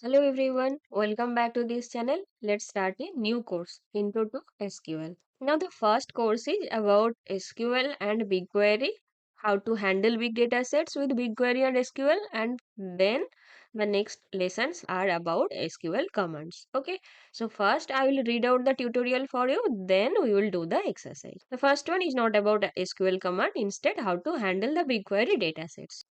Hello everyone, welcome back to this channel. Let's start a new course, Intro to SQL. Now the first course is about SQL and BigQuery, how to handle big data sets with BigQuery and SQL, and then the next lessons are about SQL commands. Okay, so first I will read out the tutorial for you, then we will do the exercise. The first one is not about SQL command, instead how to handle the BigQuery data sets.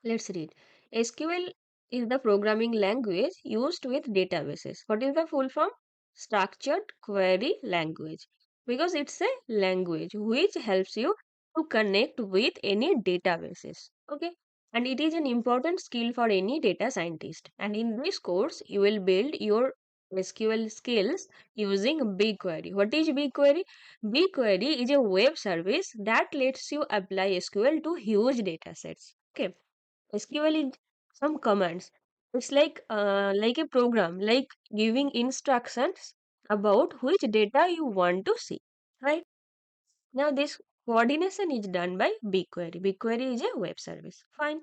Let's read. SQL is the programming language used with databases. What is the full form? Structured Query Language. Because it's a language which helps you to connect with any databases. Okay. And it is an important skill for any data scientist. And in this course, you will build your SQL skills using BigQuery. What is BigQuery? BigQuery is a web service that lets you apply SQL to huge datasets. Okay, SQL is some commands. It's like a program, like giving instructions about which data you want to see. Right? Now this coordination is done by BigQuery. BigQuery is a web service. Fine.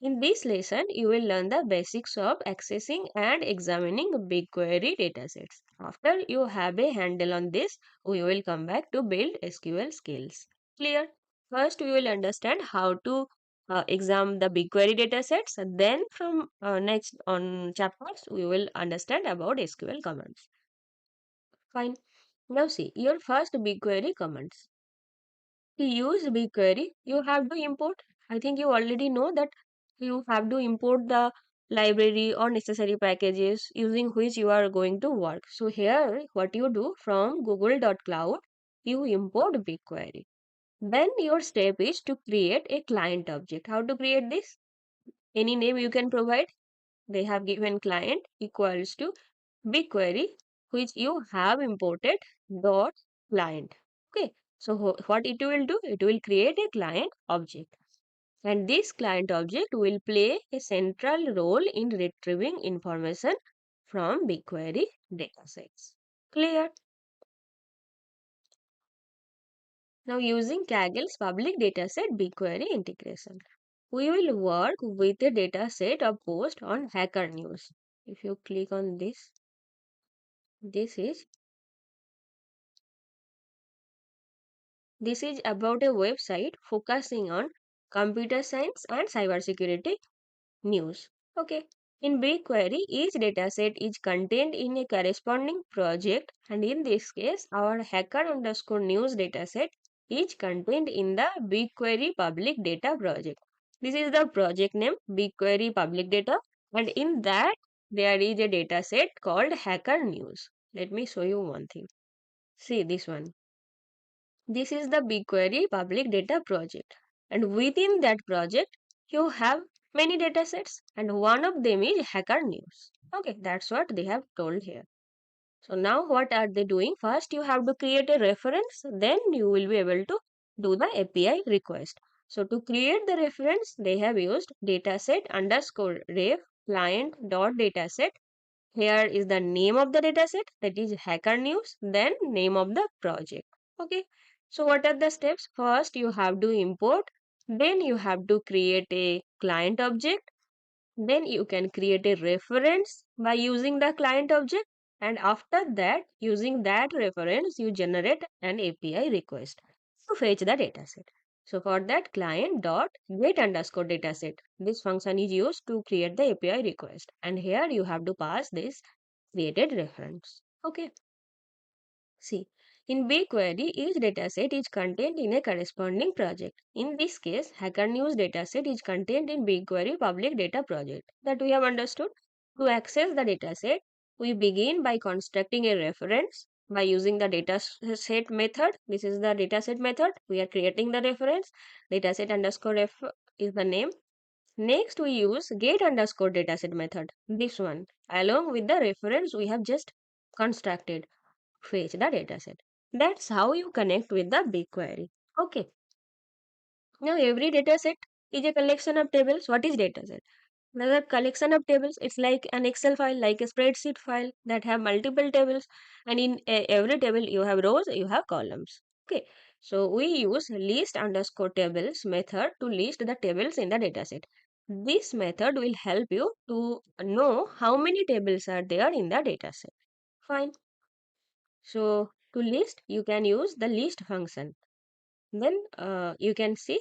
In this lesson, you will learn the basics of accessing and examining BigQuery datasets. After you have a handle on this, we will come back to build SQL skills. Clear? First, we will understand how to examine the BigQuery datasets. And then, from next on chapters, we will understand about SQL commands. Fine. Now, see your first BigQuery commands. To use BigQuery, you have to import. I think you already know that you have to import the library or necessary packages using which you are going to work. So here, what you do from google.cloud, you import BigQuery. Then your step is to create a client object. How to create this? Any name you can provide. They have given client equals to BigQuery, which you have imported dot client. Okay, so what it will do? It will create a client object, and this client object will play a central role in retrieving information from BigQuery datasets. Clear? Now using Kaggle's public dataset BigQuery integration, we will work with a dataset of post on Hacker News. If you click on this, this is about a website focusing on computer science and cybersecurity news. Okay. In BigQuery, each dataset is contained in a corresponding project, and in this case, our hacker underscore news dataset is contained in the BigQuery public data project. This is the project name BigQuery public data, and in that there is a dataset called hacker news. Let me show you one thing. See this one. This is the BigQuery public data project. And within that project, you have many datasets, and one of them is Hacker News. Okay, that's what they have told here. So now what are they doing? First, you have to create a reference, then you will be able to do the API request. So to create the reference, they have used dataset underscore ref client dot dataset. Here is the name of the dataset, that is Hacker News, then name of the project. Okay. So what are the steps? First, you have to import, then you have to create a client object, then you can create a reference by using the client object, and after that, using that reference, you generate an API request to fetch the dataset. So for that, client dot get underscore dataset. This function is used to create the API request, and here you have to pass this created reference. Okay. See, in BigQuery, each dataset is contained in a corresponding project. In this case, Hacker News dataset is contained in BigQuery public data project. That we have understood. To access the dataset, we begin by constructing a reference by using the dataset method. This is the dataset method. We are creating the reference. Dataset underscore ref is the name. Next, we use get underscore dataset method. This one, along with the reference we have just constructed, fetch the dataset. That's how you connect with the BigQuery. Okay. Now every dataset is a collection of tables. What is dataset? Another collection of tables. It's like an Excel file, like a spreadsheet file that have multiple tables, and in every table you have rows, you have columns. Okay. So we use list underscore tables method to list the tables in the dataset. This method will help you to know how many tables are there in the dataset. Fine. So to list, you can use the list function. Then you can see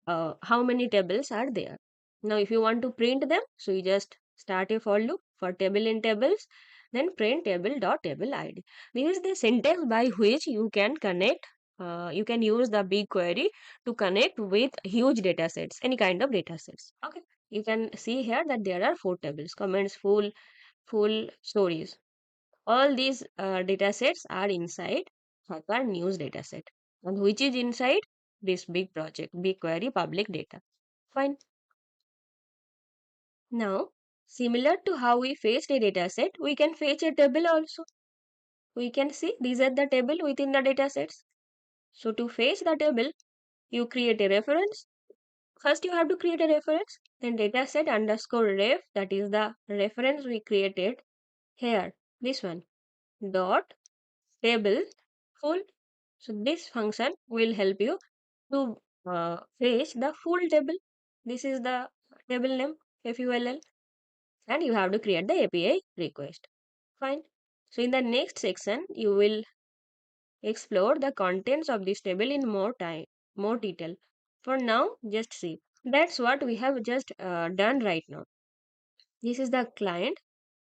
how many tables are there. Now if you want to print them, so you just start a for loop for table in tables, then print table dot table id. This is the syntax by which you can connect, you can use the BigQuery to connect with huge data sets, any kind of data sets. Okay, you can see here that there are 4 tables: comments, full stories. All these data sets are inside Hacker News dataset, and which is inside this big project, BigQuery public data. Fine. Now, similar to how we fetched a dataset, we can fetch a table also. We can see these are the table within the datasets. So to fetch the table, you create a reference. First, you have to create a reference. Then dataset underscore ref, that is the reference we created here. This one dot table full. So this function will help you to fetch the full table. This is the table name full, and you have to create the API request. Fine. So in the next section, you will explore the contents of this table in more detail. For now, just see. That's what we have just done right now. This is the client.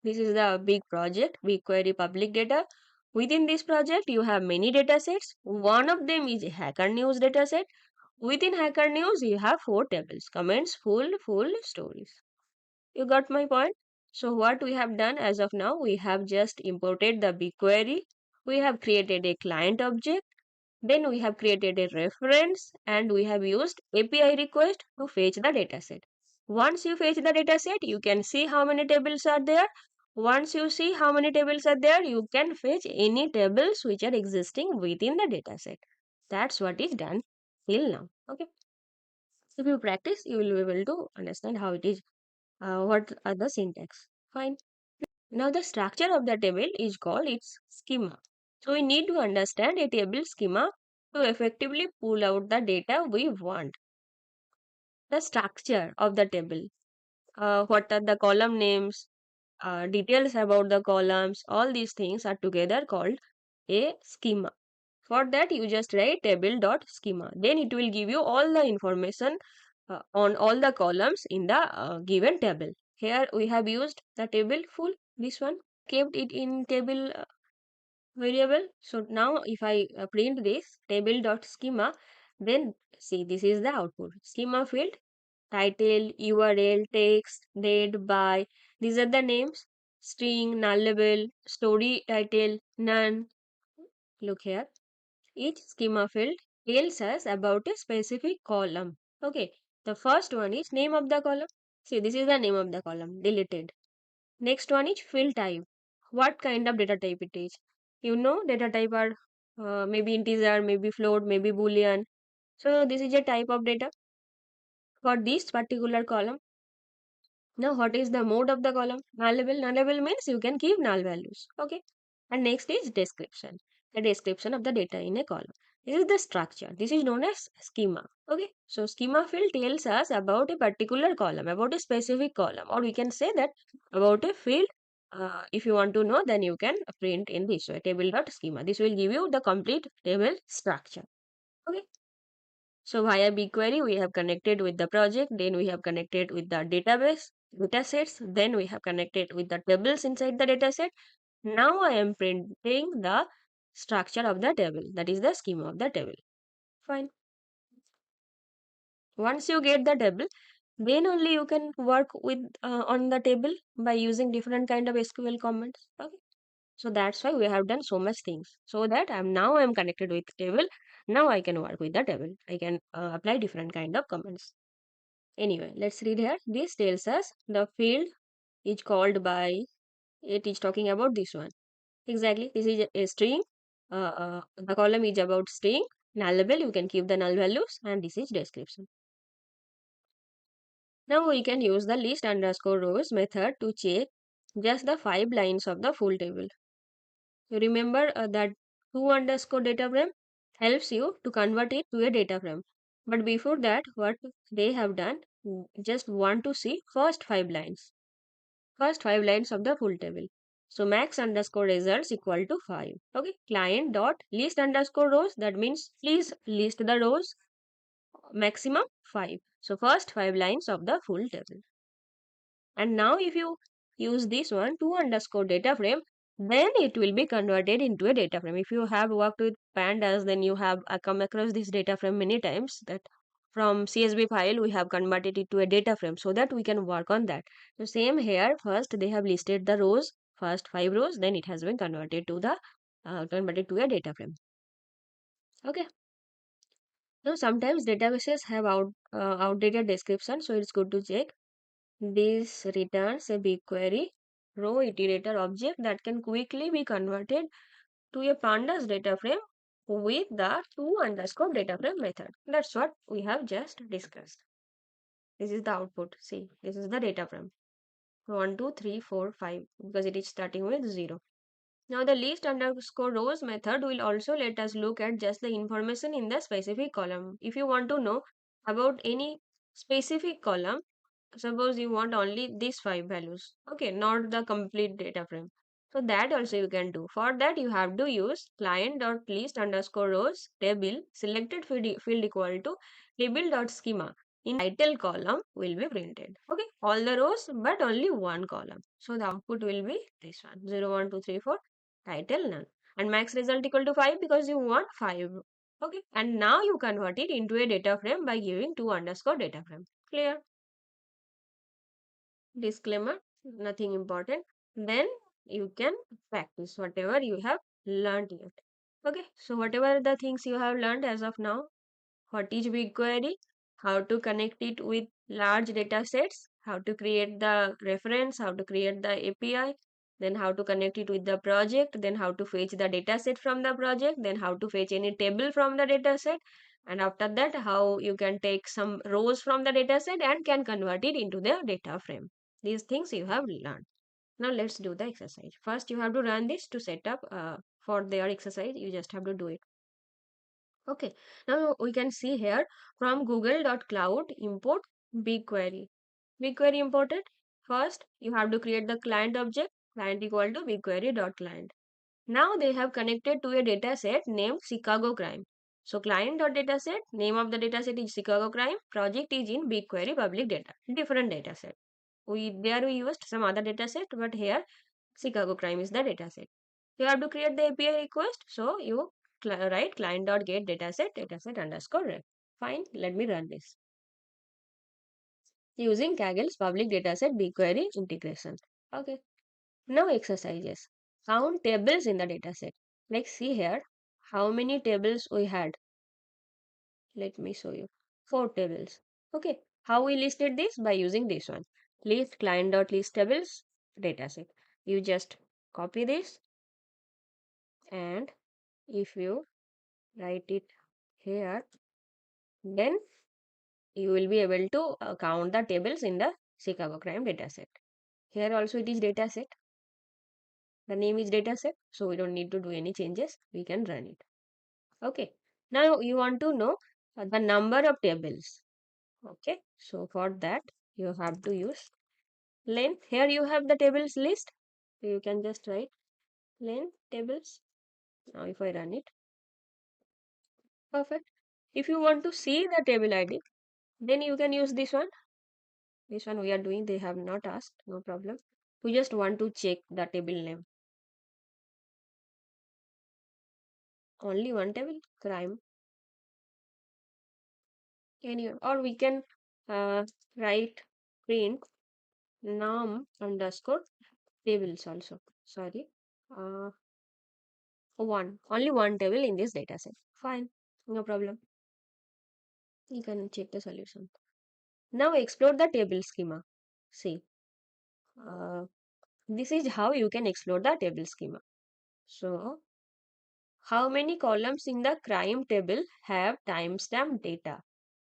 This is the big project, BigQuery public data. Within this project, you have many datasets. One of them is a Hacker News dataset. Within Hacker News, you have 4 tables: comments, full stories. You got my point? So what we have done as of now, we have just imported the BigQuery. We have created a client object. Then we have created a reference and we have used API request to fetch the dataset. Once you fetch the dataset, you can see how many tables are there. Once you see how many tables are there, you can fetch any tables which are existing within the dataset. That's what is done till now. Okay. If you practice, you will be able to understand how it is, what are the syntax. Fine. Now the structure of the table is called its schema. So we need to understand a table schema to effectively pull out the data we want. The structure of the table, what are the column names, details about the columns, all these things are together called a schema. For that, you just write table.schema. Then it will give you all the information on all the columns in the given table. Here we have used the table full, this one, kept it in table variable. So now if I print this table.schema, then see this is the output. Schema field, title, URL, text, date, by. These are the names. String, nullable, story title, none. Look here. Each schema field tells us about a specific column. Okay. The first one is name of the column. See, this is the name of the column, deleted. Next one is field type. What kind of data type it is? You know, data type are maybe integer, maybe float, maybe boolean. So this is a type of data for this particular column. Now, what is the mode of the column? Nullable. Nullable means you can keep null values. Okay. And next is description. The description of the data in a column. This is the structure. This is known as schema. Okay. So, schema field tells us about a particular column, about a specific column, or we can say that about a field. If you want to know, then you can print in this way, table.schema. This will give you the complete table structure. Okay. So via BigQuery, we have connected with the project, then we have connected with the database, datasets, then we have connected with the tables inside the dataset. Now I am printing the structure of the table, that is the schema of the table. Fine. Once you get the table, then only you can work with on the table by using different kind of SQL commands. Okay. So that's why we have done so much things. So that I'm connected with table. Now I can work with the table. I can apply different kind of commands. Anyway, let's read here. This tells us the field is called by, it is talking about this one. Exactly. This is a string. The column is about string. Nullable, you can keep the null values, and this is description. Now we can use the list underscore rows method to check just the 5 lines of the full table. You remember that to underscore data frame helps you to convert it to a data frame. But before that, what they have done, just want to see first five lines of the full table. So max underscore results equal to 5. Okay, client dot list underscore rows, that means please list the rows, maximum 5. So first five lines of the full table. And now if you use this one to underscore data frame, then it will be converted into a data frame. If you have worked with pandas, then you have come across this data frame many times, that from CSV file we have converted it to a data frame so that we can work on that. So same here, first they have listed the rows, first 5 rows, then it has been converted to a data frame. Okay. Now sometimes databases have outdated description, so it's good to check. This returns a BigQuery row iterator object that can quickly be converted to a pandas data frame with the to underscore data frame method. That's what we have just discussed. This is the output. See, this is the data frame. 1, 2, 3, 4, 5 because it is starting with 0. Now the list underscore rows method will also let us look at just the information in the specific column. If you want to know about any specific column, suppose you want only these 5 values, okay, not the complete data frame, so that also you can do. For that you have to use client.list underscore rows table selected field equal to table.schema. In title column will be printed, okay, all the rows but only one column, so the output will be this one, 0 1 2 3 4, title none, and max result equal to 5 because you want 5. Okay, and now you convert it into a data frame by giving to underscore data frame. Clear? Disclaimer, nothing important. Then you can practice whatever you have learned yet. Okay, so whatever the things you have learned as of now, what is BigQuery, how to connect it with large data sets, how to create the reference, how to create the API, then how to connect it with the project, then how to fetch the data set from the project, then how to fetch any table from the data set, and after that how you can take some rows from the data set and can convert it into the data frame. These things you have learned. Now let's do the exercise. First you have to run this to set up for their exercise. You just have to do it. Okay, now we can see here from google.cloud import BigQuery. BigQuery imported. First, you have to create the client object, client equal to BigQuery.client. Now they have connected to a dataset named Chicago Crime. So client.dataset, name of the dataset is Chicago Crime, project is in BigQuery public data, different dataset. We used some other dataset, but here Chicago Crime is the dataset. You have to create the API request, so you write client.get dataset underscore ref. Fine, let me run this. Using Kaggle's public dataset BigQuery integration. Okay, now exercises. Count tables in the dataset. Like see here, how many tables we had. Let me show you. 4 tables. Okay, how we listed this? By using this one. List client.list tables dataset. You just copy this, and if you write it here, then you will be able to count the tables in the Chicago crime dataset. Here also it is dataset. The name is dataset, so we don't need to do any changes. We can run it. Okay. Now you want to know the number of tables. Okay. So for that you have to use length. Here you have the tables list. So you can just write length tables. Now if I run it, perfect. If you want to see the table ID, then you can use this one. This one we are doing, they have not asked, no problem. We just want to check the table name. Only one table, crime. Any, or we can write print num underscore tables also. Sorry. Uh, only one table in this data set. Fine, no problem. You can check the solution. Now explore the table schema. See, uh, this is how you can explore the table schema. So, how many columns in the crime table have timestamp data?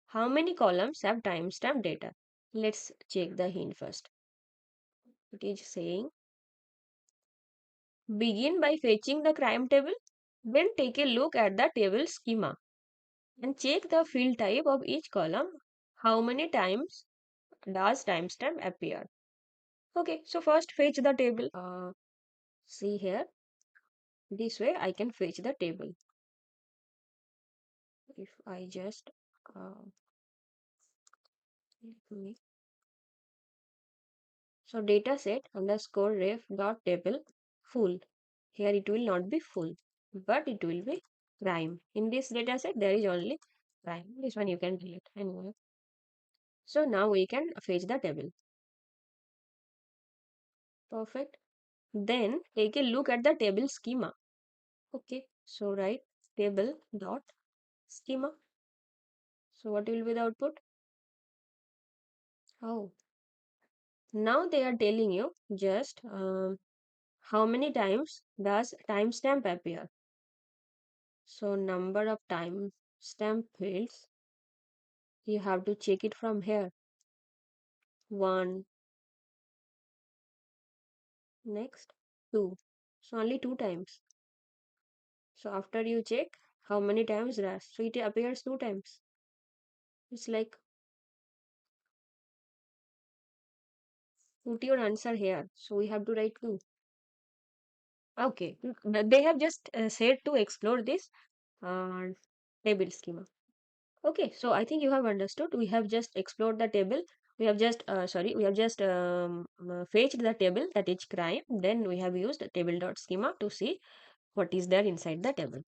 How many columns have timestamp data? Let's check the hint first. It is saying begin by fetching the crime table, then take a look at the table schema and check the field type of each column. How many times does timestamp appear? Okay, so first fetch the table. See here, this way I can fetch the table. If I just let me so dataset underscore ref dot table full. Here it will not be full, but it will be prime. In this dataset, there is only prime. This one you can delete anyway. So now we can fetch the table. Perfect. Then take a look at the table schema. Okay. So write table dot schema. So what will be the output? Oh, now they are telling you just how many times does timestamp appear. So number of timestamp fields, you have to check it from here. 1, next 2. So only 2 times. So after you check how many times does, so it appears 2 times. It's like put your answer here. So we have to write 2. Okay, but they have just said to explore this uh, table schema. Okay, so I think you have understood. We have just explored the table. We have just fetched the table that is crime. Then we have used table.schema to see what is there inside the table.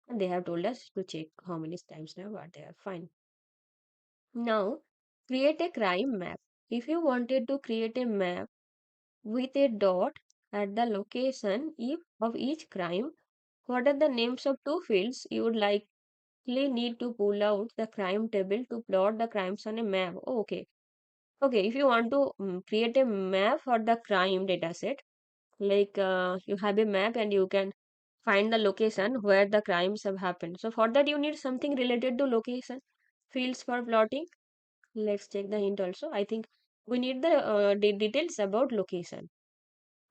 And they have told us to check how many times now are there. Fine. Now, create a crime map. If you wanted to create a map with a dot at the location of each crime, what are the names of two fields you would likely need to pull out the crime table to plot the crimes on a map? Oh, okay. Okay, if you want to create a map for the crime dataset, like you have a map and you can find the location where the crimes have happened. So for that you need something related to location fields for plotting. Let's check the hint also. I think we need the details about location.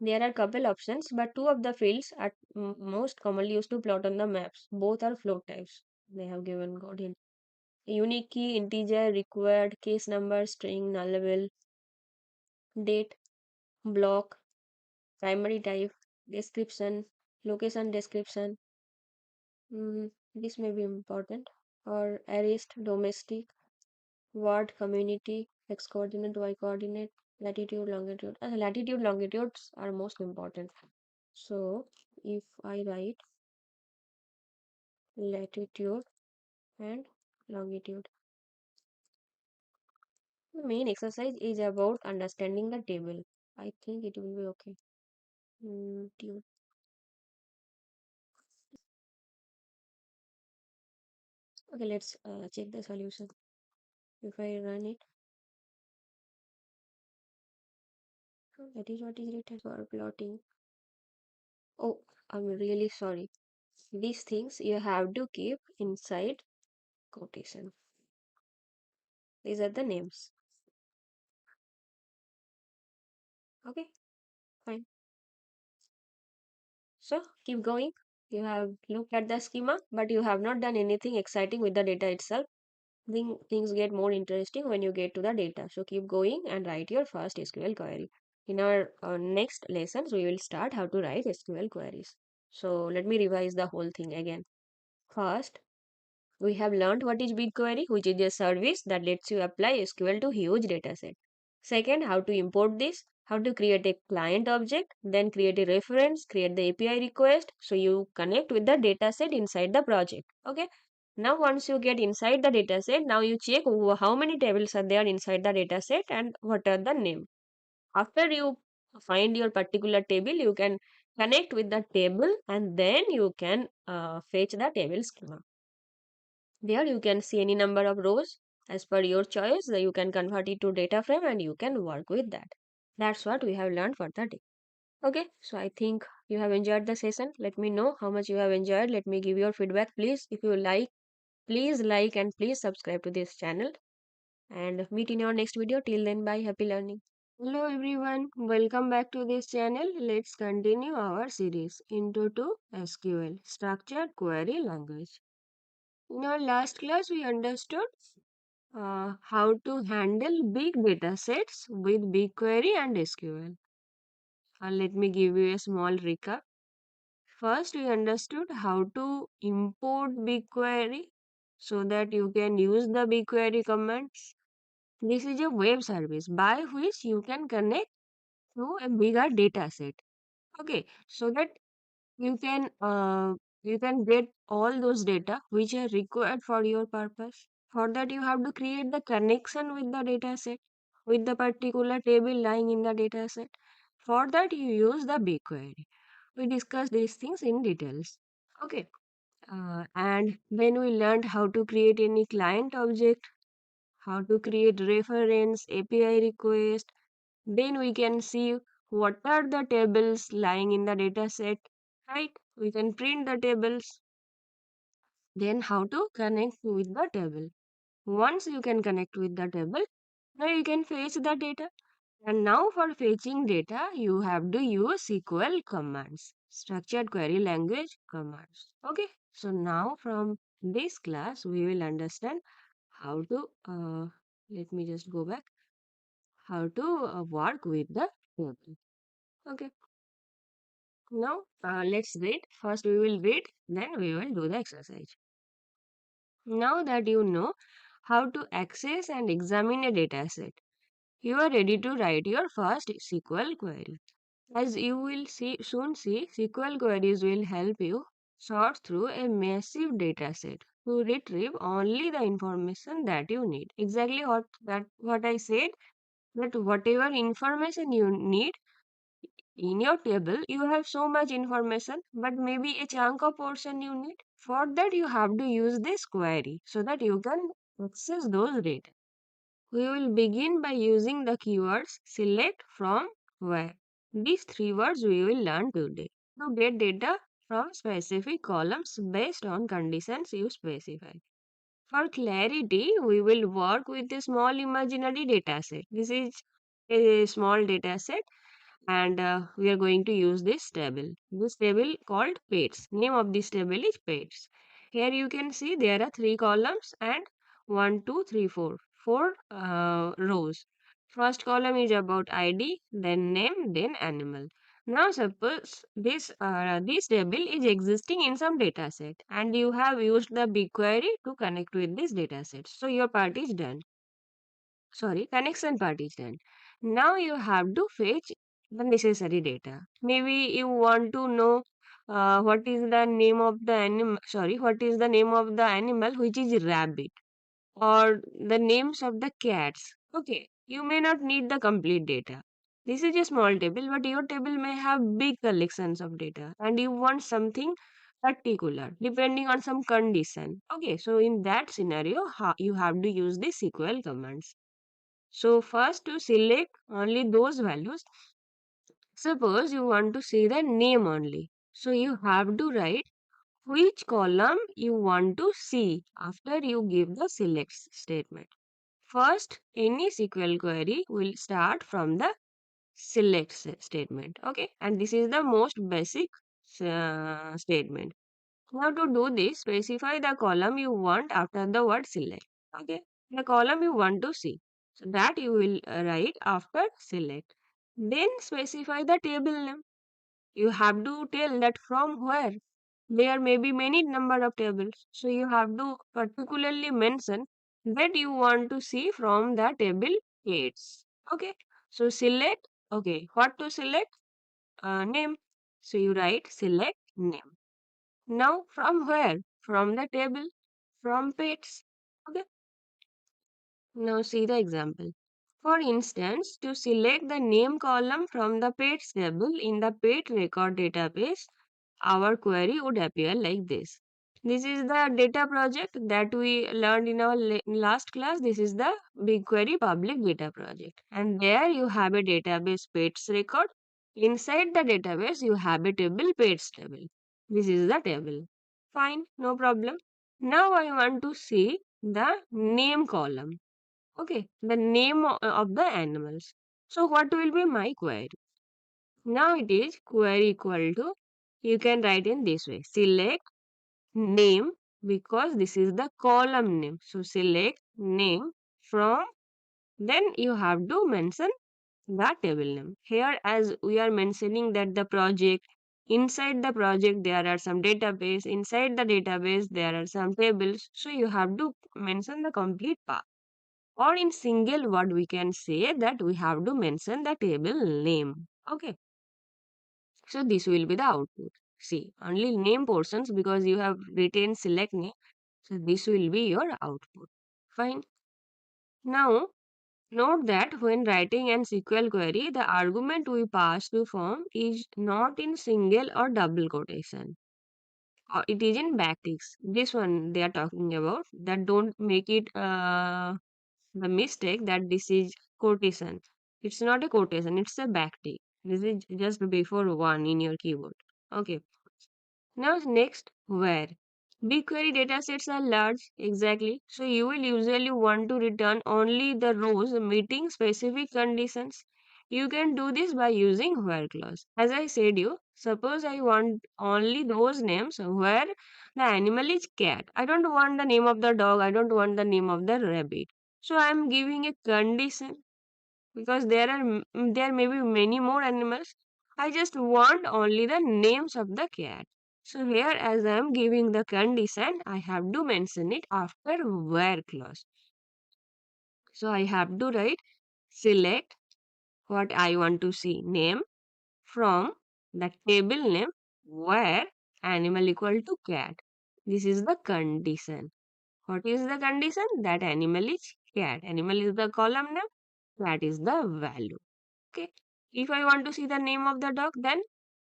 There are couple options, but two of the fields are most commonly used to plot on the maps. Both are float types. They have given God hint. Unique key, integer, required, case number, string, nullable, date, block, primary type, description, location description. This may be important. Or arrest, domestic, ward, community, x coordinate, y coordinate, latitude, longitude. Latitude, longitudes are most important. So if I write latitude and longitude, the main exercise is about understanding the table. I think it will be okay. Tube. Okay, let's check the solution. If I run it, that is what is written for plotting. Oh, I'm really sorry. These things you have to keep inside quotation. These are the names. Okay, fine. So keep going. You have looked at the schema, but you have not done anything exciting with the data itself. Things get more interesting when you get to the data. So keep going and write your first SQL query. In our next lessons, we will start how to write SQL queries. So let me revise the whole thing again. First, we have learned what is BigQuery, which is a service that lets you apply SQL to huge dataset. Second, how to import this, how to create a client object, then create a reference, create the API request, so you connect with the dataset inside the project. Okay. Now once you get inside the dataset, now you check how many tables are there inside the dataset and what are the name. After you find your particular table, you can connect with the table and then you can fetch the table schema. There you can see any number of rows as per your choice. You can convert it to data frame and you can work with that. That's what we have learned for the day. Okay, so I think you have enjoyed the session. Let me know how much you have enjoyed. Let me give your feedback, please. If you like, please like and please subscribe to this channel. And meet in your next video. Till then, bye. Happy learning. Hello everyone. Welcome back to this channel. Let's continue our series Intro to SQL, Structured Query Language. In our last class, we understood how to handle big data sets with BigQuery and SQL. Let me give you a small recap. First, we understood how to import BigQuery so that you can use the BigQuery commands. This is a web service by which you can connect to a bigger data set. Okay, so that you can uh, you can get all those data which are required for your purpose. For that, you have to create the connection with the data set, with the particular table lying in the data set. For that, you use the BigQuery. We discussed these things in details. Okay. And then we learned how to create any client object, how to create reference, API request. Then we can see what are the tables lying in the data set, right? We can print the tables. Then how to connect with the table. Once you can connect with the table, now you can fetch the data. And now for fetching data, you have to use SQL commands, structured query language commands. Okay, so now from this class, we will understand how to, let me just go back, how to work with the table. Okay, now let's read. First, we will read, then we will do the exercise. Now that you know how to access and examine a data set, you are ready to write your first SQL query. As you will soon see, SQL queries will help you sort through a massive data set to retrieve only the information that you need. Exactly what I said, that whatever information you need in your table, you have so much information, but maybe a chunk of portion you need. For that, you have to use this query so that you can access those data. We will begin by using the keywords select from where. These three words we will learn today to get data from specific columns based on conditions you specify. For clarity, we will work with a small imaginary data set. This is a small data set, and we are going to use this table. This table called pets. Name of this table is pets. Here you can see there are three columns and one, two, three, four rows. First column is about ID, then name, then animal. Now suppose this table is existing in some data set and you have used the BigQuery to connect with this data set. So your part is done. Sorry, connection part is done. Now you have to fetch the necessary data. Maybe you want to know what is the name of the animal, sorry, what is the name of the animal which is rabbit, or the names of the cats. Okay, you may not need the complete data. This is a small table, but your table may have big collections of data and you want something particular depending on some condition. Okay, so in that scenario, you have to use the SQL commands. So first to select only those values. Suppose you want to see the name only. So you have to write which column you want to see after you give the select statement. First, any SQL query will start from the select statement. Okay, and this is the most basic statement. Now to do this, specify the column you want after the word select. Okay, the column you want to see. So that you will write after select. Then specify the table name. You have to tell that from where. There may be many number of tables. So you have to particularly mention that you want to see from the table aids. Okay. So select. Okay. What to select? Name. So you write select name. Now, from where? From the table, from pets. Okay. Now, see the example. For instance, to select the name column from the pets table in the pet record database, our query would appear like this. This is the data project that we learned in our last class. This is the BigQuery public data project. And there you have a database pets record. Inside the database, you have a table pets table. This is the table. Fine, no problem. Now I want to see the name column. Okay, the name of the animals. So what will be my query? Now it is query equal to, you can write in this way, select name, because this is the column name. So select name from, then you have to mention the table name. Here, as we are mentioning that the project, inside the project there are some database, inside the database there are some tables. So you have to mention the complete path. Or in single word, we can say that we have to mention the table name. Okay. So this will be the output. See, only name portions because you have written select name. So this will be your output. Fine. Now, note that when writing an SQL query, the argument we pass to form is not in single or double quotation. Or it is in backticks. This one they are talking about. That don't make it the mistake that this is quotation. It's not a quotation, it's a backtick. This is just before one in your keyboard. Okay. Now next, where? BigQuery datasets are large, exactly. So you will usually want to return only the rows meeting specific conditions. You can do this by using where clause. As I said you, suppose I want only those names where the animal is cat. I don't want the name of the dog. I don't want the name of the rabbit. So I am giving a condition because there may be many more animals. I just want only the names of the cat. So here, as I am giving the condition, I have to mention it after where clause. So I have to write select what I want to see name from the table name where animal equal to cat. This is the condition. What is the condition? That animal is cat. Animal is the column name. Cat is the value. Okay. If I want to see the name of the dog, then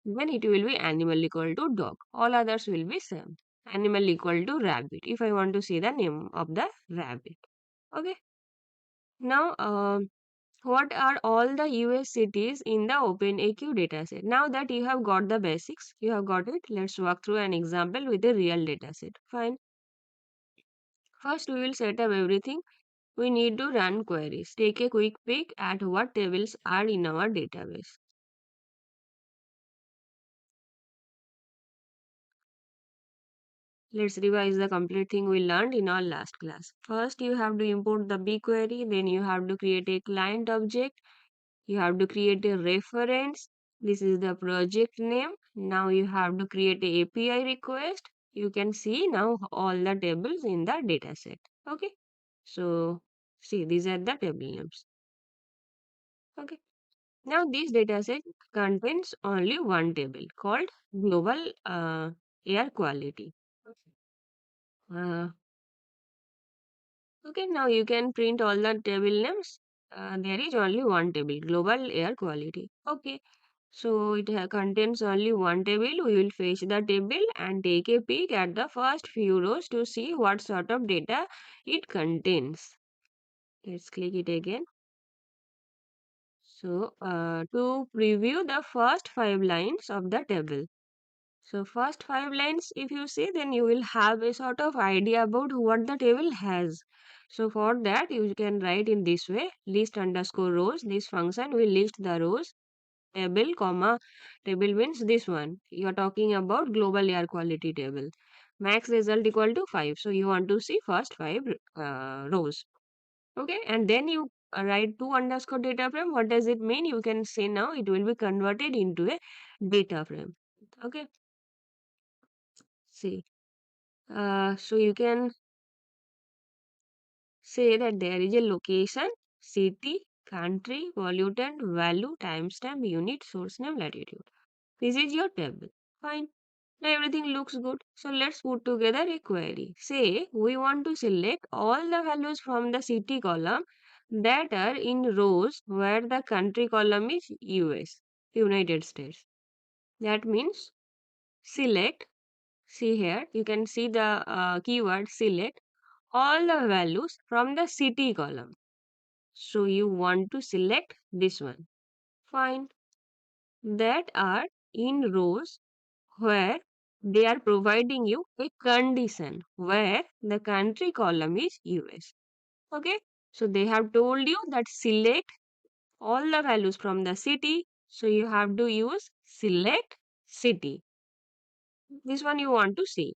it will be animal equal to dog. All others will be same. Animal equal to rabbit. If I want to see the name of the rabbit. Okay. Now, what are all the US cities in the OpenAQ dataset? Now that you have got the basics, you have got it. Let's walk through an example with a real dataset. Fine. First, we will set up everything. We need to run queries. Take a quick peek at what tables are in our database. Let's revise the complete thing we learned in our last class. First, you have to import the BigQuery, then you have to create a client object, you have to create a reference. This is the project name. Now you have to create a API request. You can see now all the tables in the dataset. Okay. So, see, these are the table names. Okay. Now, this dataset contains only one table called global air quality. Uh, Okay, now you can print all the table names. There is only one table, global air quality. Okay, so it contains only one table. We will fetch the table and take a peek at the first few rows to see what sort of data it contains. Let's click it again. So, to preview the first 5 lines of the table. So first 5 lines, if you see, then you will have a sort of idea about what the table has. So for that, you can write in this way, list underscore rows. This function will list the rows, table, comma, table means this one. You are talking about global air quality table. Max result equal to 5. So you want to see first 5 rows. Okay, and then you write to underscore data frame. What does it mean? You can say now it will be converted into a data frame. Okay, see. So you can say that there is a location, city, country, pollutant, value, timestamp, unit, source name, latitude. This is your table. Fine. Now everything looks good. So let's put together a query. Say we want to select all the values from the city column that are in rows where the country column is US, United States. That means select. See here, you can see the keyword select all the values from the city column. So you want to select this one. Fine. That are in rows where they are providing you a condition where the country column is US. Okay. So they have told you that select all the values from the city. So you have to use select city. This one you want to see.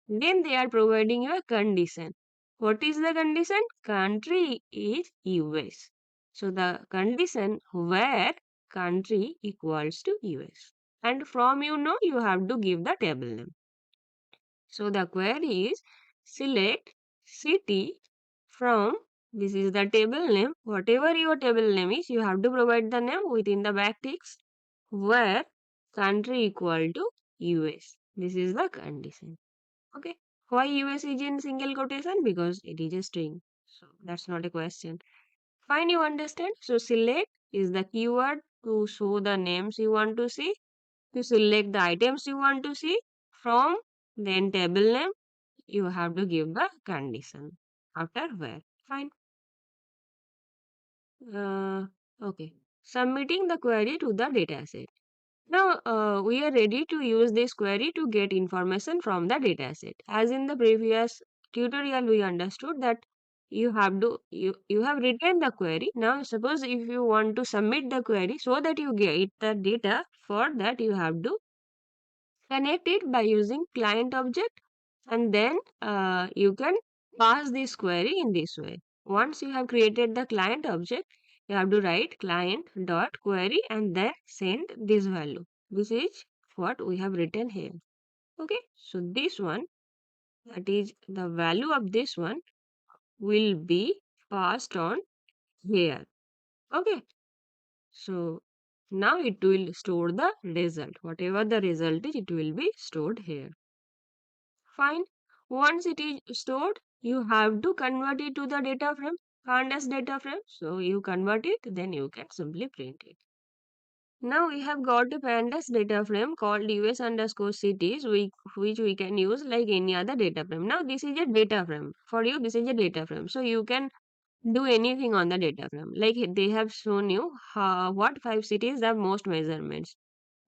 Then they are providing you a condition. What is the condition? Country is US. So the condition where country equals to US. And from you have to give the table name. So the query is select city from, this is the table name. Whatever your table name is, you have to provide the name within the backticks where country equal to US. This is the condition. Okay. Why US is in single quotation? Because it is a string. So that's not a question. Fine, you understand. So select is the keyword to show the names you want to see. To select the items you want to see from, then table name, you have to give the condition. After where. Fine. Uh, okay. Submitting the query to the dataset. Now, we are ready to use this query to get information from the dataset. As in the previous tutorial, we understood that you have written the query. Now, suppose if you want to submit the query so that you get the data, for that you have to connect it by using client object, and then you can pass this query in this way. Once you have created the client object, you have to write client dot query and then send this value. This is what we have written here. Okay, so this one, that is the value of this one, will be passed on here. Okay, so now it will store the result. Whatever the result is, it will be stored here. Fine. Once it is stored, you have to convert it to the data frame, pandas data frame. So you convert it, then you can simply print it. Now we have got a pandas data frame called US underscore cities, which we can use like any other data frame. Now this is a data frame. For you, this is a data frame. So you can do anything on the data frame. Like they have shown you what 5 cities have most measurements.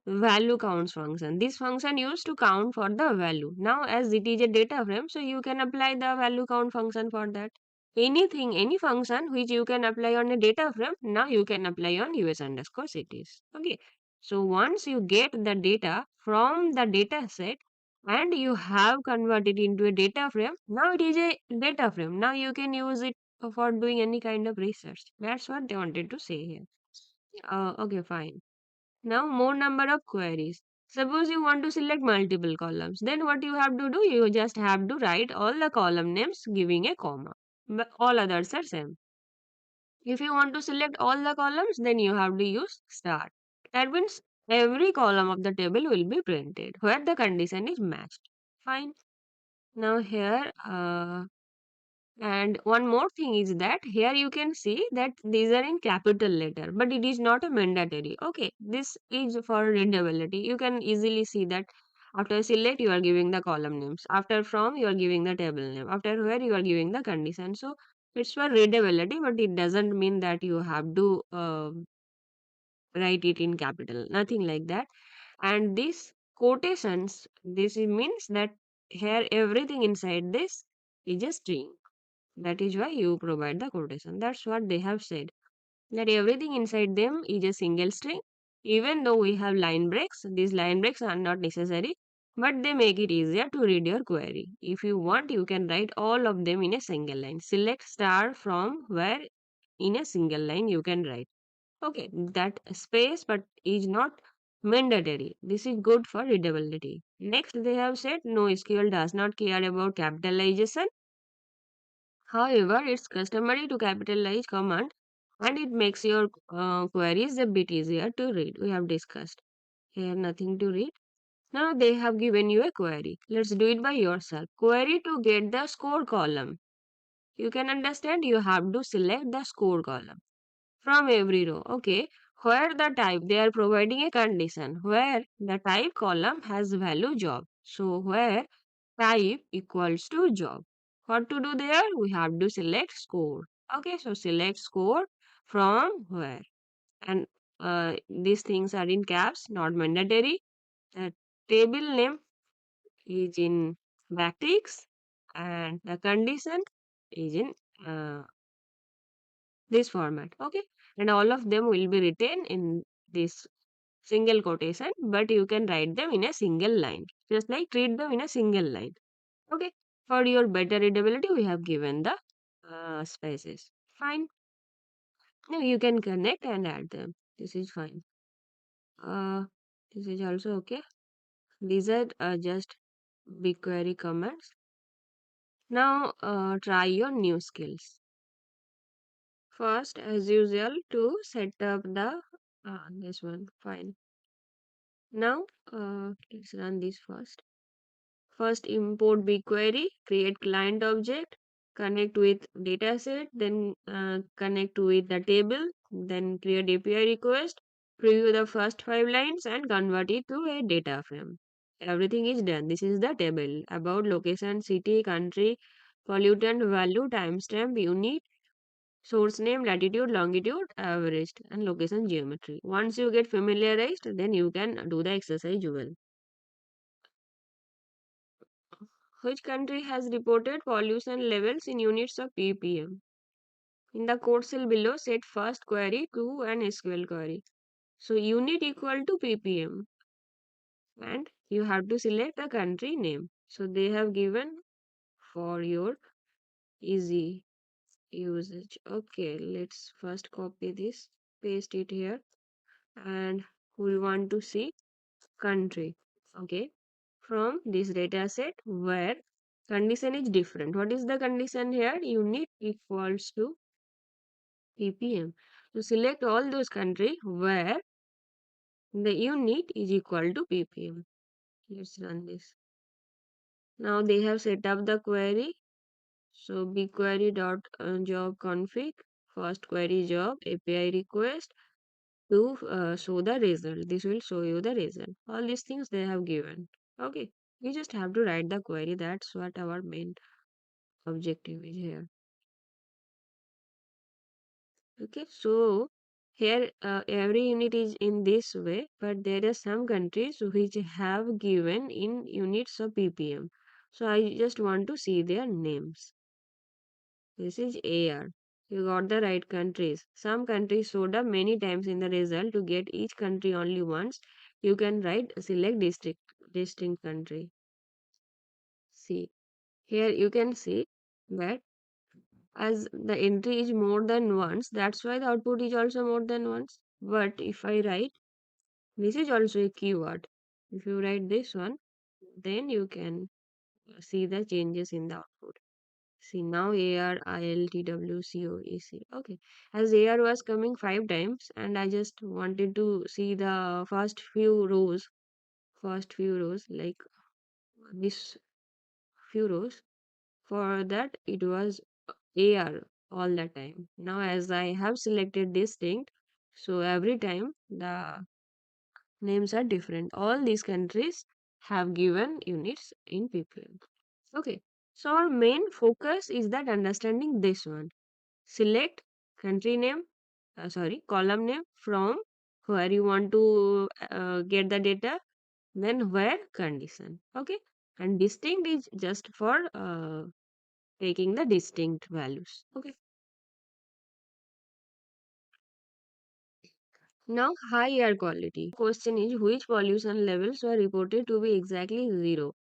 Value counts function. This function used to count for the value. Now as it is a data frame, so you can apply the value count function for that. Anything, any function which you can apply on a data frame, now you can apply on US underscore cities. Okay. So once you get the data from the data set and you have converted into a data frame, now it is a data frame. Now you can use it for doing any kind of research. That's what they wanted to say here. Okay, fine. Now more number of queries. Suppose you want to select multiple columns. Then what you have to do? You just have to write all the column names giving a comma. But all others are same. If you want to select all the columns, then you have to use star. That means every column of the table will be printed where the condition is matched. Fine. Now here and one more thing is that here you can see that these are in capital letter, but it is not a mandatory. Okay, this is for readability. You can easily see that after select you are giving the column names. After from you are giving the table name. After where you are giving the condition. So it's for readability, but it doesn't mean that you have to write it in capital. Nothing like that. And these quotations, this means that here everything inside this is a string. That is why you provide the quotation. That's what they have said. That everything inside them is a single string. Even though we have line breaks, these line breaks are not necessary, but they make it easier to read your query. If you want, you can write all of them in a single line. Select star from where in a single line you can write. Okay, that space but is not mandatory. This is good for readability. Next, they have said no SQL does not care about capitalization. However, it's customary to capitalize command and it makes your queries a bit easier to read. We have discussed. Here, nothing to read. Now they have given you a query. Let's do it by yourself. Query to get the score column. You can understand you have to select the score column from every row. Okay. Where the type, they are providing a condition where the type column has value job. So where type equals to job. What to do there? We have to select score. Okay, so select score from where? And these things are in caps, not mandatory. The table name is in backticks and the condition is in uh, this format. Okay, and all of them will be written in this single quotation, but you can write them in a single line. Just like treat them in a single line. Okay. For your better readability, we have given the spaces. Fine. Now you can connect and add them. This is fine. Uh, this is also okay. These are just BigQuery commands. Now try your new skills. First, as usual, to set up the this one. Fine. Now let's run this first. First, import BigQuery, create client object, connect with dataset, then connect with the table, then create API request, preview the first 5 lines and convert it to a data frame. Everything is done. This is the table about location, city, country, pollutant, value, timestamp, unit, source name, latitude, longitude, averaged, and location geometry. Once you get familiarized, then you can do the exercise well. Which country has reported pollution levels in units of ppm? In the code cell below, set first query to an SQL query. So unit equal to ppm and you have to select the country name. So they have given for your easy usage. Okay, let's first copy this, paste it here, and we want to see country. Okay, from this data set where condition is different. What is the condition here? Unit equals to ppm. So select all those country where the unit is equal to ppm. Let's run this. Now they have set up the query. So BigQuery dot job config, first query job API request to show the result. This will show you the result. All these things they have given. Okay, we just have to write the query. That's what our main objective is here. Okay, so here every unit is in this way, but there are some countries which have given in units of ppm. So I just want to see their names. This is AR. You got the right countries. Some countries showed up many times in the result. To get each country only once, you can write select distinct country. See, here you can see that as the entry is more than once, that's why the output is also more than once. But if I write, this is also a keyword. If you write this one, then you can see the changes in the output. See now ARILTWCOEC. Okay. As AR was coming 5 times and I just wanted to see the first few rows like this few rows. For that it was AR all the time. Now as I have selected distinct, so every time the names are different. All these countries have given units in ppm. Okay. So our main focus is that understanding this one. Select country name, column name from where you want to get the data, then where condition. Okay. And distinct is just for taking the distinct values. Okay. Now, high air quality. Question is which pollution levels were reported to be exactly zero?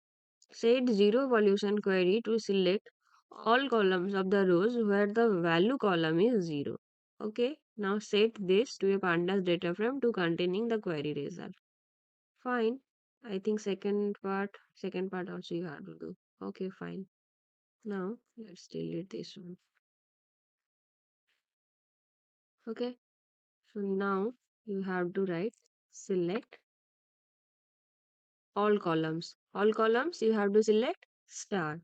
Set zero pollution query to select all columns of the rows where the value column is zero. Okay, now set this to a pandas data frame to containing the query result. Fine. I think second part also you have to do. Okay, fine. Now let's delete this one. Okay, so now you have to write select all columns. All columns you have to select star.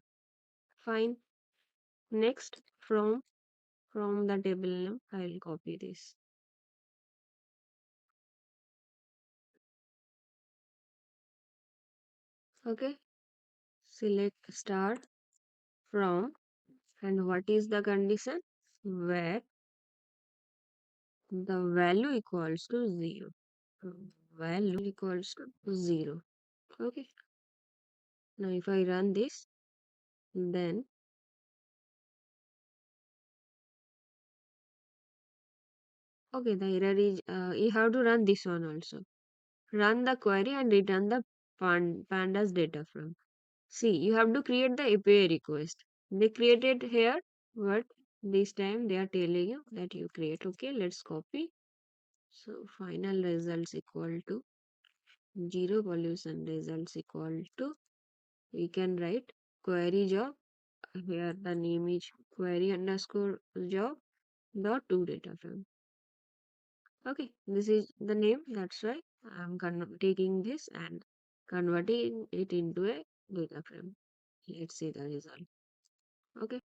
Fine. Next from the table name I will copy this. Okay, select star from and what is the condition where the value equals to 0. Value equals to 0. Okay, now if I run this, then okay, the error is you have to run this one also. Run the query and return the pandas data frame. See, you have to create the API request. They created here, but this time they are telling you that you create. Okay, let's copy. So final results equal to zero pollution results equal to, we can write query job. Here the name is query underscore job dot to data frame. Okay, this is the name. That's why I'm taking this and converting it into a data frame. Let's see the result. Okay.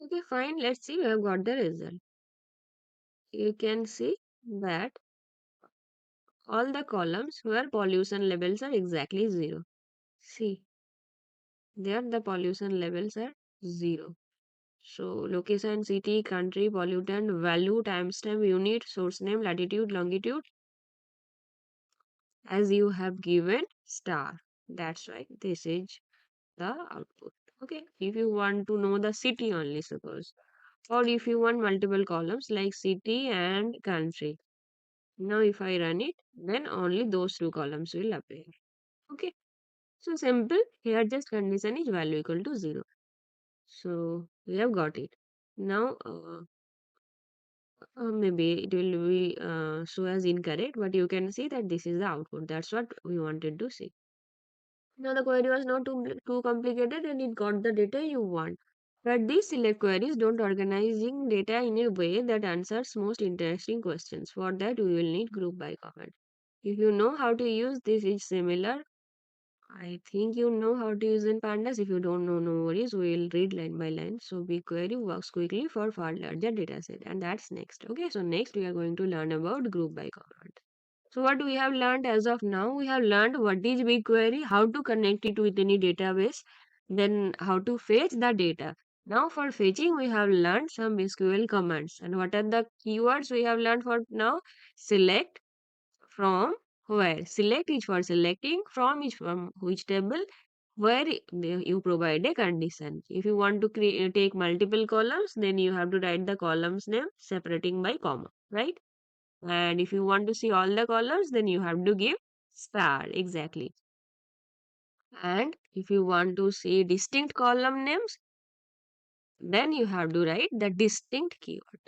Okay, fine. Let's see. We have got the result. You can see that all the columns where pollution levels are exactly zero. See, there the pollution levels are zero. So, location, city, country, pollutant, value, timestamp, unit, source name, latitude, longitude, as you have given star. That's why this is the output. Okay, if you want to know the city only, suppose, or if you want multiple columns like city and country. Now, if I run it, then only those two columns will appear. Okay, so simple. Here, just condition is value equal to 0. So, we have got it. Now, maybe it will be show as incorrect, but you can see that this is the output. That's what we wanted to see. Now the query was not too complicated and it got the data you want. But these select queries don't organizing data in a way that answers most interesting questions. For that, we will need group by command. If you know how to use this, is similar. I think you know how to use in pandas. If you don't know, no worries. We will read line by line. So BigQuery works quickly for far larger dataset, and that's next. Okay, so next we are going to learn about group by command. So what we have learned as of now, we have learned what is BigQuery, how to connect it with any database, then how to fetch the data. Now for fetching, we have learned some SQL commands. And what are the keywords we have learned for now? Select, from, where. Select is for selecting, from is from which table, where you provide a condition. If you want to take multiple columns, then you have to write the columns name separating by comma, right? And if you want to see all the columns, then you have to give star, exactly. And if you want to see distinct column names, then you have to write the distinct keyword.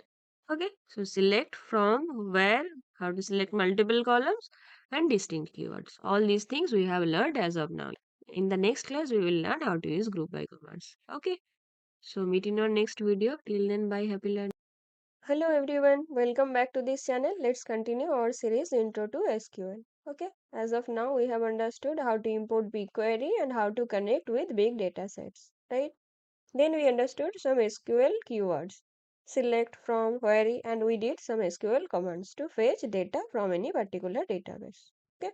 Okay, so select, from, where, how to select multiple columns, and distinct keywords. All these things we have learned as of now. In the next class, we will learn how to use group by commands. Okay, so meet in our next video. Till then, bye, happy learning. Hello everyone, welcome back to this channel. Let's continue our series Intro to SQL. Okay, as of now we have understood how to import BigQuery and how to connect with big data sets, right? Then we understood some SQL keywords, select, from, query, and we did some SQL commands to fetch data from any particular database. Okay,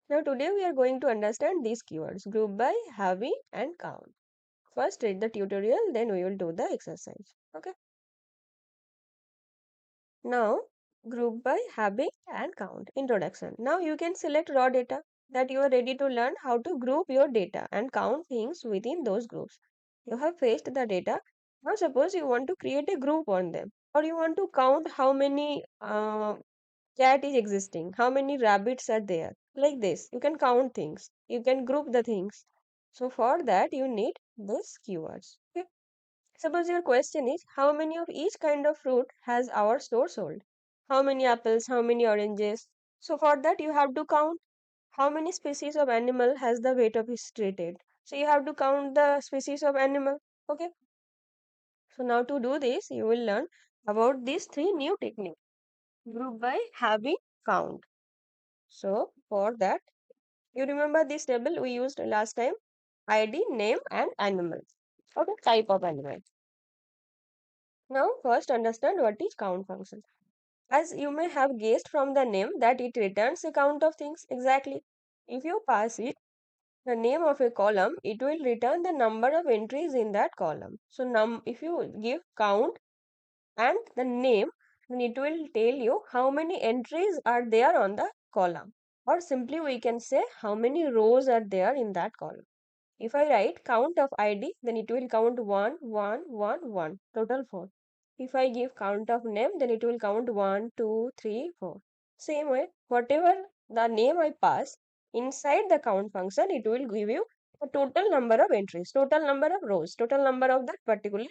now today we are going to understand these keywords, group by, having, and count. First read the tutorial, then we will do the exercise. Okay. Now, group by, having, and count. Introduction. Now you can select raw data that you are ready to learn how to group your data and count things within those groups. You have fetched the data. Now suppose you want to create a group on them, or you want to count how many cat is existing, how many rabbits are there. Like this, you can count things. You can group the things. So for that you need these keywords. Okay. Suppose your question is how many of each kind of fruit has our store sold? How many apples, how many oranges? So for that you have to count how many species of animal has the weight of is stated. So you have to count the species of animal. Okay. So now to do this, you will learn about these three new techniques. Group by, having, count. So for that, you remember this table we used last time? ID, name, and animal. Okay, type of animal. Now first understand what is count function. As you may have guessed from the name that it returns a count of things exactly. If you pass it the name of a column, it will return the number of entries in that column. So if you give count and the name, then it will tell you how many entries are there on the column. Or simply we can say how many rows are there in that column. If I write count of ID, then it will count 1, 1, 1, 1, total 4. If I give count of name, then it will count 1, 2, 3, 4. Same way, whatever the name I pass inside the count function, it will give you the total number of entries, total number of rows, total number of that particular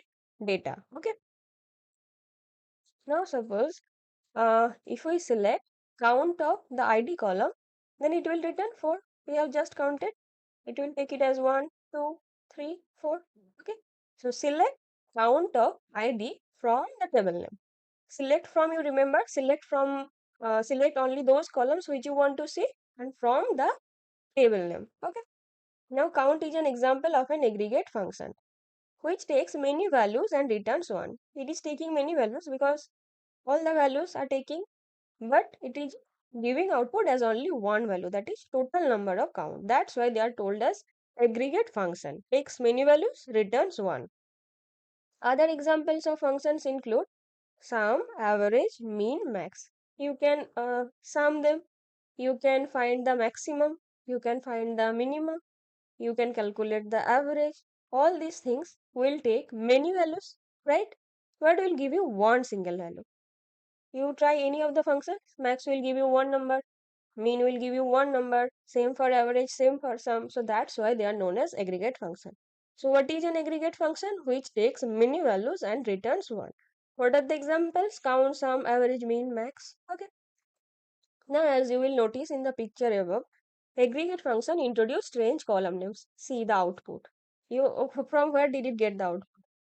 data. Okay. Now suppose if we select count of the ID column, then it will return 4. We have just counted. It will take it as 1, 2, 3, 4. Okay. So select count of ID from the table name. Select from, you remember, select only those columns which you want to see and from the table name. Okay. Now count is an example of an aggregate function which takes many values and returns one. It is taking many values because all the values are taking, but it is giving output as only one value, that is total number of count. That's why they are told as aggregate function. Takes many values, returns one. Other examples of functions include sum, average, mean, max. You can sum them. You can find the maximum. You can find the minimum. You can calculate the average. All these things will take many values, right? But will give you one single value. You try any of the functions, max will give you one number, mean will give you one number, same for average, same for sum. So that's why they are known as aggregate function. So what is an aggregate function? Which takes many values and returns one. What are the examples? Count, sum, average, mean, max. Okay. Now as you will notice in the picture above, aggregate function introduce strange column names. See the output. From where did it get the output?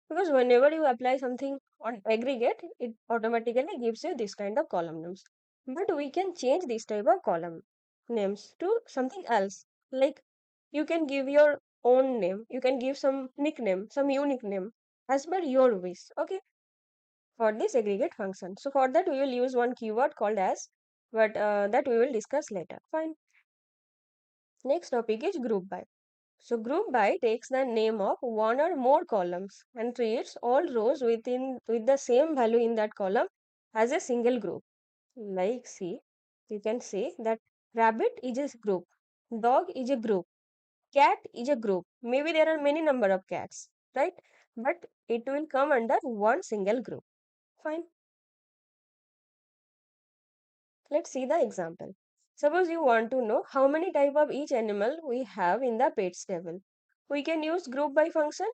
Because whenever you apply something on aggregate, it automatically gives you this kind of column names. But we can change this type of column names to something else. Like you can give your own name, you can give some nickname, some unique name as per your wish. Okay, for this aggregate function. So for that we will use one keyword called as, but that we will discuss later. Fine. Next topic is group by. So group by takes the name of one or more columns and treats all rows with the same value in that column as a single group. Like see, you can say that rabbit is a group, dog is a group, cat is a group. Maybe there are many number of cats, right? But it will come under one single group. Fine. Let's see the example. Suppose you want to know how many type of each animal we have in the pets table. We can use group by function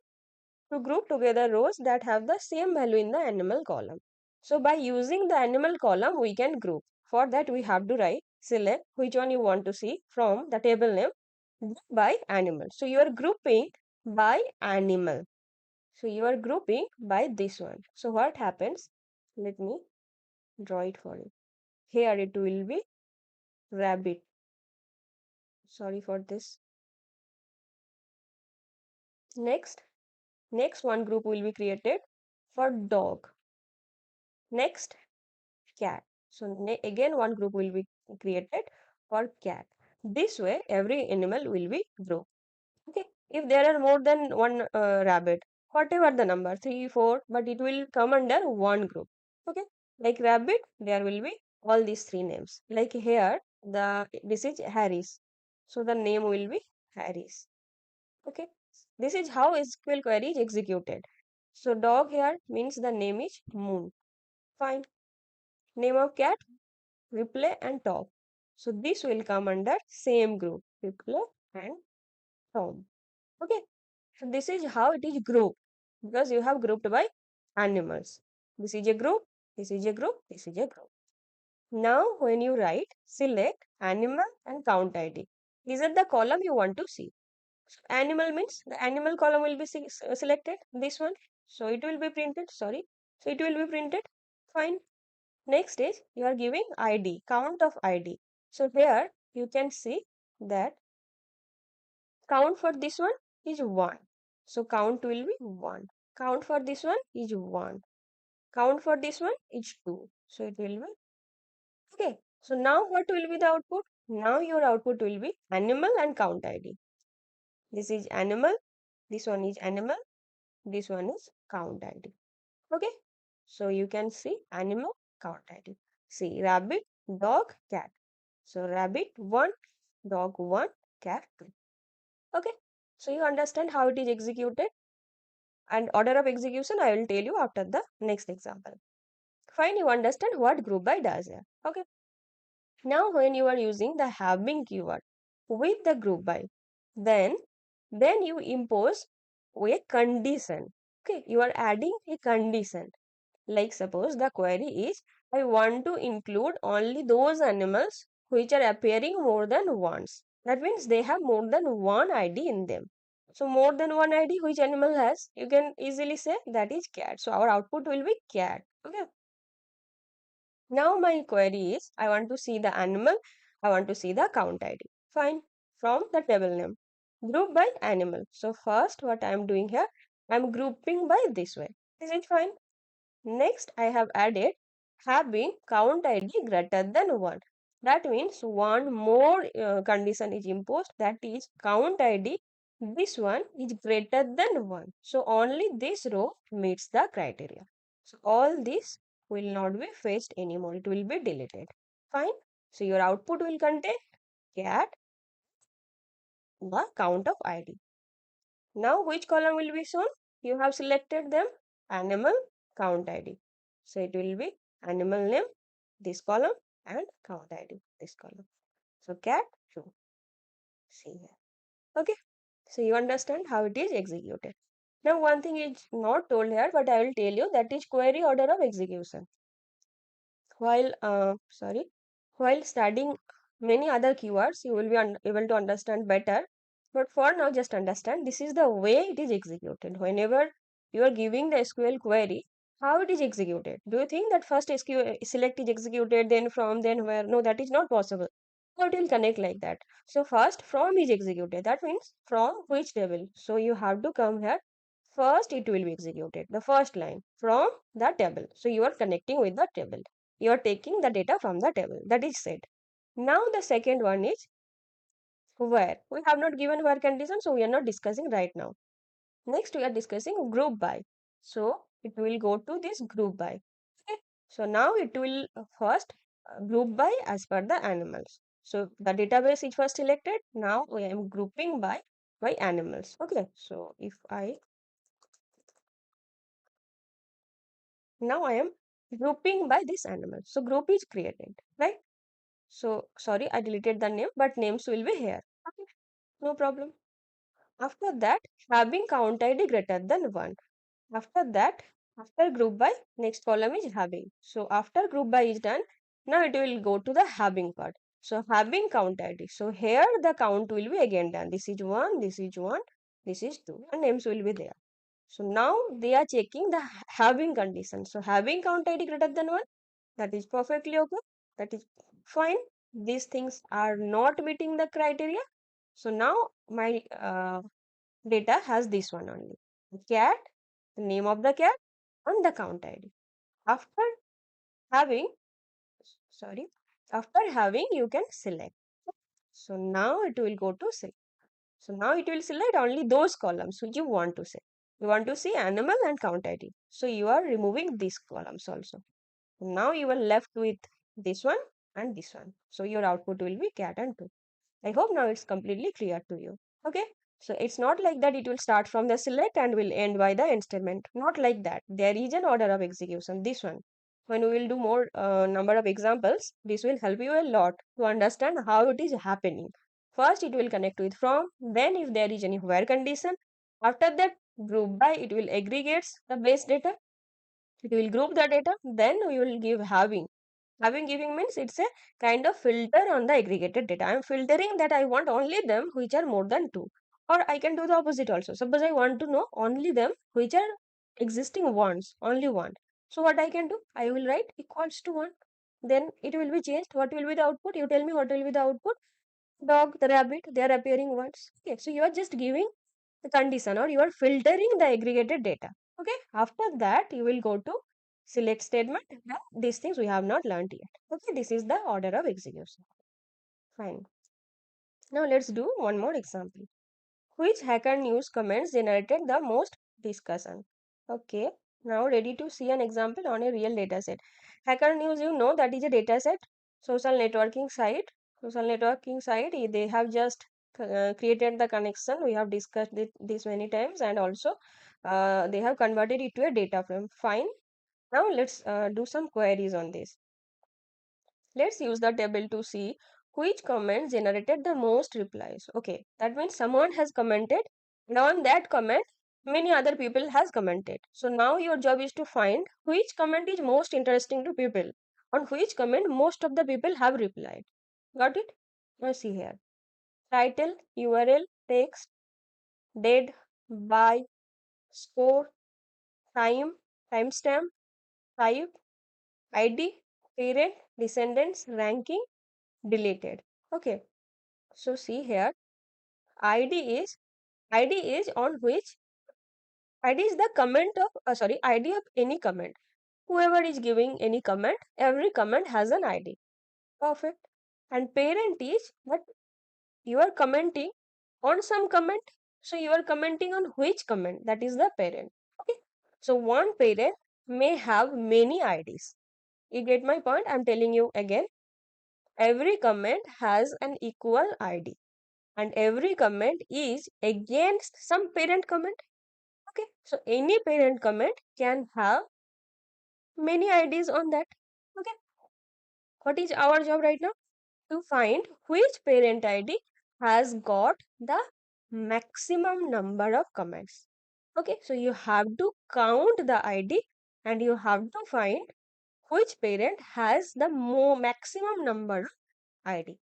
to group together rows that have the same value in the animal column. So by using the animal column, we can group. For that, we have to write, select which one you want to see from the table name, group by animal. So you are grouping by animal. So you are grouping by this one. So what happens? Let me draw it for you. Here it will be rabbit. Sorry for this. Next, next one group will be created for dog. Next, cat. So again one group will be created for cat. This way every animal will be grouped. Okay. If there are more than one rabbit, whatever the number, 3, 4, but it will come under one group. Okay. Like rabbit, there will be all these three names. Like here, this is Harris. So the name will be Harris. Okay. This is how SQL query is executed. So dog here means the name is Moon. Fine. Name of cat, replay and top. So this will come under same group, replay and tom. Okay. So this is how it is grouped because you have grouped by animals. This is a group, this is a group, this is a group. Now when you write, select animal and count ID. These are the column you want to see. So animal means the animal column will be selected, this one. So it will be printed, sorry. So it will be printed. Fine. Next is you are giving ID, count of ID. So here you can see that count for this one is 1. So count will be 1. Count for this one is 1. Count for this one is 2. So it will be okay. So now what will be the output? Now your output will be animal and count ID. This is animal, this one is animal, this one is count ID. Okay. So you can see animal, count ID. See rabbit, dog, cat. So rabbit 1, dog 1, cat 2. Okay. So you understand how it is executed. And order of execution I will tell you after the next example. Fine, you understand what group by does here. Okay. Now when you are using the having keyword with the group by, then you impose a condition. Okay, you are adding a condition. Like suppose the query is I want to include only those animals which are appearing more than once. That means they have more than one ID in them. So more than one ID which animal has, you can easily say that is cat. So our output will be cat. Okay. Now my query is I want to see the animal, I want to see the count ID. Fine. From the table name. Group by animal. So first what I am doing here, I am grouping by this way. Is it fine? Next, I have added having count ID greater than 1. That means one more condition is imposed, that is count ID. This one is greater than 1. So only this row meets the criteria. So all this will not be fetched anymore. It will be deleted. Fine. So your output will contain cat, the count of ID. Now, which column will be shown? You have selected them animal count ID. So it will be animal name, this column, and count ID, this column. So cat, show. See here. Okay. So you understand how it is executed. Now, one thing is not told here, but I will tell you, that is query order of execution. While studying many other keywords, you will be able to understand better. But for now, just understand this is the way it is executed. Whenever you are giving the SQL query, how it is executed? Do you think that first SQL select is executed, then from, then where? No, that is not possible. So it will connect like that. So first from is executed. That means from which table? So you have to come here. First it will be executed. The first line from the table. So you are connecting with the table. You are taking the data from the table. That is said. Now the second one is where. We have not given where condition, so we are not discussing right now. Next we are discussing group by. So it will go to this group by. Okay. So now it will first group by as per the animals. So the database is first selected. Now I am grouping by animals. Okay. So if I now I am grouping by this animal. So group is created, right? So sorry, I deleted the name, but names will be here. Okay, no problem. After that, having count ID greater than 1. After that, after group by, next column is having. So after group by is done, now it will go to the having part. So having count ID. So here the count will be again done. This is 1, this is 1, this is 2, and names will be there. So now they are checking the having condition. So having count ID greater than 1, that is perfectly okay. That is fine. These things are not meeting the criteria. So now my data has this one only. Cat, the name of the cat, and the count ID. After having, sorry, after having you can select. So now it will go to select. So now it will select only those columns which you want to see. You want to see animal and count ID. So you are removing these columns also. Now you are left with this one and this one. So your output will be cat and 2. I hope now it's completely clear to you. Okay. So it's not like that it will start from the select and will end by the end statement. Not like that. There is an order of execution. This one. When we will do more number of examples, this will help you a lot to understand how it is happening. First, it will connect with from. Then, if there is any where condition, after that, group by, it will aggregates the base data. It will group the data. Then we will give having. Having giving means it's a kind of filter on the aggregated data. I am filtering that I want only them which are more than 2. Or I can do the opposite also. Suppose I want to know only them which are existing ones, only one. So what I can do? I will write equals to 1. Then it will be changed. What will be the output? You tell me what will be the output. Dog, the rabbit, they are appearing once. Okay, so you are just giving the condition or you are filtering the aggregated data. Okay, after that you will go to select statement. Now these things we have not learned yet. Okay, this is the order of execution. Fine. Now let's do one more example. Which hacker news comments generated the most discussion? Okay, now ready to see an example on a real data set. Hacker news, you know, that is a data set, social networking site. Social networking site, they have just created the connection. We have discussed this many times, and also they have converted it to a data frame. Fine. Now let's do some queries on this. Let's use the table to see which comment generated the most replies. Okay, that means someone has commented, and on that comment, many other people has commented. So now your job is to find which comment is most interesting to people, on which comment most of the people have replied. Got it? Now see here. Title, URL, text, date, by, score, time, timestamp, type, ID, parent, descendants, ranking, deleted. Okay, so see here, id is id is on which id is the comment of id of any comment. Whoever is giving any comment, every comment has an id. Perfect. And parent is that you are commenting on some comment, so you are commenting on which comment, that is the parent. Okay, so one parent may have many ids. You get my point? I'm telling you again, every comment has an equal id, and every comment is against some parent comment. Okay, so any parent comment can have many IDs on that. Okay, what is our job right now? To find which parent ID has got the maximum number of comments. Okay, so you have to count the ID and you have to find which parent has the maximum number of ID.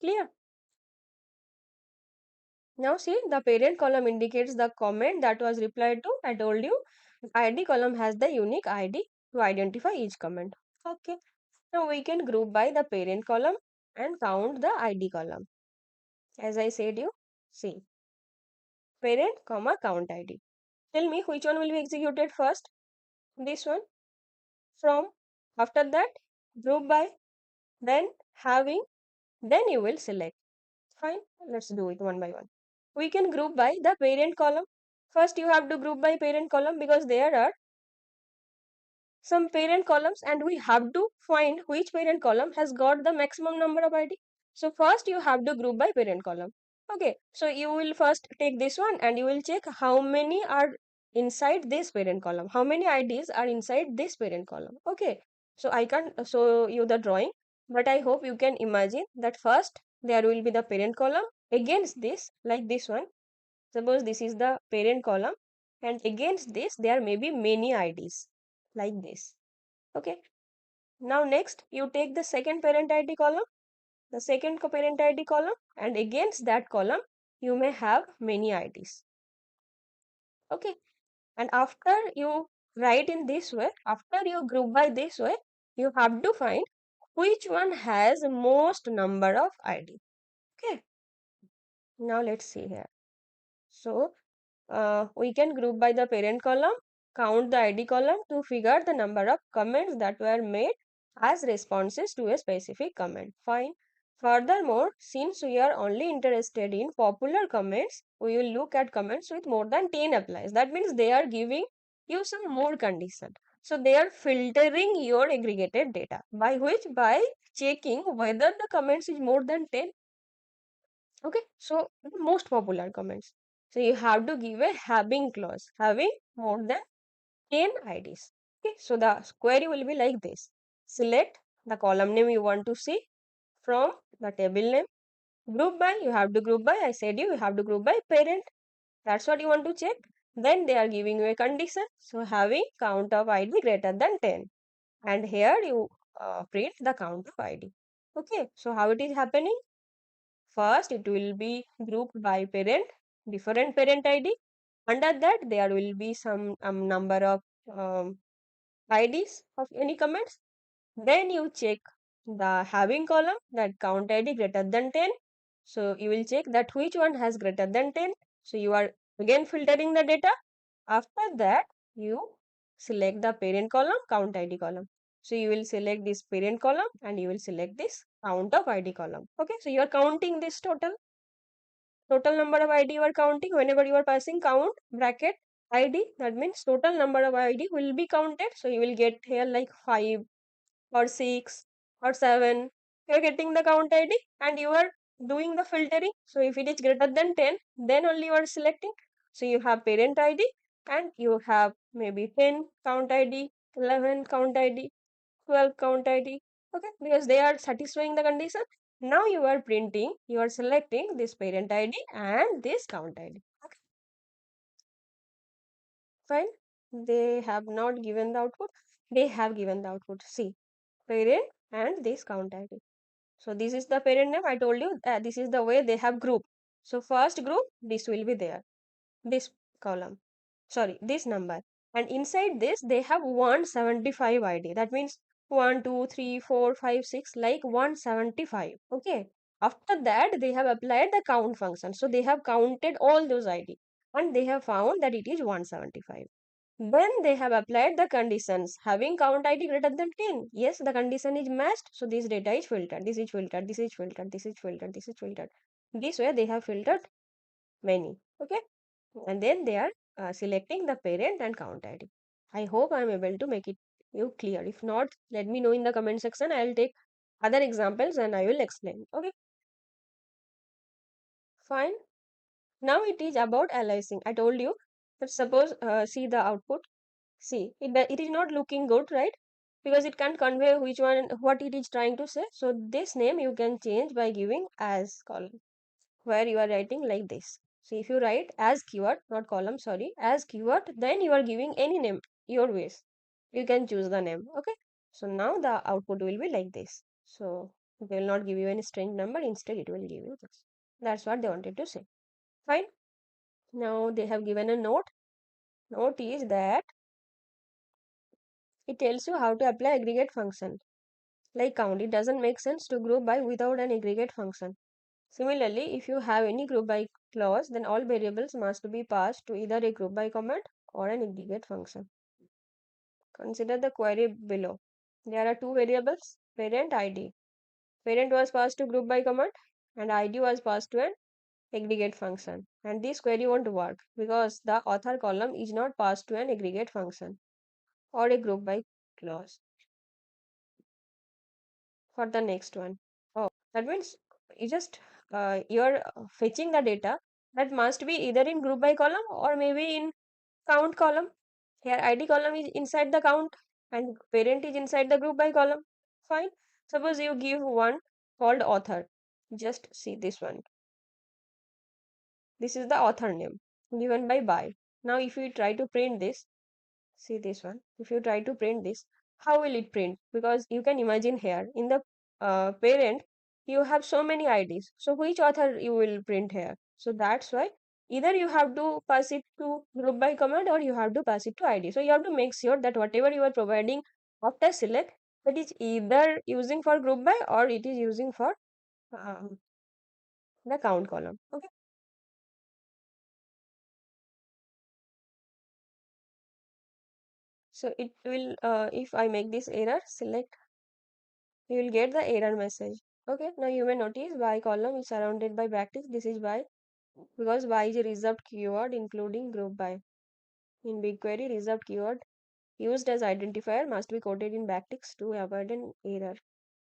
Clear? Now see, the parent column indicates the comment that was replied to. I told you, ID column has the unique ID to identify each comment. Okay. Now we can group by the parent column and count the ID column. As I said you, see, parent comma count ID. Tell me which one will be executed first. This one. From. After that, group by. Then having. Then you will select. Fine. Let's do it one by one. We can group by the parent column. First, you have to group by parent column because there are some parent columns and we have to find which parent column has got the maximum number of ID. So first you have to group by parent column. Okay, so you will first take this one and you will check how many are inside this parent column. How many IDs are inside this parent column. Okay, so I can't show you the drawing, but I hope you can imagine that first there will be the parent column against this, like this one. Suppose this is the parent column and against this there may be many IDs like this. Okay. Now next you take the second parent ID column, the second parent ID column, and against that column you may have many IDs. Okay. And after you write in this way, after you group by this way, you have to find which one has most number of ID. Okay. Now let's see here. So we can group by the parent column, count the ID column to figure the number of comments that were made as responses to a specific comment. Fine. Furthermore, since we are only interested in popular comments, we will look at comments with more than 10 applies. That means they are giving you some more condition. So they are filtering your aggregated data. By which? By checking whether the comments is more than 10. Okay, so the most popular comments. So you have to give a having clause, having more than 10 IDs. Okay, so the query will be like this. Select the column name you want to see from the table name. Group by, you have to group by, I said you have to group by parent. That's what you want to check. Then they are giving you a condition. So having count of ID greater than 10. And here you print the count of ID. Okay, so how it is happening? First, it will be grouped by parent, different parent ID. Under that, there will be some number of IDs of any comments. Then you check the having column, that count ID greater than 10. So you will check that which one has greater than 10. So you are again filtering the data. After that, you select the parent column, count ID column. So you will select this parent column and you will select this count of ID column. Okay, so you are counting this total number of ID you are counting. Whenever you are passing count bracket ID, that means total number of ID will be counted. So you will get here like 5 or 6 or 7. You are getting the count ID and you are doing the filtering. So if it is greater than 10, then only you are selecting. So you have parent ID and you have maybe 10 count ID, 11 count ID, 12 count ID. Okay, because they are satisfying the condition. Now you are printing, you are selecting this parent ID and this count ID. Okay, fine. They have not given the output. They have given the output. See, parent and this count ID. So this is the parent name. I told you this is the way they have grouped. So first group, this will be there. This column, sorry, this number, and inside this they have 175 ID. That means 1 2 3 4 5 6, like 175. Okay, after that they have applied the count function, so they have counted all those ID and they have found that it is 175. Then they have applied the conditions having count ID greater than 10. Yes, the condition is matched, so this data is filtered, this is filtered, this is filtered, this is filtered, this is filtered. This way they have filtered many. Okay, and then they are selecting the parent and count ID. I hope I am able to make it you clear. If not, let me know in the comment section. I will take other examples and I will explain. Okay, fine. Now it is about aliasing. I told you that suppose see the output. See it is not looking good, right? Because it can't convey which one what it is trying to say. So this name you can change by giving as column, where you are writing like this. So if you write as keyword, not column, sorry, as keyword, then you are giving any name, your ways. You can choose the name. Okay. So now the output will be like this. So they will not give you any strange number, instead it will give you this. That's what they wanted to say. Fine. Now they have given a note. Note is that it tells you how to apply aggregate function. Like count, it doesn't make sense to group by without an aggregate function. Similarly, if you have any group by clause, then all variables must be passed to either a group by command or an aggregate function. Consider the query below. There are two variables, parent ID. Parent was passed to group by command and ID was passed to an aggregate function. And this query won't work because the author column is not passed to an aggregate function or a group by clause. For the next one. Oh, that means you're fetching the data that must be either in group by column or maybe in count column. Here ID column is inside the count and parent is inside the group by column. Fine. Suppose you give one called author. Just see this one. This is the author name given by. Now if we try to print this, see this one. If you try to print this, how will it print? Because you can imagine here in the parent, you have so many IDs. So which author you will print here? So that's why either you have to pass it to group by command or you have to pass it to ID. So you have to make sure that whatever you are providing after select, that is either using for group by or it is using for um, the count column. Okay. So it will, if I make this error, select, you will get the error message. Okay, now you may notice by column is surrounded by backticks. This is by because by is a reserved keyword including group by. In BigQuery, reserved keyword used as identifier must be quoted in backticks to avoid an error.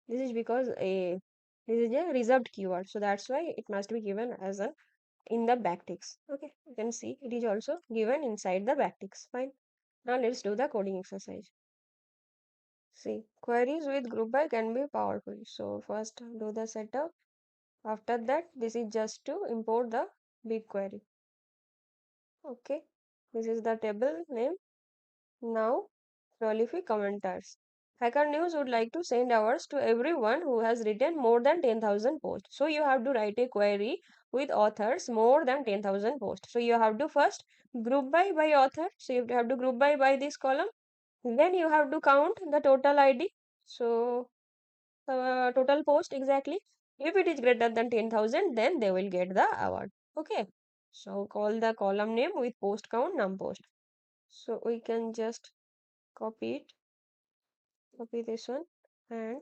This is because this is a reserved keyword, so that's why it must be given as a in the backticks. Okay, you can see it is also given inside the backticks. Fine. Now let's do the coding exercise. See, queries with group by can be powerful. So first do the setup. After that, this is just to import the BigQuery. Okay, this is the table name. Now, prolific commenters. Hacker News would like to send hours to everyone who has written more than 10,000 posts. So you have to write a query with authors more than 10,000 posts. So you have to first group by author. So you have to group by this column. Then you have to count the total ID. So total post exactly. If it is greater than 10,000, then they will get the award. Okay. So call the column name with post count num post. So we can just copy it, copy this one and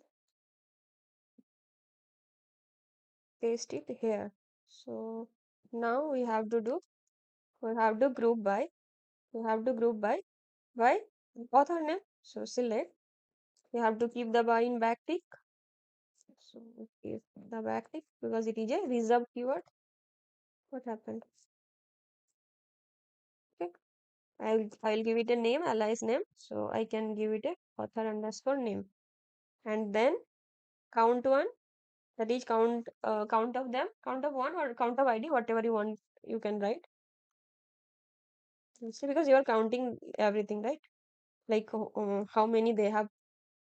paste it here. So now we have to group by, we have to group by author name. So select, we have to keep the by in backtick. So keep the backtick because it is a reserved keyword. What happened? Okay. I'll give it a name, alias name. So I can give it a author underscore name. And then count one, that is count of them, count of one or count of ID, whatever you want, you can write. See, because you are counting everything, right? Like how many they have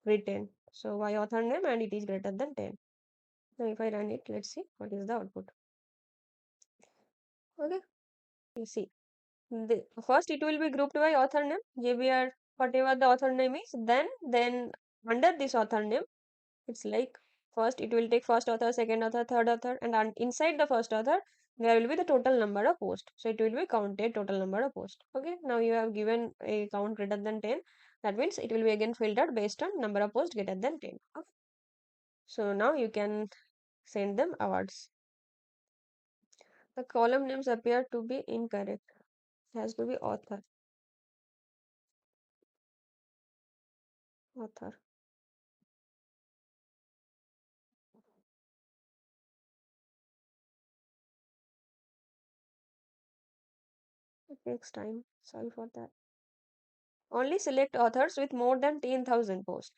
written. So by author name and it is greater than 10. Now if I run it, let's see what is the output. Okay, you see. First it will be grouped by author name, JBR, whatever the author name is. Then under this author name, it's like first it will take first author, second author, third author, and inside the first author there will be the total number of posts. So it will be counted total number of posts. Okay, now you have given a count greater than 10. That means it will be again filtered based on number of posts greater than 10. Okay. So now you can send them awards. The column names appear to be incorrect. It has to be author. Author. It takes time. Sorry for that. Only select authors with more than 10,000 posts.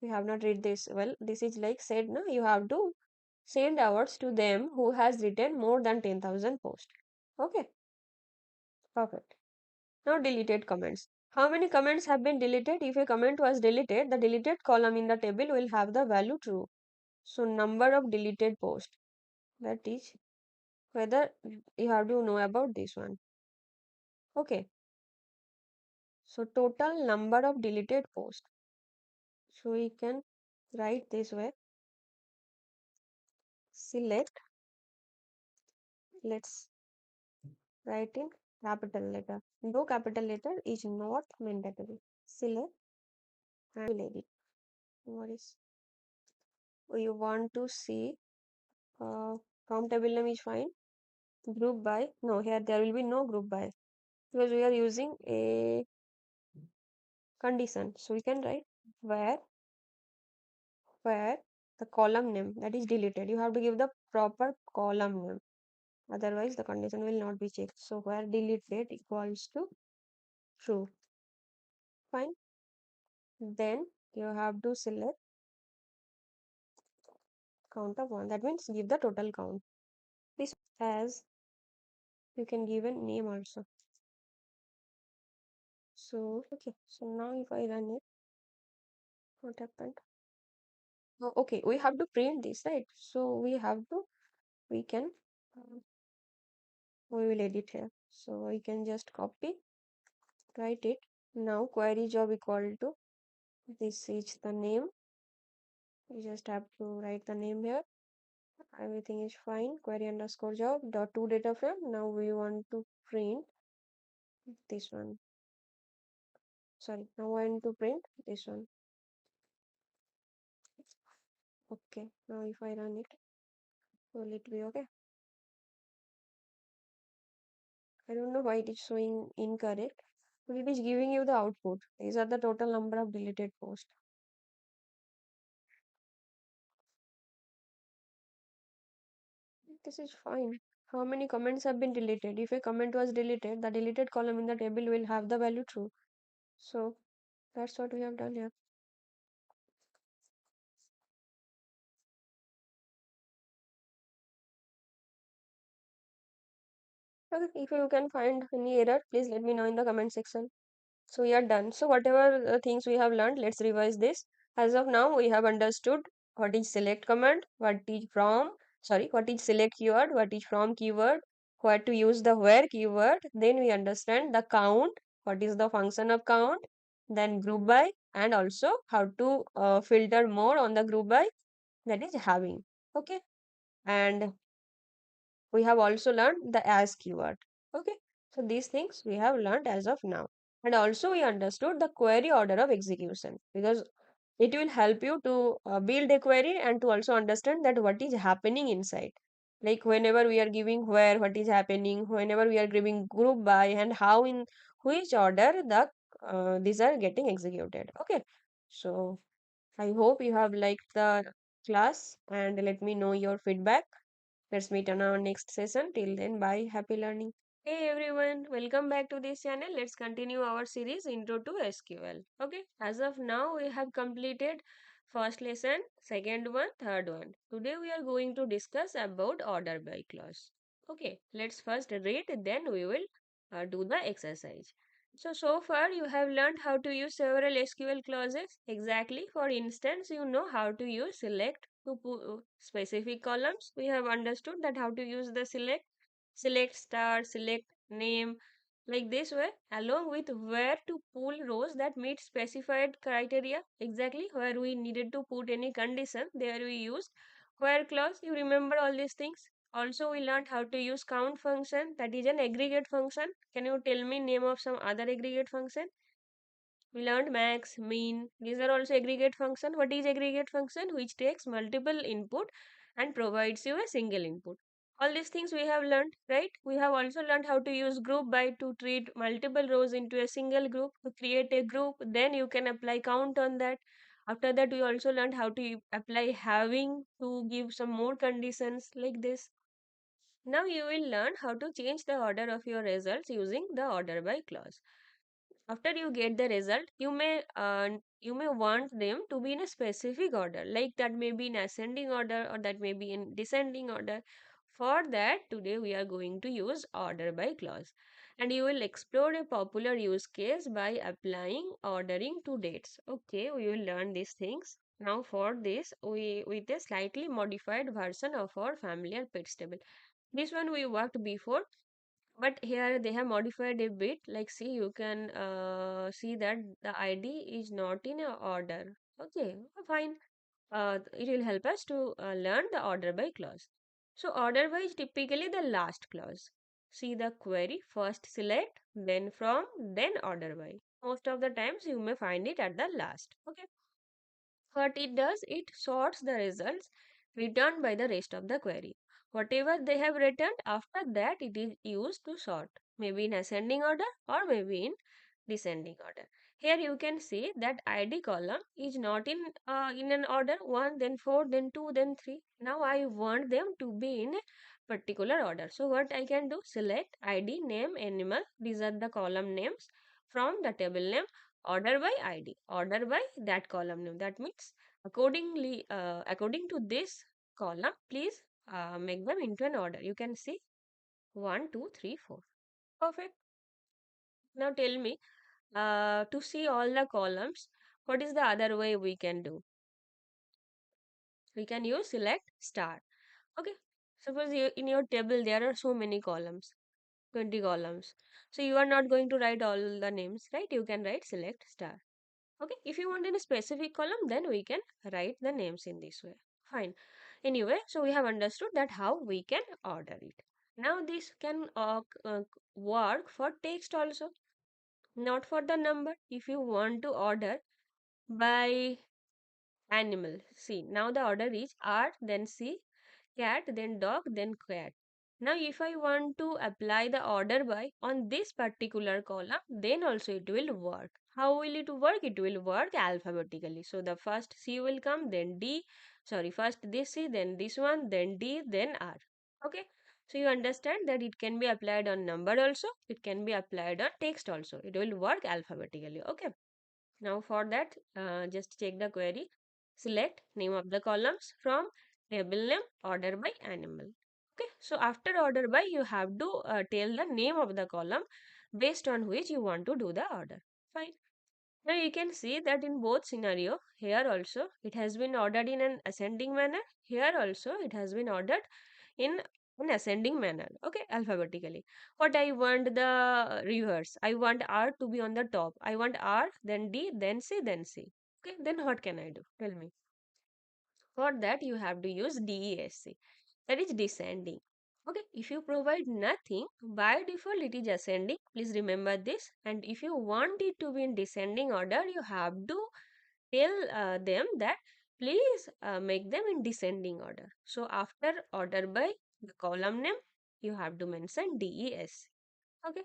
You have not read this. Well, this is like said, no, you have to send awards to them who has written more than 10,000 posts. Okay, perfect. Now deleted comments. How many comments have been deleted? If a comment was deleted, the deleted column in the table will have the value true. So number of deleted posts. That is whether you have to know about this one. Okay. So total number of deleted posts. So we can write this way. Select. Let's write in capital letter. No capital letter is not mandatory. Select and we'll edit. What is you want to see? From table name is fine. Group by. No, here there will be no group by because we are using a condition. So we can write where where the column name that is deleted. You have to give the proper column name. Otherwise, the condition will not be checked. So where deleted equals to true. Fine. Then you have to select count of one. That means give the total count. This as you can give a name also. So okay. So now if I run it, what happened? Oh, okay, we have to print this, right? So we can we will edit here. So we can just copy, write it. Now query job equal to this is the name. You just have to write the name here. Everything is fine. Query underscore job dot to data frame. Now we want to print this one. Sorry, now I want to print this one. Okay, now if I run it, will it be okay? I don't know why it is showing incorrect, but it is giving you the output. These are the total number of deleted posts. This is fine. How many comments have been deleted? If a comment was deleted, the deleted column in the table will have the value true. So that's what we have done here. Okay, if you can find any error, please let me know in the comment section. So we are done. So whatever things we have learned, let's revise this. As of now, we have understood what is select command, what is from, sorry, what is select keyword, what is from keyword, where to use the where keyword. Then we understand the count, what is the function of count, then group by, and also how to filter more on the group by, that is having. Okay, and we have also learned the as keyword. Okay, so these things we have learned as of now. And also we understood the query order of execution because it will help you to build a query and to also understand that what is happening inside. Like whenever we are giving where, what is happening, whenever we are giving group by, and how in which order the these are getting executed. Okay, so I hope you have liked the class and let me know your feedback. Let's meet on our next session. Till then, bye. Happy learning. Hey everyone, welcome back to this channel. Let's continue our series Intro to SQL. Okay, as of now, we have completed first lesson, second one, third one. Today we are going to discuss about order by clause. Okay, let's first read, then we will do the exercise. So far you have learned how to use several SQL clauses. Exactly, for instance, you know how to use select to specific columns. We have understood that how to use the select star, select name, like this way, along with where to pull rows that meet specified criteria. Exactly where we needed to put any condition, there we used where clause. You remember all these things. Also, we learned how to use count function, that is an aggregate function. Can you tell me name of some other aggregate function? We learned max, mean. These are also aggregate function. What is aggregate function? Which takes multiple input and provides you a single input. All these things we have learned, right? We have also learned how to use group by to treat multiple rows into a single group. To create a group, then you can apply count on that. After that, we also learned how to apply having to give some more conditions like this. Now you will learn how to change the order of your results using the order by clause. After you get the result, you may want them to be in a specific order, like that may be in ascending order or that may be in descending order. For that, today we are going to use order by clause, and you will explore a popular use case by applying ordering to dates. Okay, we will learn these things. Now for this, we with a slightly modified version of our familiar pits table. This one we worked before, but here they have modified a bit. Like, see, you can see that the id is not in a order. Okay, fine. It will help us to learn the order by clause. So order by is typically the last clause. See the query, first select, then from, then order by. Most of the times you may find it at the last. Okay, what it does, it sorts the results returned by the rest of the query. Whatever they have returned after that, it is used to sort, maybe in ascending order or maybe in descending order. Here you can see that ID column is not in an order 1, then 4, then 2, then 3. Now I want them to be in a particular order. So what I can do, select ID, name, animal. These are the column names. From the table name, order by ID, order by that column name. That means according to this column, please make them into an order. You can see 1, 2, 3, 4. Perfect. Now tell me, to see all the columns, what is the other way we can do? We can use select star. Okay. Suppose in your table there are so many columns, 20 columns. So you are not going to write all the names, right? You can write select star. Okay. If you want in a specific column, then we can write the names in this way. Fine. Anyway, so we have understood that how we can order it. Now this can work for text also, not for the number. If you want to order by animal, see, now the order is R, then C, cat, then dog, then cat. Now if I want to apply the order by on this particular column, then also it will work. How will it work? It will work alphabetically. So the first C will come, then D, sorry, first this C, then this one, then D, then R. Okay. So you understand that it can be applied on number also, it can be applied on text also. It will work alphabetically. Okay. Now for that, just check the query. Select name of the columns from table name, order by animal. Okay, so after order by, you have to tell the name of the column based on which you want to do the order. Fine. Now you can see that in both scenario, here also it has been ordered in an ascending manner. Here also it has been ordered in an ascending manner. Okay, alphabetically. What I want the reverse. I want R to be on the top. I want R, then D, then C, then C. Okay, then what can I do? Tell me. For that, you have to use DESC. That is descending. Okay, if you provide nothing, by default it is ascending. Please remember this. And if you want it to be in descending order, you have to tell them that please make them in descending order. So after order by the column name, you have to mention DESC. Okay.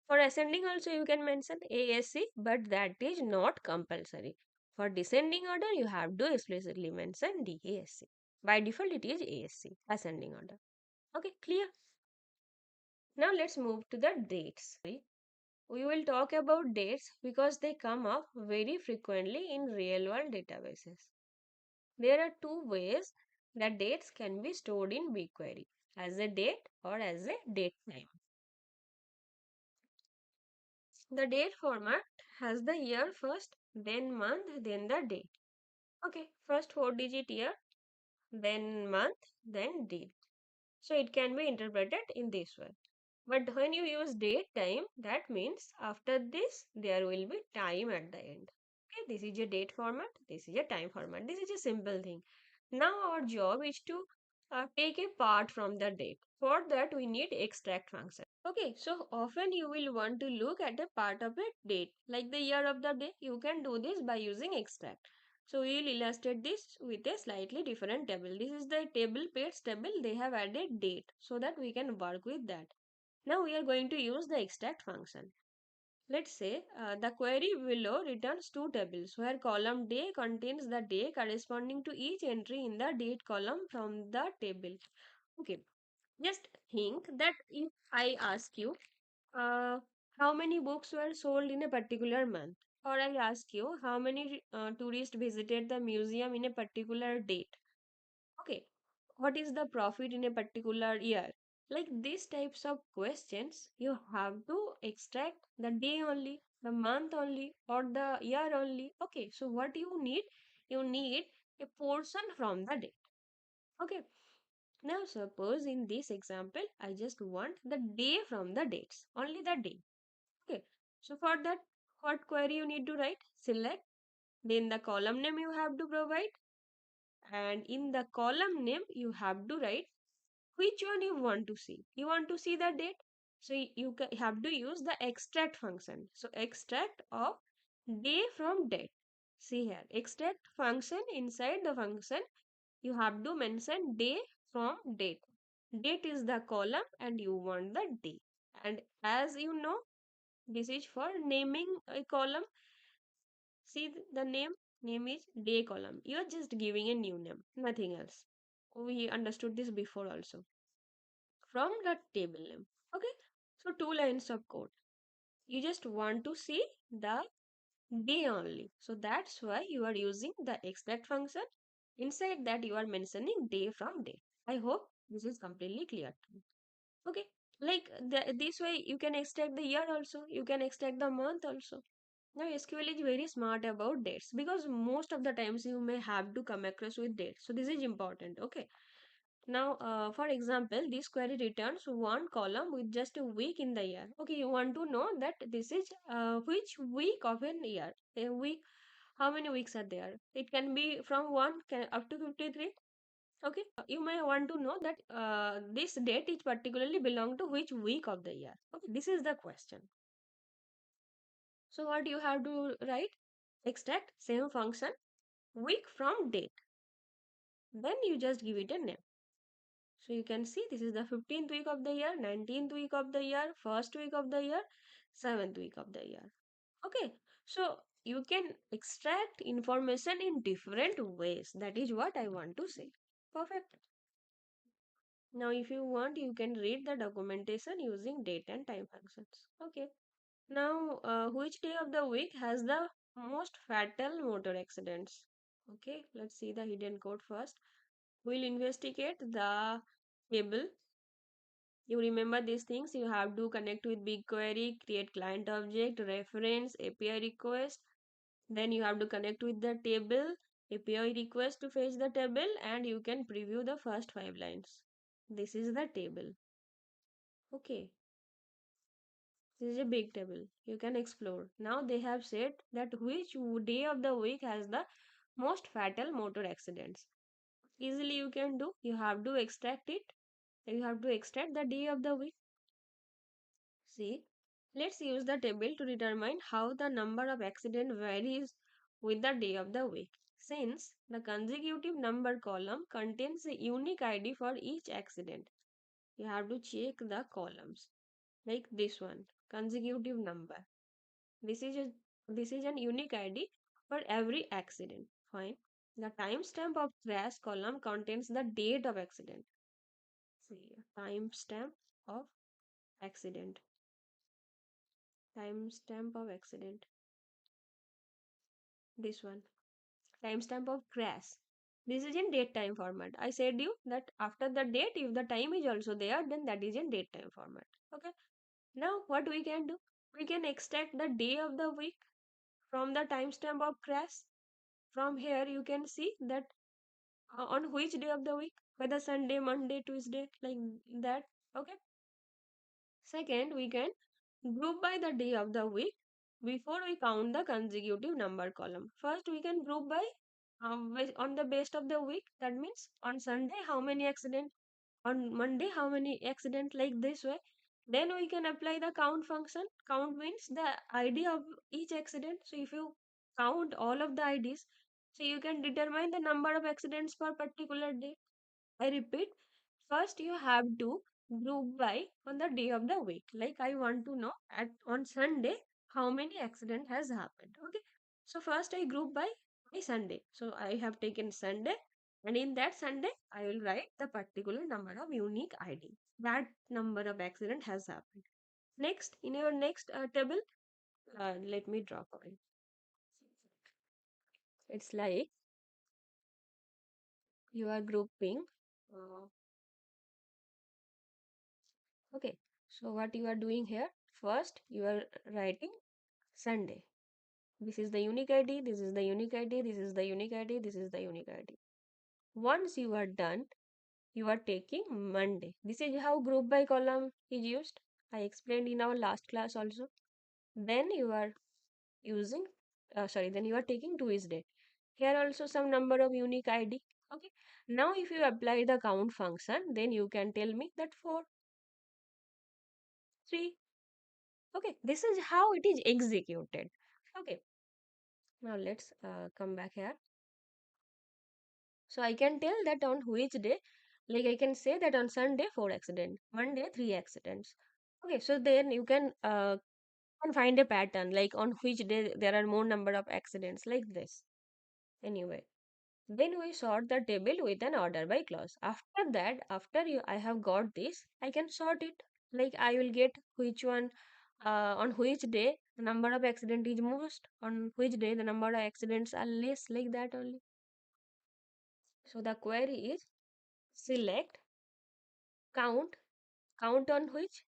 For ascending also you can mention ASC, but that is not compulsory. For descending order, you have to explicitly mention DASC. By default, it is ASC, ascending order. Okay, clear. Now let's move to the dates. We will talk about dates because they come up very frequently in real world databases. There are two ways that dates can be stored in BigQuery, as a date or as a date time. The date format has the year first, then month, then the date. Okay, first four digit year, then month, then date. So it can be interpreted in this way. But when you use date time, that means after this there will be time at the end. Okay, this is a date format, this is a time format. This is a simple thing. Now our job is to take a part from the date. For that we need extract function. Okay, so often you will want to look at a part of a date, like the year of the day. You can do this by using extract. So we will illustrate this with a slightly different table. This is the table, page table. They have added date so that we can work with that. Now we are going to use the extract function. Let's say the query below returns two tables where column day contains the day corresponding to each entry in the date column from the table. Okay, just think that if I ask you uh, how many books were sold in a particular month, or I ask you how many tourists visited the museum in a particular date. Okay, what is the profit in a particular year? Like these types of questions, you have to extract the day only, the month only, or the year only. Okay, so what you need? You need a portion from the date. Okay, now suppose in this example, I just want the day from the dates, only the day. Okay, so for that, what query you need to write? Select, then the column name you have to provide, and in the column name you have to write which one you want to see. You want to see the date, so have to use the extract function. So extract of day from date. See here, extract function, inside the function you have to mention day from date. Date is the column and you want the day. And as you know, this is for naming a column. See the name is day column. You are just giving a new name, nothing else. We understood this before also from the table name. Okay, so two lines of code. You just want to see the day only. So that's why you are using the extract function. Inside that you are mentioning day from day. I hope this is completely clear to you. Okay, like this way you can extract the year also. You can extract the month also. Now SQL is very smart about dates because most of the times you may have to come across with dates. So this is important. Okay. Now, for example, this query returns one column with just a week in the year. Okay, you want to know that this is which week of an year. A week, how many weeks are there? It can be from 1 up to 53. Okay, you may want to know that this date is particularly belong to which week of the year. Okay, this is the question. So what you have to write? Extract same function week from date. Then you just give it a name. So you can see this is the 15th week of the year, 19th week of the year, first week of the year, 7th week of the year. Okay, so you can extract information in different ways. That is what I want to say. Perfect. Now, if you want, you can read the documentation using date and time functions. Okay. Now, which day of the week has the most fatal motor accidents? Okay, let's see the hidden code first. We'll investigate the table. You remember these things. You have to connect with BigQuery, create client object, reference, API request. Then you have to connect with the table, API request to fetch the table, and you can preview the first 5 lines. This is the table. Okay, this is a big table. You can explore. Now they have said that which day of the week has the most fatal motor accidents. Easily you can do. You have to extract it. You have to extract the day of the week. See, let's use the table to determine how the number of accident varies with the day of the week. Since the consecutive number column contains a unique ID for each accident, you have to check the columns like this one, consecutive number. This is an unique ID for every accident. Fine. The timestamp of crash column contains the date of accident. See, timestamp of accident. Timestamp of accident. This one. Timestamp of crash. This is in date time format. I said you that after the date, if the time is also there, then that is in date time format. Okay. Now what we can do? We can extract the day of the week from the timestamp of crash. From here you can see that on which day of the week, whether Sunday, Monday, Tuesday, like that. Okay. Second, we can group by the day of the week before we count the consecutive number column. First, we can group by on the base of the week. That means on Sunday, how many accident? On Monday, how many accident? Like this way. Then we can apply the count function. Count means the ID of each accident. So if you count all of the IDs, so you can determine the number of accidents per particular day. I repeat, first you have to group by on the day of the week. Like I want to know at on Sunday how many accident has happened. Okay. So first I group by Sunday. So I have taken Sunday, and in that Sunday I will write the particular number of unique ID. That number of accident has happened. Next, in your next table, let me draw for it. It's like you are grouping. Uh, okay. So what you are doing here? First, you are writing Sunday. This is the unique ID, this is the unique ID, this is the unique ID, this is the unique ID. Once you are done, you are taking Monday. This is how group by column is used. I explained in our last class also. Then you are using, then you are taking Tuesday. Here also some number of unique ID. Okay. Now if you apply the count function, then you can tell me that 4, 3. Okay. This is how it is executed. Okay. Now let's come back here. So I can tell that on which day, like I can say that on Sunday 4 accident, Monday 3 accidents. Okay, so then you can find a pattern like on which day there are more number of accidents like this. Anyway, then we sort the table with an order by clause. After that, after you I have got this, I can sort it. Like I will get which one on which day the number of accident is most, on which day the number of accidents are less, like that only. So the query is select count. Count on which?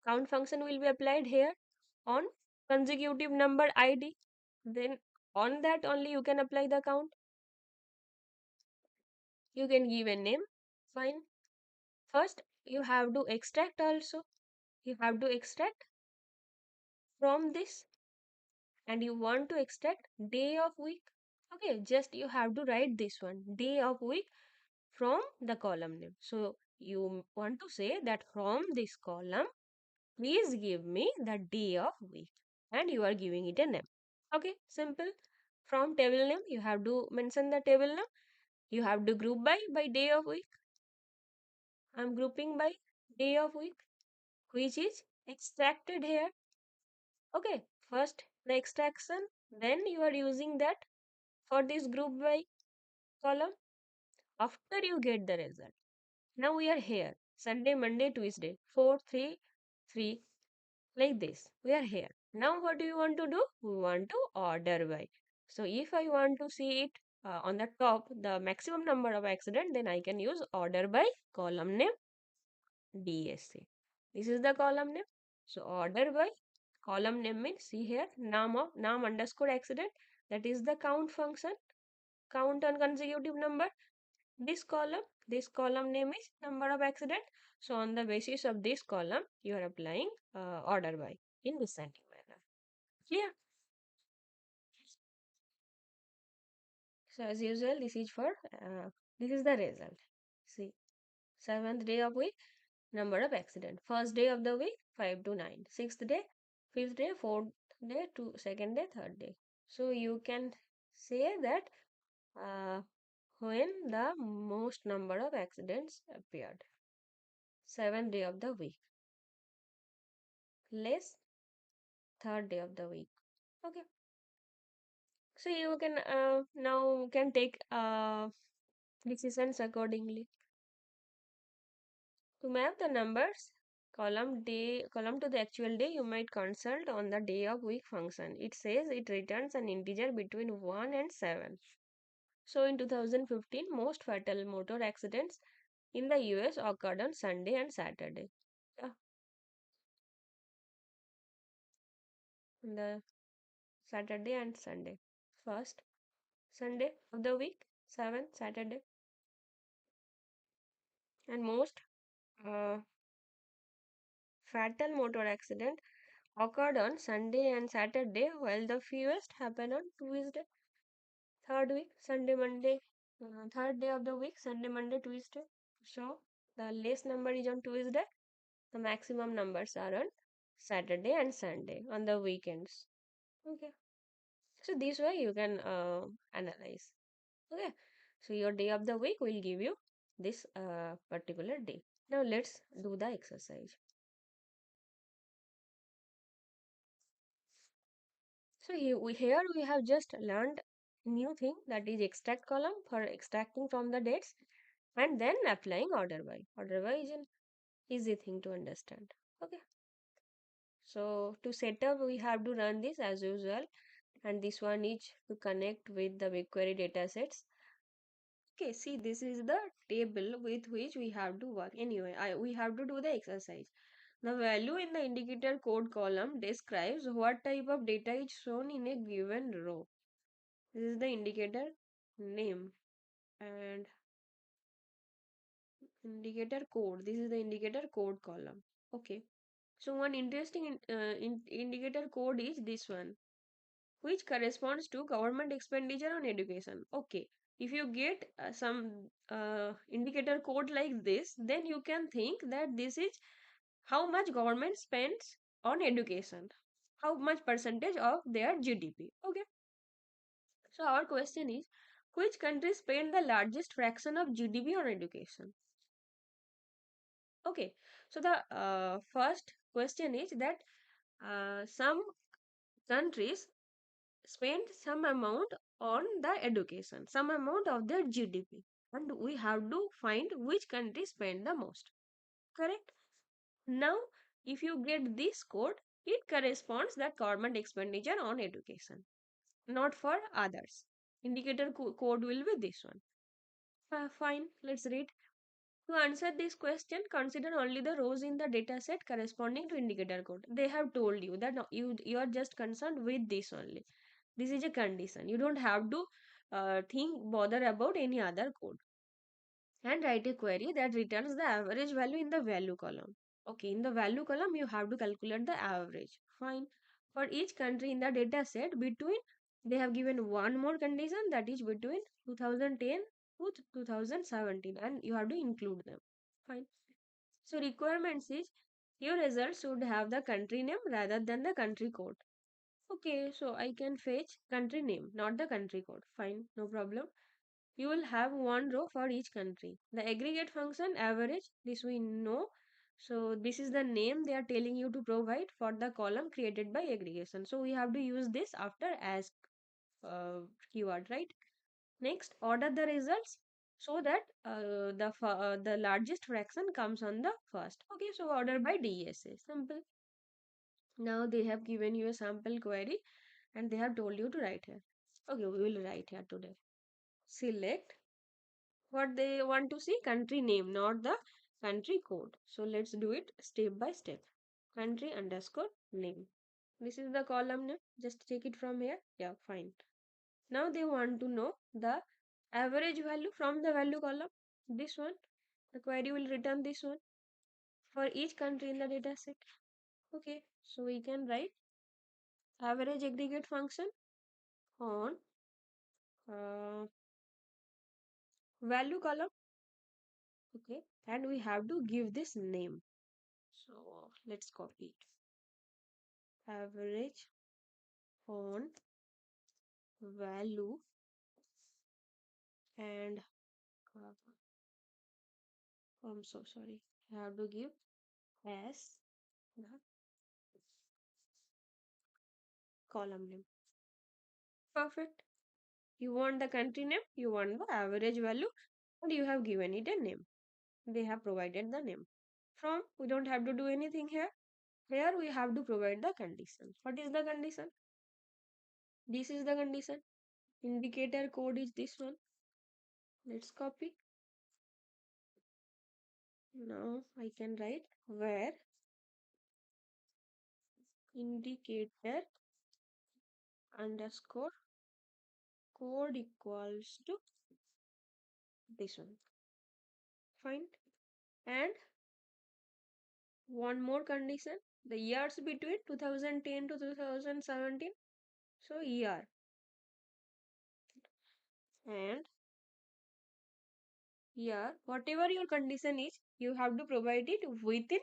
Count function will be applied here on consecutive number ID. Then on that only you can apply the count. You can give a name. Fine. First, you have to extract also. You have to extract from this, and you want to extract day of week. Okay, just you have to write this one, day of week, from the column name. So you want to say that from this column, please give me the day of week, and you are giving it a name. Okay, simple. From table name, you have to mention the table name. You have to group by day of week. I'm grouping by day of week, which is extracted here. Okay, first the extraction, then you are using that for this group by column. After you get the result. Now we are here. Sunday, Monday, Tuesday. 4, 3, 3. Like this. We are here. Now what do you want to do? We want to order by. So if I want to see it on the top, the maximum number of accident, then I can use order by column name DSC. This is the column name. So order by column name means, see here, name underscore accident. That is the count function. Count on consecutive number. This column name is number of accident. So on the basis of this column, you are applying order by in descending manner. Clear? So as usual, this is the result. See, seventh day of week, number of accident. First day of the week, 5 to 9. Sixth day, fifth day, fourth day, second day, third day. So you can say that uh, when the most number of accidents appeared. Seventh day of the week, less third day of the week. Okay. So you can now can take decisions accordingly. To map the numbers column to the actual day, you might consult on the day of week function. It says it returns an integer between 1 and 7. So in 2015, most fatal motor accidents in the US occurred on Sunday and Saturday. Yeah, on the Saturday and Sunday. First Sunday of the week, 7th Saturday. And most uh, fatal motor accident occurred on Sunday and Saturday, while the fewest happened on Tuesday. Third week, Sunday, Monday, third day of the week, Sunday, Monday, Tuesday. So the least number is on Tuesday. The maximum numbers are on Saturday and Sunday on the weekends. Okay. So this way you can analyze. Okay. So your day of the week will give you this particular day. Now let's do the exercise. So here we have just learned new thing, that is extract column for extracting from the dates and then applying order by. Order by is an easy thing to understand. Okay. So to set up we have to run this as usual, and this one is to connect with the BigQuery datasets. Okay, see, this is the table with which we have to work. Anyway, we have to do the exercise. The value in the indicator code column describes what type of data is shown in a given row. This is the indicator name and indicator code. This is the indicator code column. Okay. So one interesting indicator code is this one, which corresponds to government expenditure on education. Okay. If you get some indicator code like this, then you can think that this is how much government spends on education, how much percentage of their GDP. Okay. So our question is, which country spend the largest fraction of GDP on education? Okay, so the first question is that some countries spend some amount on the education, some amount of their GDP, and we have to find which country spend the most. Correct? Now, if you get this code, it corresponds that government expenditure on education, not for others. Indicator code will be this one. Fine, let's read. To answer this question, consider only the rows in the dataset corresponding to indicator code. They have told you that no, you are just concerned with this only. This is a condition. You don't have to bother about any other code. And write a query that returns the average value in the value column. Okay, in the value column, you have to calculate the average. Fine. For each country in the data set, they have given one more condition, that is between 2010 to 2017, and you have to include them. Fine. So requirements is your results should have the country name rather than the country code. Okay, so I can fetch country name, not the country code. Fine, no problem. You will have one row for each country. The aggregate function average, this we know. So this is the name they are telling you to provide for the column created by aggregation. So we have to use this after as keyword, right? Next, order the results so that the largest fraction comes on the first. Okay, so order by DSA. Simple. Now they have given you a sample query and they have told you to write here. Okay, we will write here today. Select what they want to see, country name, not the country code. So let's do it step by step. Country underscore name. This is the column name. Just take it from here. Yeah, fine. Now they want to know the average value from the value column. This one. The query will return this one for each country in the data set. Okay, so we can write average aggregate function on uh, value column. Okay, and we have to give this name. So let's copy it. Average on value and uh, I'm so sorry. I have to give as the column name. Perfect. You want the country name, you want the average value, and you have given it a name. They have provided the name. from. We don't have to do anything here. Here we have to provide the condition. What is the condition? This is the condition. Indicator code is this one. Let's copy. Now I can write where indicator underscore code equals to this one. Fine. And one more condition. The years between 2010 to 2017. So year. And here, whatever your condition is, you have to provide it within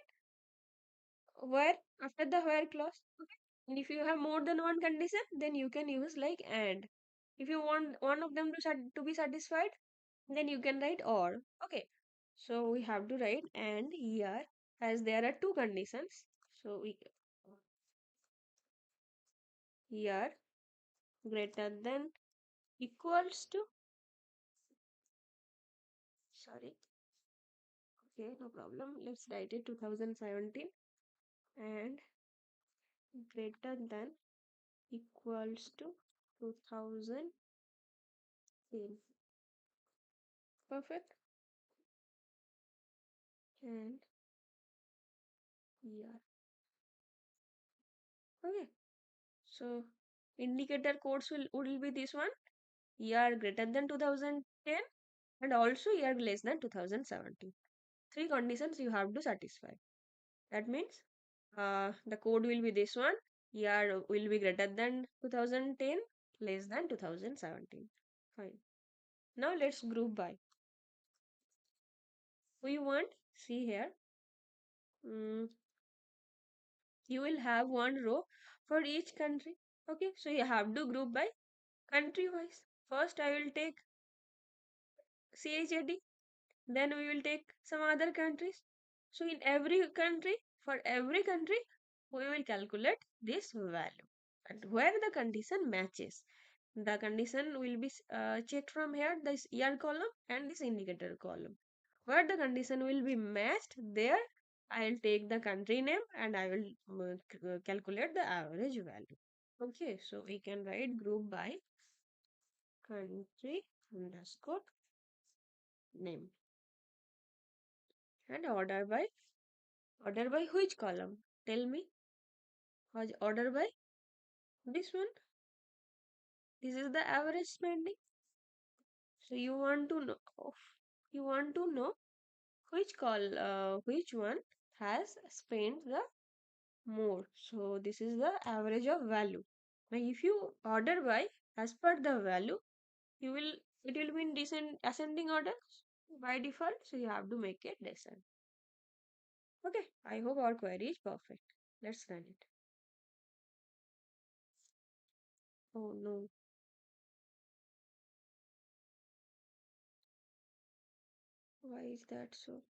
where after the where clause. Okay. And if you have more than one condition, then you can use like and. If you want one of them to be satisfied, then you can write or. Okay. So we have to write and here as there are two conditions. So we here greater than equals to sorry. Okay, no problem. Let's write it 2017 and greater than equals to 2010. Perfect. And yeah. Okay. So indicator codes will be this one. Year greater than 2010 and also year less than 2017. Three conditions you have to satisfy. That means the code will be this one. Year will be greater than 2010, less than 2017. Fine. Now let's group by. We want, see here, mm, you will have one row for each country. Okay, so you have to group by country wise. First, I will take CHAD, then we will take some other countries. So, in every country, for every country, we will calculate this value. And where the condition matches, the condition will be checked from here, this year column and this indicator column. Where the condition will be matched, there I will take the country name and I will calculate the average value. Okay, so we can write group by country underscore name and order by which column? Tell me. Order by this one. This is the average spending. So you want to know which one has spent the more. So this is the average of value. Now if you order by as per the value, you will it will be in ascending order by default. So you have to make it descend. Okay, I hope our query is perfect. Let's run it. Oh no. Why is that so?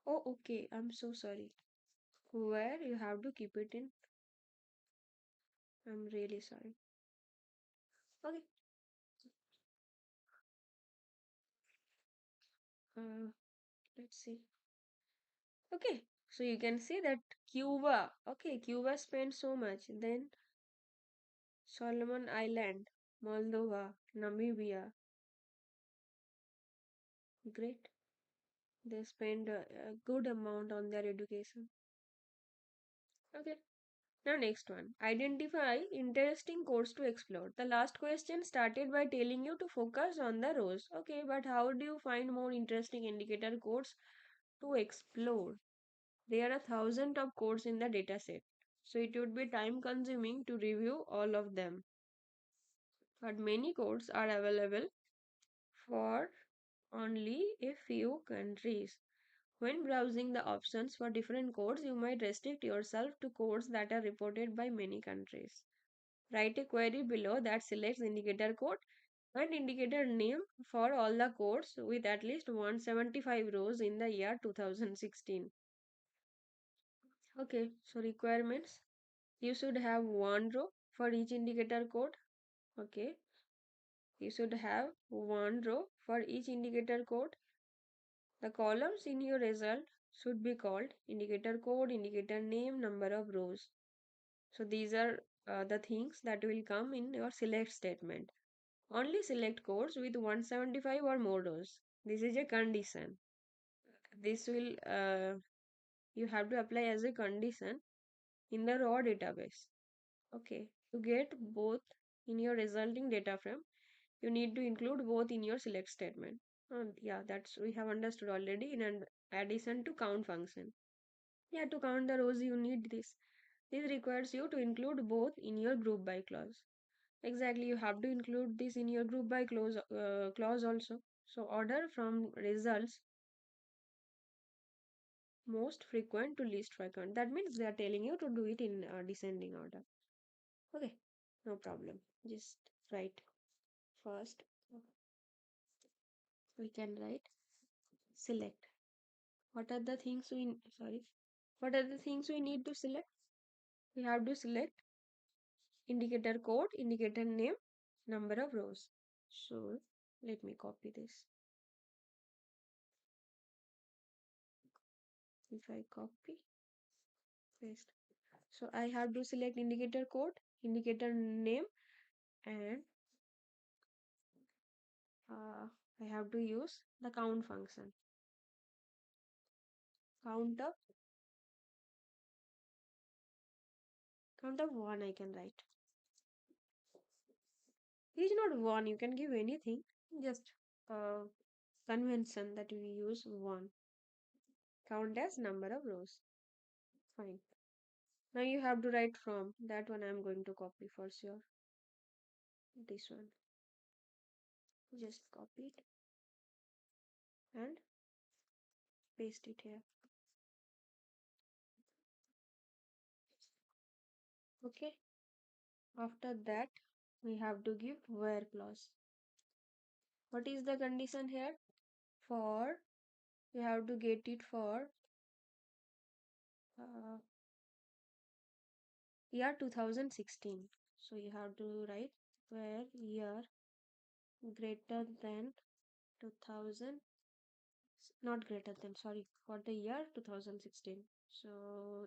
Oh, okay. I'm so sorry. Where you have to keep it in. I'm really sorry. Okay. Uh, let's see. Okay. So you can see that Cuba. Okay, Cuba spent so much. Then Solomon Island, Moldova, Namibia. Great. They spend a good amount on their education. Okay. Now, next one. Identify interesting codes to explore. The last question started by telling you to focus on the rows. Okay, but how do you find more interesting indicator codes to explore? There are thousands of codes in the dataset, so it would be time consuming to review all of them. But many codes are available for only a few countries. When browsing the options for different codes, you might restrict yourself to codes that are reported by many countries. Write a query below that selects indicator code and indicator name for all the codes with at least 175 rows in the year 2016. Okay, so requirements. You should have one row for each indicator code. Okay, You should have one row for each indicator code. The columns in your result should be called indicator code, indicator name, number of rows. So these are the things that will come in your select statement. Only select codes with 175 or more rows. This is a condition. This will you have to apply as a condition in the raw database. Okay, to get both in your resulting data frame, you need to include both in your select statement. And yeah, that's we have understood already in an addition to count function. Yeah, to count the rows you need this. This requires you to include both in your group by clause. Exactly, you have to include this in your group by clause also. So order from results most frequent to least frequent. That means they are telling you to do it in descending order. Okay, no problem. Just write first. We can write select. What are the things we sorry? What are the things we need to select? We have to select indicator code, indicator name, number of rows. So let me copy this. If I copy, paste. So I have to select indicator code, indicator name, and I have to use the count function. Count of one I can write. It is not one. You can give anything. Just convention that we use one. Count as number of rows. Fine. Now you have to write from. That one I am going to copy for sure. This one. Just copy it and paste it here. Okay. After that, we have to give where clause. What is the condition here? For you have to get it for uh, year 2016. So you have to write where year greater than 2000, not greater than, sorry, for the year 2016. So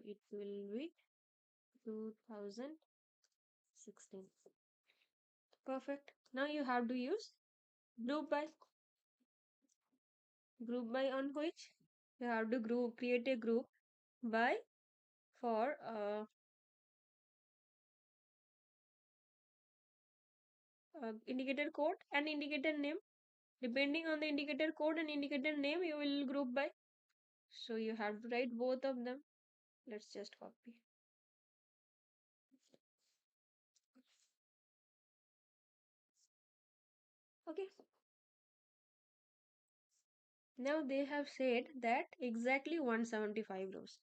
it will be 2016. Perfect. Now you have to use group by. Group by on which you have to create a group by for indicator code and indicator name. Depending on the indicator code and indicator name, you will group by. So you have to write both of them. Let's just copy. Okay. Now they have said that exactly 175 rows.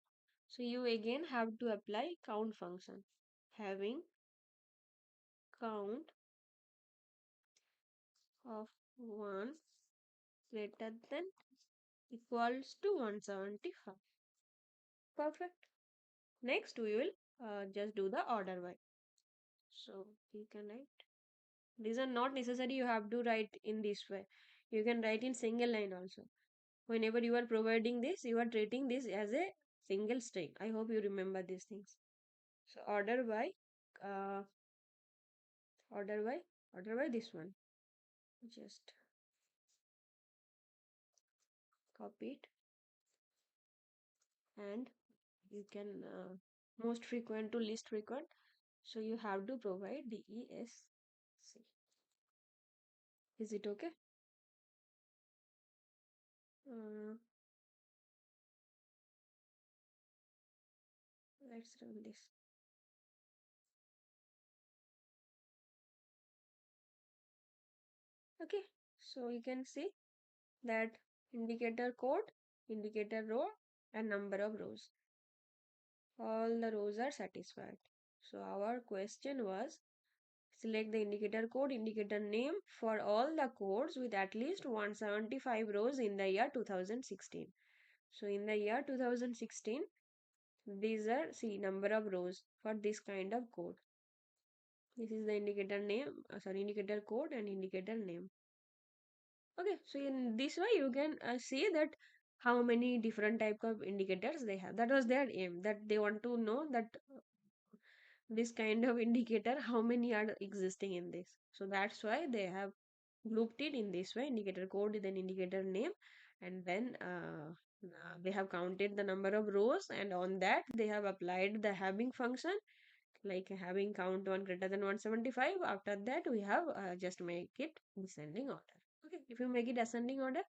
So you again have to apply count function. Having count of 1 greater than equals to 175. Perfect. Next we will just do the order by. So you can write. These are not necessary you have to write in this way. You can write in single line also. Whenever you are providing this, you are treating this as a single string. I hope you remember these things. So uh, order by, order by this one. Just copy it and you can most frequent to least frequent. So you have to provide DESC. Is it okay? Uh, let's run this. Okay, so you can see that indicator code, indicator row, and number of rows. All the rows are satisfied. So our question was select the indicator code, indicator name for all the codes with at least 175 rows in the year 2016. So in the year 2016, these are see number of rows for this kind of code. This is the indicator name, indicator code and indicator name. Okay, so in this way you can see that how many different type of indicators they have. That was their aim, that they want to know that this kind of indicator how many are existing in this. So that's why they have grouped it in this way: indicator code, then indicator name, and then they have counted the number of rows, and on that they have applied the having function, like having count 1 greater than 175. After that we have just make it descending order. Okay, if you make it ascending order,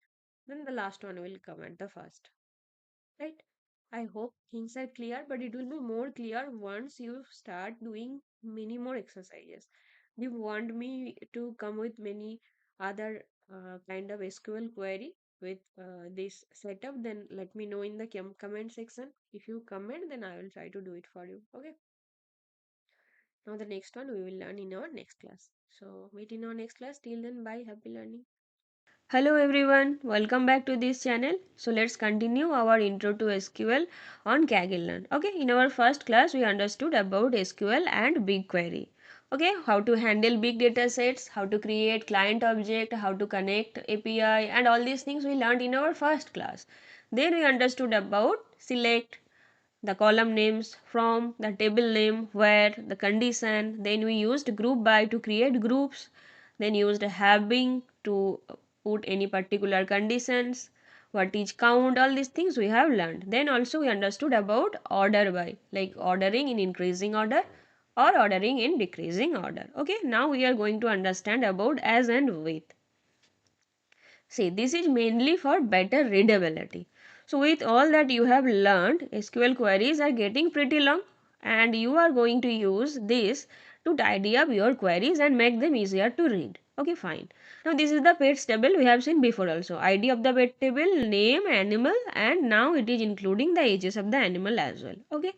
then the last one will come at the first, right? I hope things are clear, but it will be more clear once you start doing many more exercises. If you want me to come with many other kind of SQL query with this setup, then let me know in the comment section. If you comment, then I will try to do it for you. Okay. Now the next one we will learn in our next class. So meet in our next class. Till then, bye. Happy learning. Hello everyone, welcome back to this channel. So let's continue our intro to SQL on kagglelearn. Okay, in our first class we understood about SQL and BigQuery. Okay, how to handle big data sets, how to create client object, how to connect API, and all these things we learned in our first class. Then we understood about select, the column names, from, the table name, where, the condition. Then we used group by to create groups, then used having to put any particular conditions, what is count, all these things we have learned. Then also we understood about order by, like ordering in increasing order or ordering in decreasing order. Okay, now we are going to understand about as and with. See, this is mainly for better readability. So with all that you have learned, SQL queries are getting pretty long, and you are going to use this to tidy up your queries and make them easier to read. Okay, fine. Now this is the pets table we have seen before also. ID of the pet table, name, animal, and now it is including the ages of the animal as well. Okay.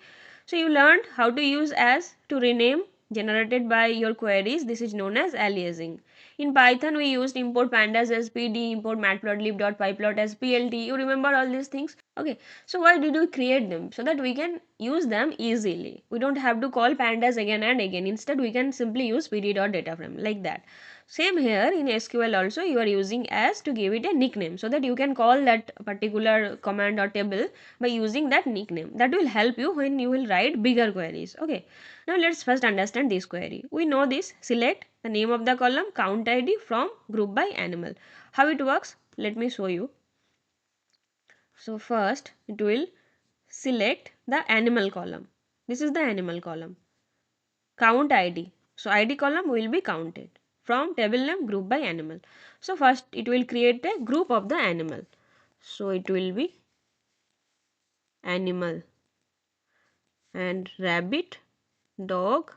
So you learned how to use as to rename generated by your queries. This is known as aliasing. In Python, we used import pandas as pd, import matplotlib.pyplot as plt. You remember all these things? Okay. So why did we create them? So that we can use them easily. We don't have to call pandas again and again. Instead, we can simply use pd.dataframe like that. Same here in SQL also, you are using as to give it a nickname, so that you can call that particular command or table by using that nickname. That will help you when you will write bigger queries. Okay. Now let's first understand this query. We know this: select the name of the column, count ID from group by animal. How it works? Let me show you. So first it will select the animal column. This is the animal column. Count ID. So ID column will be counted from table name group by animal. So first it will create a group of the animal. So it will be animal and rabbit, dog,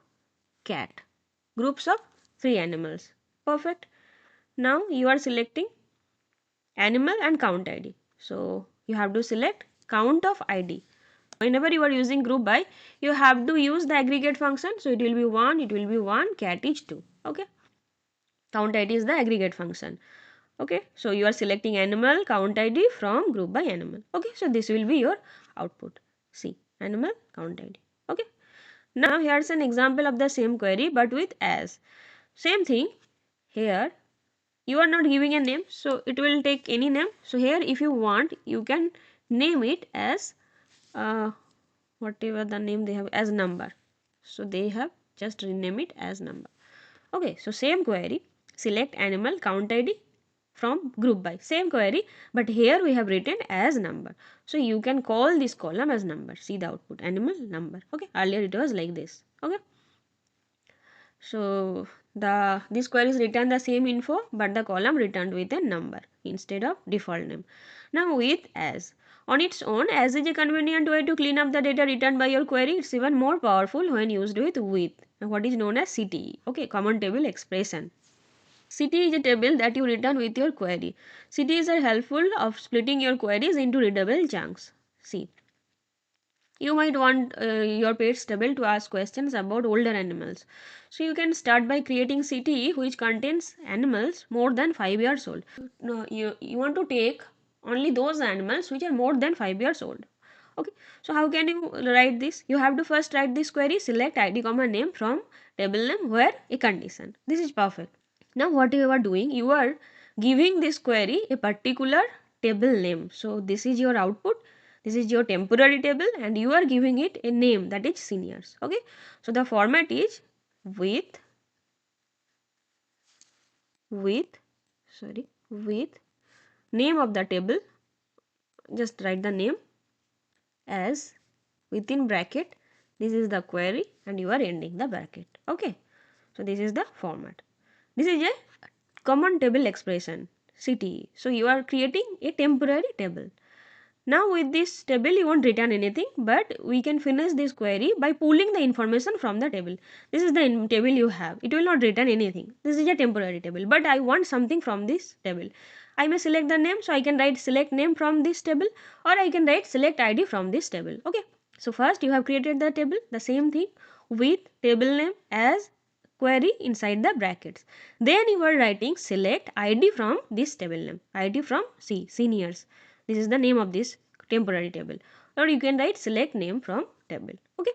cat. Groups of 3 animals. Perfect. Now you are selecting animal and count ID. So you have to select count of ID. Whenever you are using group by, you have to use the aggregate function. So it will be 1, it will be 1, cat is 2. Okay. Count ID is the aggregate function. Okay. So you are selecting animal, count ID from group by animal. Okay. So this will be your output. See, animal, count ID. Okay. Now here's an example of the same query but with as. Same thing here. You are not giving a name, so it will take any name. So here if you want, you can name it as whatever the name they have as number. So they have just rename it as number. Okay, so same query, select animal, count ID from group by, same query, but here we have written as number. So you can call this column as number. See the output, animal, number. Okay, earlier it was like this. Okay. So this query is return the same info, but the column returned with a number instead of default name. Now with as. On its own, as is a convenient way to clean up the data returned by your query. It's even more powerful when used with what is known as CTE. Okay, common table expression. CTE is a table that you return with your query. CTEs are helpful of splitting your queries into readable chunks. See. You might want your pets table to ask questions about older animals. So you can start by creating CTE which contains animals more than 5 years old. No, you want to take only those animals which are more than 5 years old. Okay, so how can you write this? You have to first write this query, select id comma name from table name where a condition. This is perfect. Now what you are doing, you are giving this query a particular table name. So this is your output, this is your temporary table, and you are giving it a name, that is seniors. Okay, so the format is with with sorry with name of the table, just write the name as within bracket, this is the query, and you are ending the bracket. Okay, so this is the format. This is a common table expression, CTE. So you are creating a temporary table. Now with this table you won't return anything, but we can finish this query by pulling the information from the table. This is the table you have. It will not return anything. This is a temporary table, but I want something from this table. I may select the name, so I can write select name from this table, or I can write select ID from this table. Okay. So first you have created the table, the same thing with table name as query inside the brackets. Then you are writing select ID from this table name, ID from C, seniors. This is the name of this temporary table. Or you can write select name from table. Okay.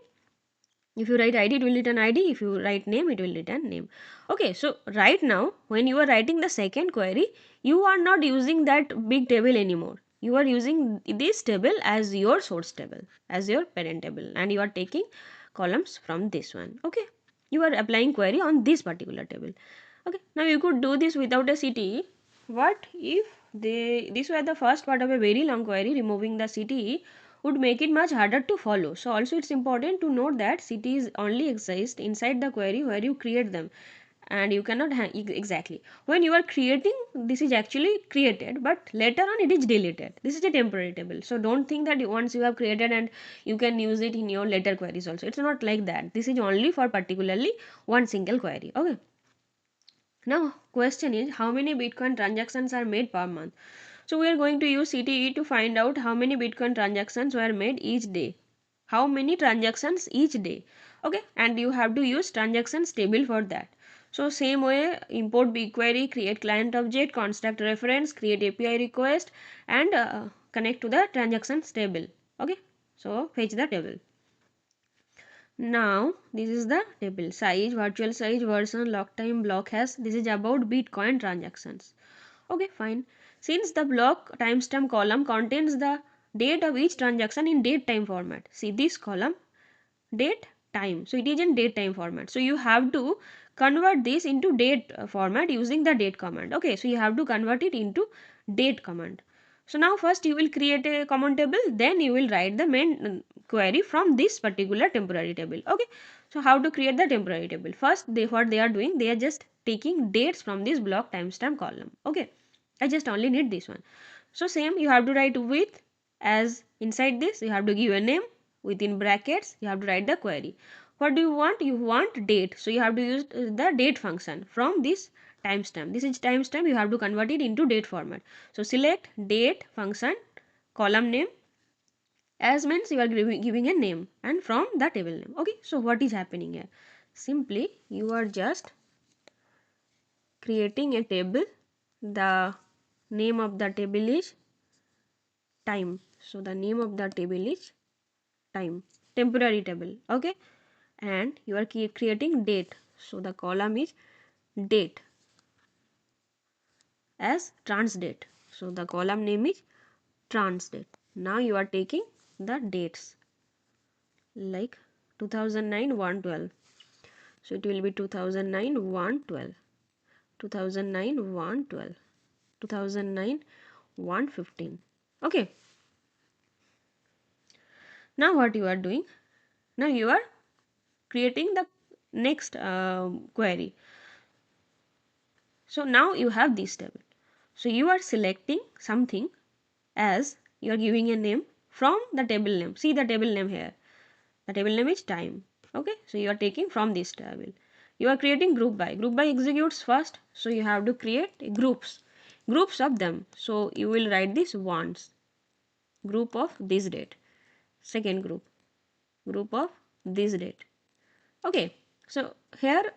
If you write ID, it will return ID. If you write name, it will return name. Okay, so right now, when you are writing the second query, you are not using that big table anymore. You are using this table as your source table, as your parent table, and you are taking columns from this one. Okay, you are applying query on this particular table. Okay, now you could do this without a CTE. What if this were the first part of a very long query, removing the CTE would make it much harder to follow. So also it's important to note that CTEs only exist inside the query where you create them, and you cannot exactly when you are creating, this is actually created, but later on it is deleted. This is a temporary table, so don't think that once you have created and you can use it in your later queries also. It's not like that. This is only for particularly one single query. Okay, now question is, how many Bitcoin transactions are made per month? So we are going to use CTE to find out how many Bitcoin transactions were made each day. How many transactions each day? Okay, and you have to use transactions table for that. So same way, import BigQuery, create client object, construct reference, create API request, and connect to the transactions table. Okay, so fetch the table. Now this is the table size, virtual size, version, log time, block hash. This is about Bitcoin transactions. Okay, fine. Since the block timestamp column contains the date of each transaction in date time format. See this column, date time. So it is in date time format. So you have to convert this into date format using the date command. Okay, so you have to convert it into date command. So now first you will create a common table, then you will write the main query from this particular temporary table. Okay, so how to create the temporary table? First, what they are doing, they are just taking dates from this block timestamp column. Okay, I just only need this one. So same, you have to write with, as inside this you have to give a name, within brackets you have to write the query. What do you want? You want date, so you have to use the date function from this timestamp. This is timestamp, you have to convert it into date format. So select date function, column name, as means you are giving a name, and from the table name. Okay, so what is happening here? Simply you are just creating a table. The name of the table is time, so the name of the table is time, temporary table. Okay, and you are creating date, so the column is date as trans date, so the column name is trans date. Now you are taking the dates like 2009 112, so it will be 2009 112, 2009 112, 2009 115. Okay, now what you are doing, now you are creating the next query. So now you have this table. So you are selecting something, as you are giving a name from the table name. See the table name here. The table name is time. Okay, so you are taking from this table. You are creating group by. Group by executes first. So you have to create groups of them. So you will write this once. Group of this date. Second group of this date. Okay, so here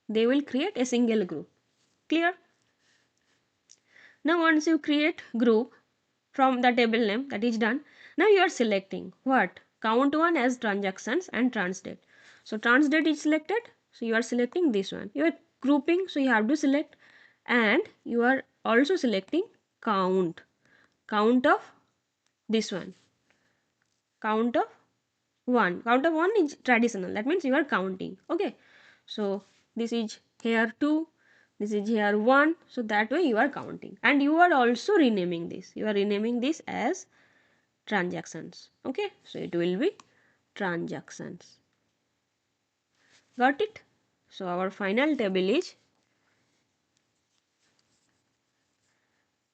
they will create a single group. Clear? Now once you create group, from the table name. That is done. Now you are selecting what? Count one as transactions and transdate. So transdate is selected. So you are selecting this one. You are grouping. So you have to select, and you are also selecting count. Count of this one. Count of 1. Count of 1 is traditional. That means you are counting. Okay. So this is here 2. This is here 1. So that way you are counting. And you are also renaming this. You are renaming this as transactions. Okay. So it will be transactions. Got it? So our final table is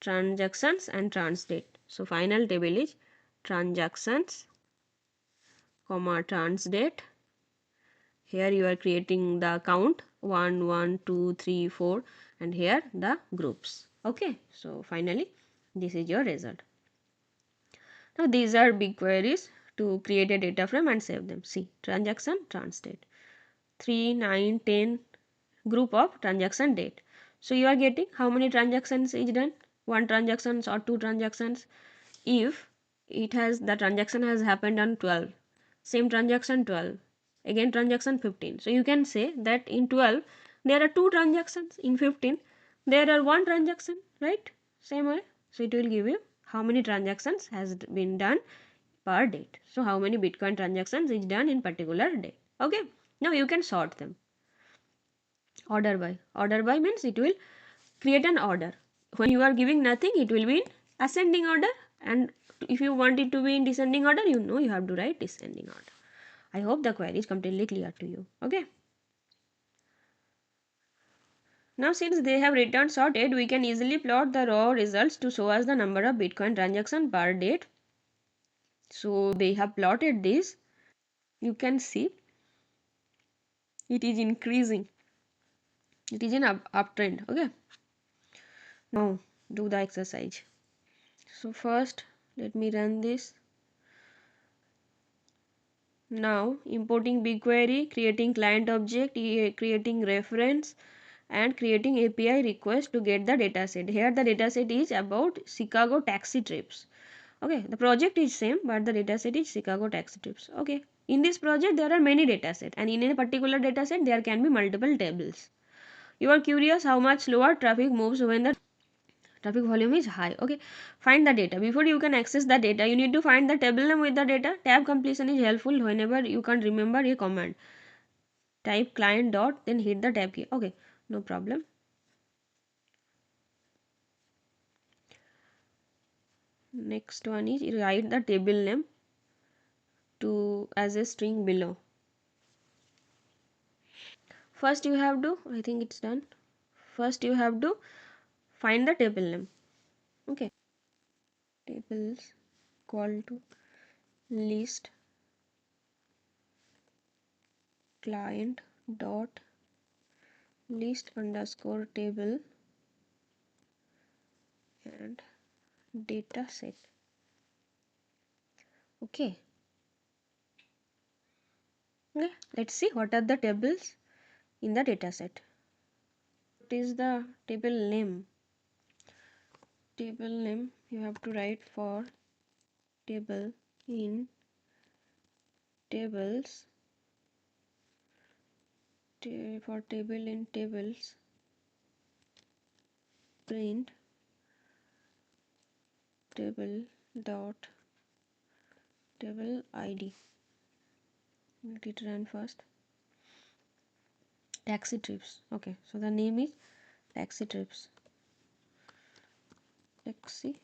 transactions and transdate. So final table is transactions, comma transdate. Here you are creating the count 1, 1, 2, 3, 4, and here the groups. Okay, so finally this is your result. Now these are big queries to create a data frame and save them. See, transaction, transdate, 3, 9, 10, group of transaction date. So you are getting how many transactions is done? One transactions or two transactions. If it has, the transaction has happened on 12, same transaction 12, again transaction 15. So you can say that in 12 there are two transactions, in 15 there are one transaction, right? Same way. So it will give you how many transactions has been done per date. So how many Bitcoin transactions is done in particular day. Okay. Now you can sort them. Order by. Order by means it will create an order. When you are giving nothing, it will be in ascending order, and if you want it to be in descending order, you know you have to write descending order. I hope the query is completely clear to you. Okay. Now since they have returned sorted, we can easily plot the raw results to show us the number of Bitcoin transaction per date. So they have plotted this. You can see it is increasing. It is in uptrend. Okay. Now do the exercise. So first let me run this. Now importing BigQuery, creating client object, creating reference, and creating API request to get the dataset. Here the dataset is about Chicago taxi trips. Okay, the project is same but the dataset is Chicago taxi trips. Okay, in this project there are many dataset, and in a particular dataset there can be multiple tables. You are curious how much slower traffic moves when the traffic volume is high. Okay, find the data. Before you can access the data, you need to find the table name with the data. Tab completion is helpful whenever you can't remember a command. Type client dot, then hit the tab key. Okay, no problem. Next one is write the table name to as a string below. First you have to, I think it's done. First you have to find the table name. Okay, tables equal to list client dot list underscore table and data set. Okay. Okay, let's see what are the tables in the data set. What is the table name? Table name you have to write for table in tables, for table in tables, print table dot table id. Let it run first. Taxi trips. Okay, so the name is taxi trips. Taxi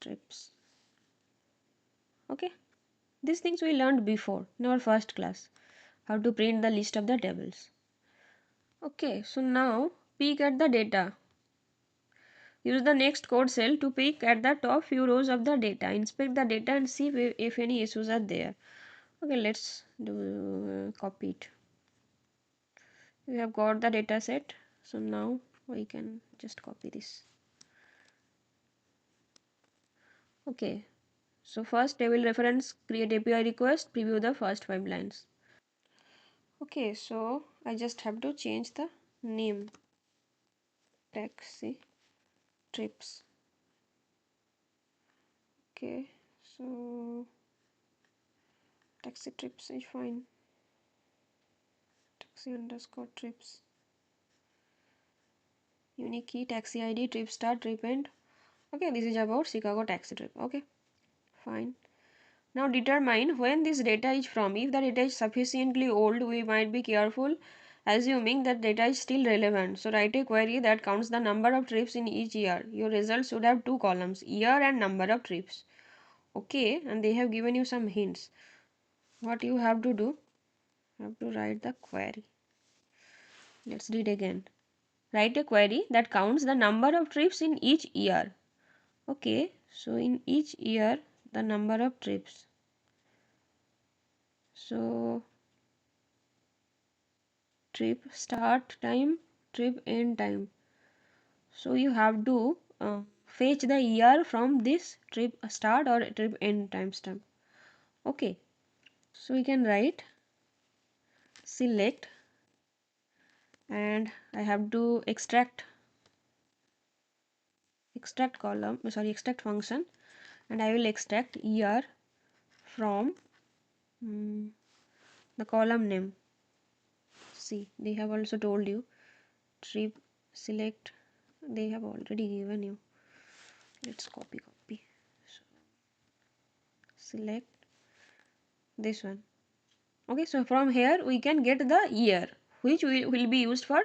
trips. Okay, these things we learned before in our first class, how to print the list of the tables. Okay, so now peek at the data. Use the next code cell to pick at the top few rows of the data. Inspect the data and see if any issues are there. Okay, let's do copy it. We have got the data set. So now we can just copy this. Okay. So first table reference, create API request, preview the first 5 lines. Okay, so I just have to change the name. Taxi trips. Okay, so taxi trips is fine. Taxi underscore trips. Unique key, taxi ID, trip start, trip end. Okay, this is about Chicago taxi trip. Okay, fine. Now determine when this data is from. If the data is sufficiently old, we might be careful assuming that data is still relevant. So write a query that counts the number of trips in each year. Your results should have two columns, year and number of trips. Okay, and they have given you some hints. What you have to do? You have to write the query. Let's read again. Write a query that counts the number of trips in each year. Okay, so in each year the number of trips. So trip start time, trip end time. So you have to fetch the year from this trip start or trip end timestamp. Okay, so we can write select, and I have to extract extract function, and I will extract year from the column name. See, they have also told you trip select, they have already given you. Let's copy. So select this one. Okay, so from here we can get the year which will be used for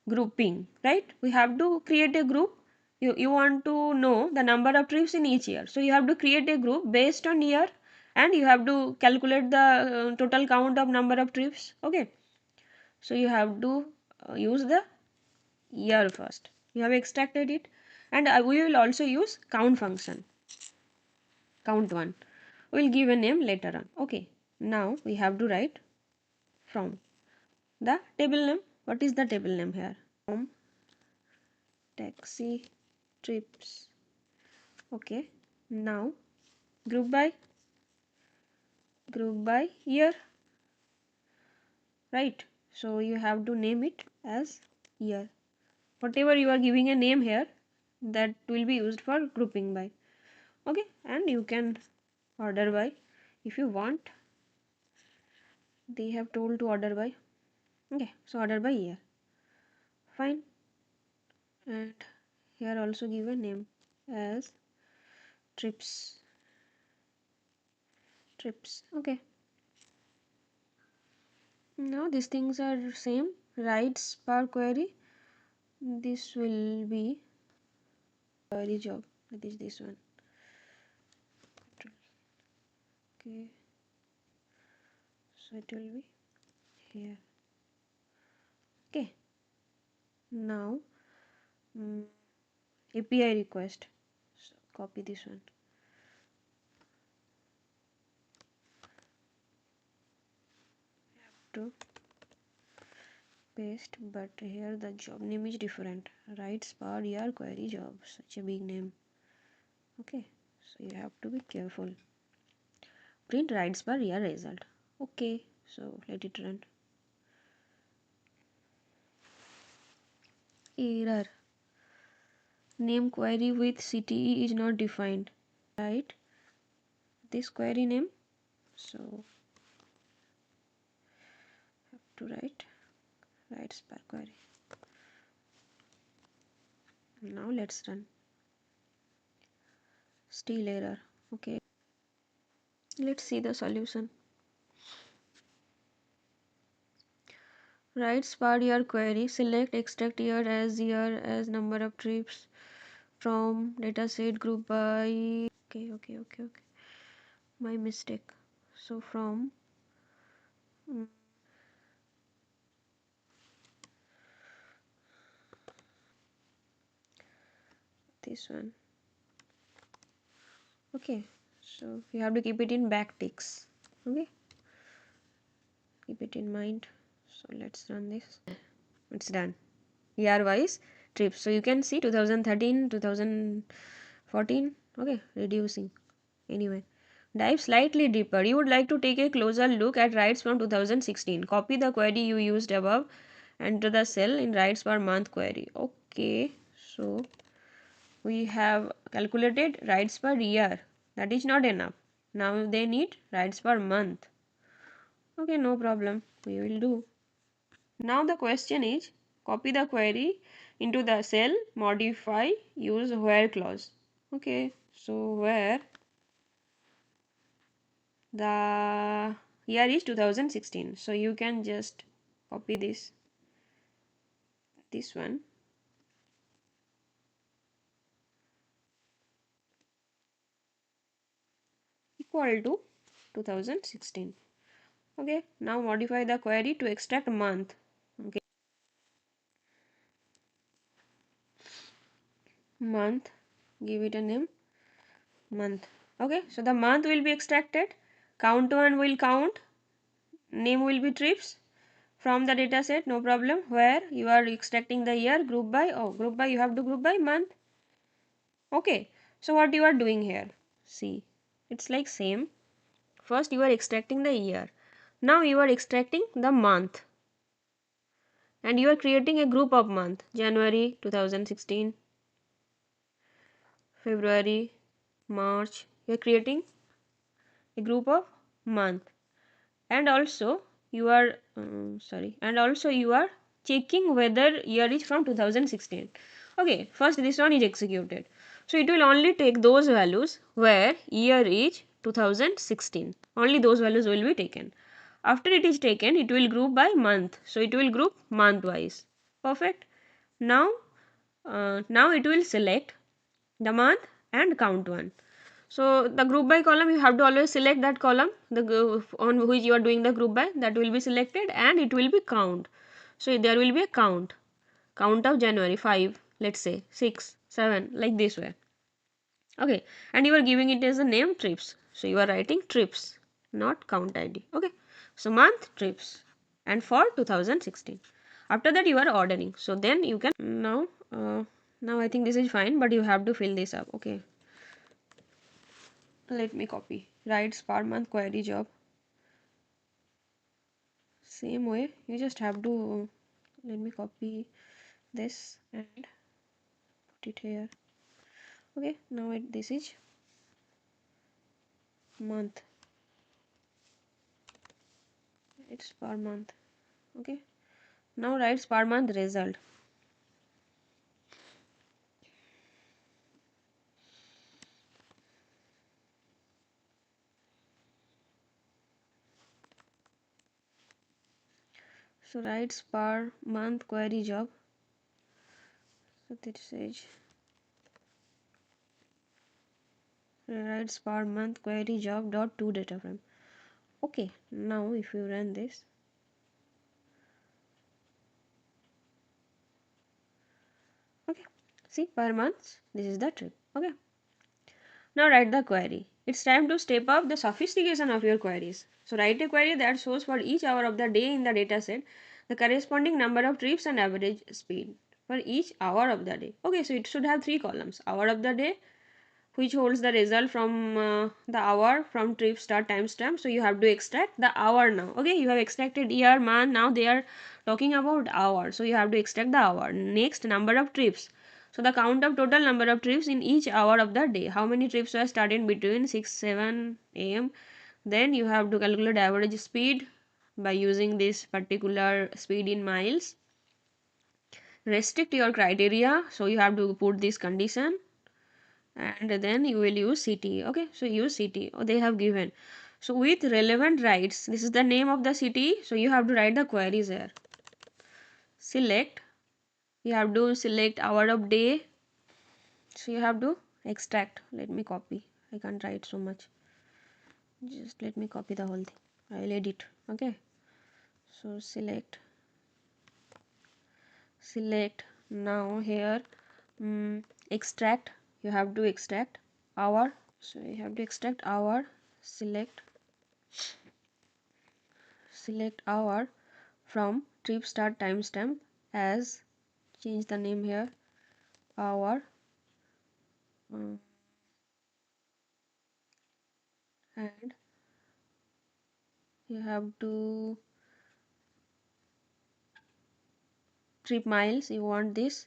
grouping, right? We have to create a group. You want to know the number of trips in each year, so you have to create a group based on year, and you have to calculate the total count of number of trips. Okay, so you have to use the year first. You have extracted it, and we will also use count function, count one. We will give a name later on. Okay, now we have to write from the table name. What is the table name here? From taxi trips. Okay, now group by year, right? So you have to name it as year. Whatever you are giving a name here, that will be used for grouping by. Okay, and you can order by if you want. They have told to order by. Okay, so order by year. Fine, and here also give a name as trips. Okay, now these things are same. Writes per query, this will be query job, that is this one. Okay, so it will be here. Okay, now API request, so copy this one. To paste, but here the job name is different. Writes per year query job, such a big name. Okay, so you have to be careful. Print writes per year result. Okay, so let it run. Error, name query with CTE is not defined. Right, this query name, so have to writes per query. Now let's run. Still error. Okay, let's see the solution. Writes per year query, select extract year as number of trips from dataset group by. Okay, my mistake. So from this one. Okay, so you have to keep it in backticks. Okay, keep it in mind. So let's run this. It's done. Year wise trips, so you can see 2013, 2014. Okay, reducing. Anyway, dive slightly deeper. You would like to take a closer look at writes from 2016. Copy the query you used above, enter the cell in writes per month query. Okay, so we have calculated writes per year. That is not enough. Now they need rides per month. Okay, no problem. We will do. Now the question is, copy the query into the cell, modify, use where clause. Okay, so where the year is 2016. So you can just copy this one, equal to 2016. Okay, now modify the query to extract month. Okay, month, give it a name, month. Okay, so the month will be extracted, count one will count, name will be trips from the data set, no problem. Where you are extracting the year, group by, oh group by, you have to group by month. Okay, so what you are doing here, see, it's like same. First you are extracting the year, now you are extracting the month, and you are creating a group of month, January 2016, February, March. You are creating a group of month, and also you are and also you are checking whether year is from 2016. Okay, first this one is executed, so it will only take those values where year is 2016, only those values will be taken. After it is taken, it will group by month, so it will group month wise. Perfect. Now now it will select the month and count one. So the group by column, you have to always select that column, the on which you are doing the group by, that will be selected, and it will be count. So there will be a count of January, 5, let's say 6, 7, like this way. Okay, and you are giving it as a name, trips. So you are writing trips, not count ID. Okay, so month, trips, and for 2016. After that you are ordering, so then you can now I think this is fine, but you have to fill this up. Okay, let me copy. Writes per month query job. Same way, you just have to, let me copy this and put it here. Okay, now this is month. It's per month. Okay, now writes per month result. So writes per month query job. So this is writes per month query job dot to data frame. Okay, now if you run this, okay, see, per month, this is the trip. Okay, now write the query. It's time to step up the sophistication of your queries. So write a query that shows for each hour of the day in the dataset the corresponding number of trips and average speed for each hour of the day. Okay, so it should have three columns: hour of the day, which holds the result from the hour from trip start timestamp. So you have to extract the hour now. Okay, you have extracted year, month, now they are talking about hour, so you have to extract the hour. Next, number of trips, so the count of total number of trips in each hour of the day, how many trips were started between 6-7 am. Then you have to calculate average speed by using this particular speed in miles. Restrict your criteria, so you have to put this condition, and then you will use city. Okay, so use city, oh, they have given. So with relevant rights, this is the name of the city, so you have to write the queries here. Select, you have to select hour of day, so you have to extract. Let me copy, I can't write so much, just let me copy the whole thing, I will edit. Okay, so select now here, extract, you have to extract hour, so you have to extract hour. Select hour from trip start timestamp as, change the name here, hour, and you have to trip miles, you want this,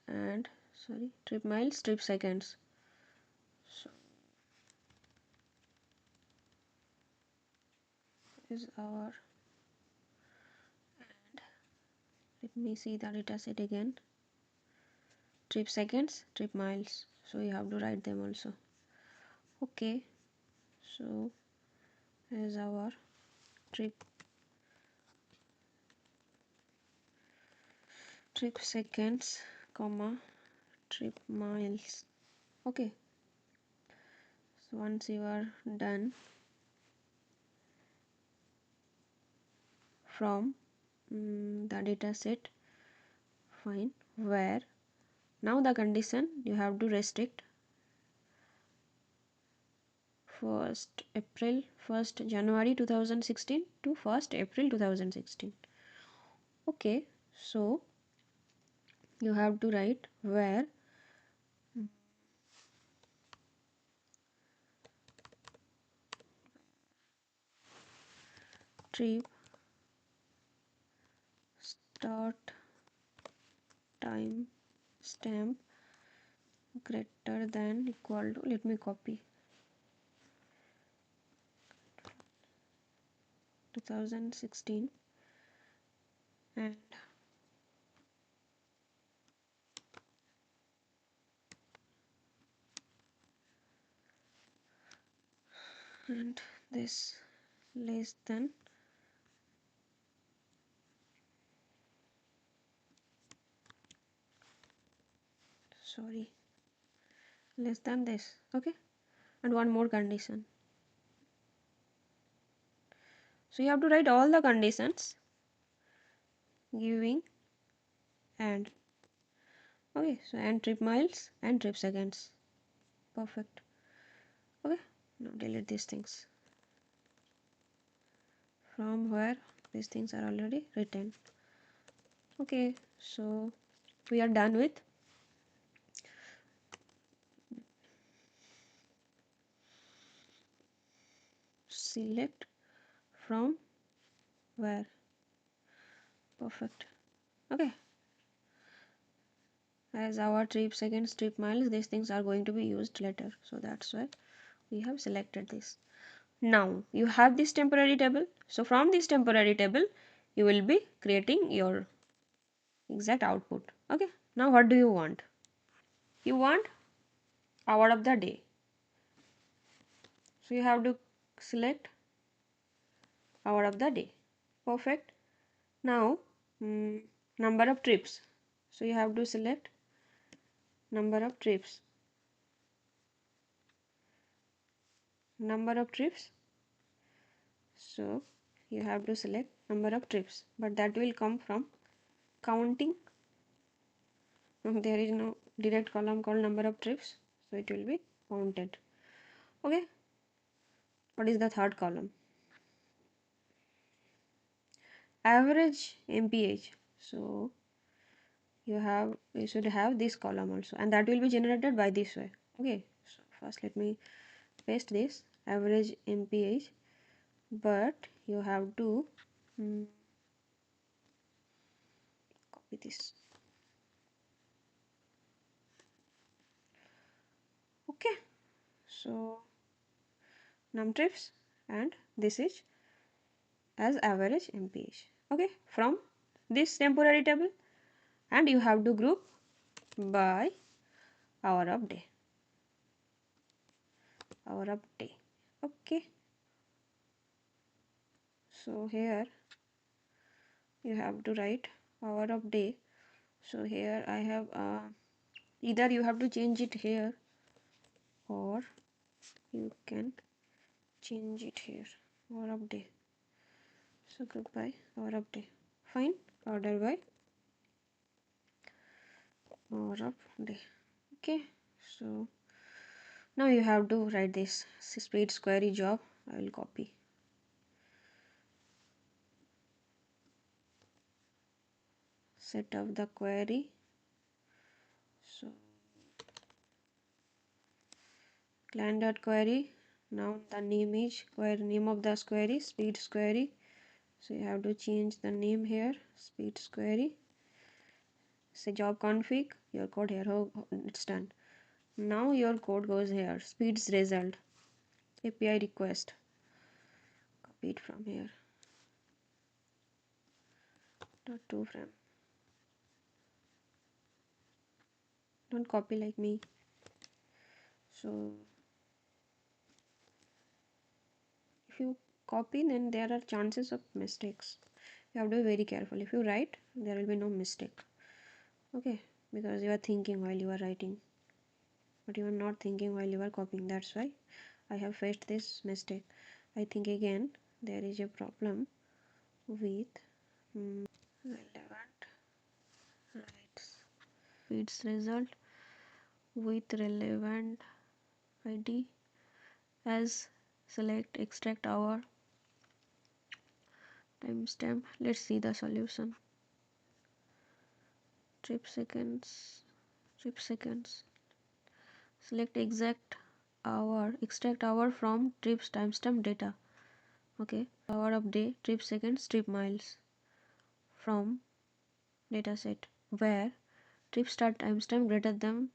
and sorry, trip miles, trip seconds. So is our, let me see the data set again. Trip seconds, trip miles, so you have to write them also. Okay, so as our trip seconds, comma, trip miles. Okay, so once you are done from the data set, fine, where now the condition you have to restrict 1st April 1st January 2016 to 1st April 2016. Okay, so you have to write where trip start time stamp greater than equal to, let me copy, 2016, and this less than, sorry, less than this. Okay, and one more condition, so you have to write all the conditions giving and, okay, so and trip miles and trip seconds. Perfect. Okay, now delete these things from where these things are already written. Okay, so we are done with select from where. Perfect. Okay, as our trip seconds, trip miles, these things are going to be used later, so that's why we have selected this. Now you have this temporary table, so from this temporary table you will be creating your exact output. Okay, now what do you want? You want hour of the day, so you have to select hour of the day. Perfect. Now number of trips, so you have to select number of trips, number of trips, so you have to select number of trips, but that will come from counting. There is no direct column called number of trips, so it will be counted. Okay, what is the third column? Average mph, so you should have this column also, and that will be generated by this way. Okay, so first let me paste this average mph, but you have to copy this. Okay, so num trips, and this is as average mph. Okay, from this temporary table, and you have to group by hour of day, hour of day. Okay, so here you have to write hour of day. So here I have either you have to change it here, or you can change it here, hour of day. So group by hour of day. Fine, order by hour of day. Okay, so now you have to write this speed query job. I will copy. Set up the query. So client.query. Now the name is query, name of the query, speed query. So you have to change the name here, speed query. Say job config, your code here. Oh, it's done. Now your code goes here, speeds result, API request. copy it from here. Not two frame. Don't copy like me. So if you copy, then there are chances of mistakes. You have to be very careful. If you write, there will be no mistake. Okay, because you are thinking while you are writing, but you are not thinking while you are copying. That's why I have faced this mistake. I think again there is a problem with relevant rights. Feeds result with relevant ID as select extract hour timestamp. Let's see the solution. Trip seconds. Select extract hour from trips timestamp data. Okay, hour of day, trip seconds, trip miles from dataset where trip start timestamp greater than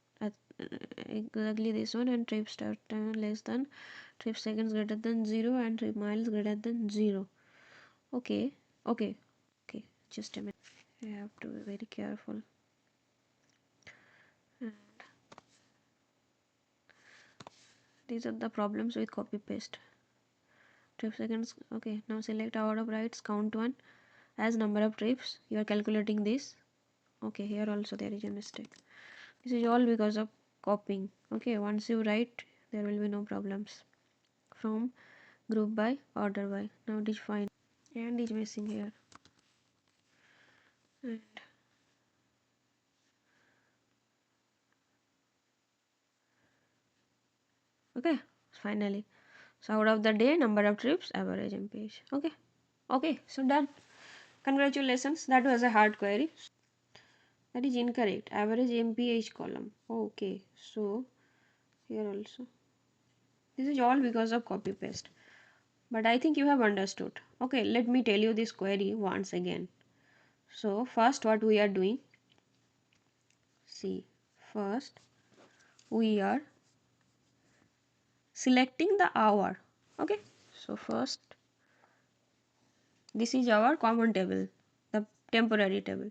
exactly this one, and trip start time less than trip seconds greater than 0 and trip miles greater than 0. Okay, okay, okay, just a minute. I have to be very careful. And these are the problems with copy paste. Trip seconds. Okay, now select hour of writes, count 1 as number of trips. You are calculating this. Okay, here also there is a mistake. This is all because of copying. Okay, once you write, there will be no problems. From group by, order by. Now it is fine. And is missing here. And okay, finally. So out of the day, number of trips, average MPH. Okay, okay, so done. Congratulations, that was a hard query. That is incorrect. Average MPH column. Okay, so here also. This is all because of copy paste. But I think you have understood. Okay, let me tell you this query once again. So first what we are doing, see, first we are selecting the hour. Okay, so first this is our common table, the temporary table.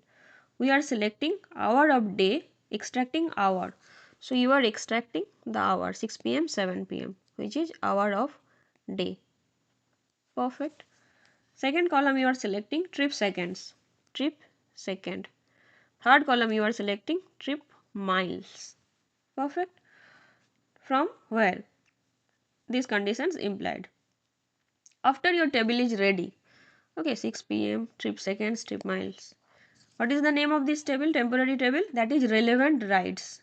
We are selecting hour of day, extracting hour. So you are extracting the hour 6 p.m. 7 p.m. which is hour of day. Perfect. Second column you are selecting trip seconds. Trip second. Third column you are selecting trip miles. Perfect. From where? These conditions implied. After your table is ready, okay, 6 p.m. trip seconds, trip miles. What is the name of this table? Temporary table, that is relevant rights.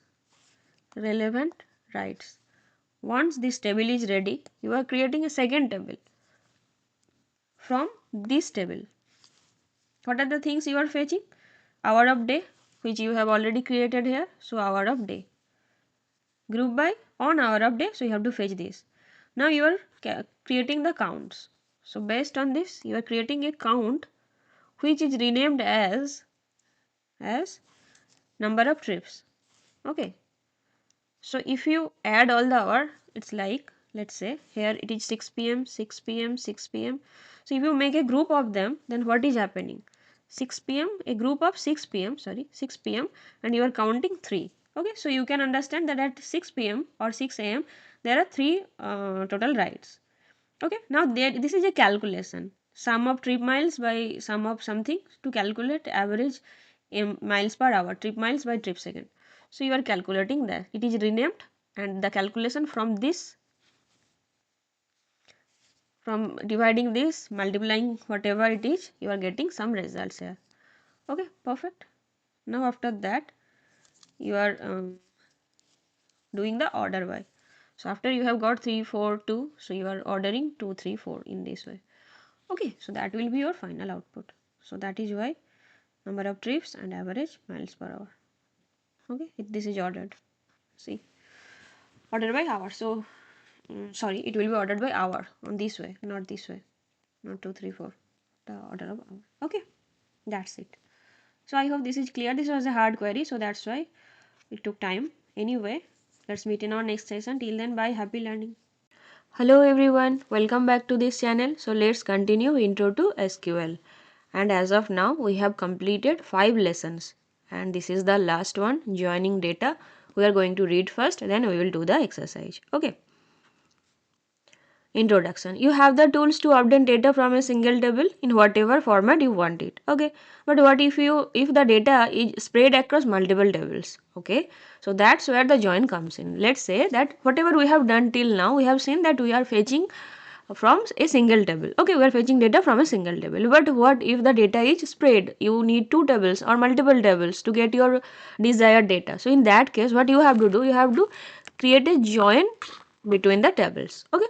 Relevant rights. Once this table is ready, you are creating a second table from this table. What are the things you are fetching? Hour of day, which you have already created here. So hour of day. Group by on hour of day, so you have to fetch this. Now you are creating the counts. So based on this, you are creating a count which is renamed as number of trips. Okay. So if you add all the hour, it's like, let's say here it is 6 p.m., 6 p.m., 6 p.m. So if you make a group of them, then what is happening? 6 p.m., a group of 6 p.m., sorry, 6 p.m. and you are counting 3. Okay, so you can understand that at 6 p.m. or 6 a.m. there are 3 total rides. Okay, now this is a calculation. Sum of trip miles by sum of something to calculate average miles per hour, trip miles by trip second. So you are calculating that. It is renamed, and the calculation from this, from dividing this, multiplying whatever it is, you are getting some results here. Okay, perfect. Now after that, you are doing the order by. So after you have got 3, 4, 2, so you are ordering 2, 3, 4 in this way. Okay, so that will be your final output. So that is why number of trips and average miles per hour. Okay, this is ordered. See, ordered by hour. So sorry, it will be ordered by hour on this way, not this way, not 2, 3, 4. The order of hour. Okay, that's it. So I hope this is clear. This was a hard query, so that's why it took time. Anyway, let's meet in our next session. Till then, bye. Happy learning. Hello everyone, welcome back to this channel. So let's continue intro to SQL. And as of now, we have completed 5 lessons. And this is the last one, joining data. We are going to read first, then we will do the exercise. Okay. Introduction. You have the tools to update data from a single table in whatever format you want it. Okay. But what if the data is spread across multiple tables? Okay. So that's where the join comes in. Let's say that whatever we have done till now, we have seen that we are fetching from a single table. Okay, we are fetching data from a single table. But what if the data is spread? You need two tables or multiple tables to get your desired data. So in that case, what you have to do? You have to create a join between the tables. Okay.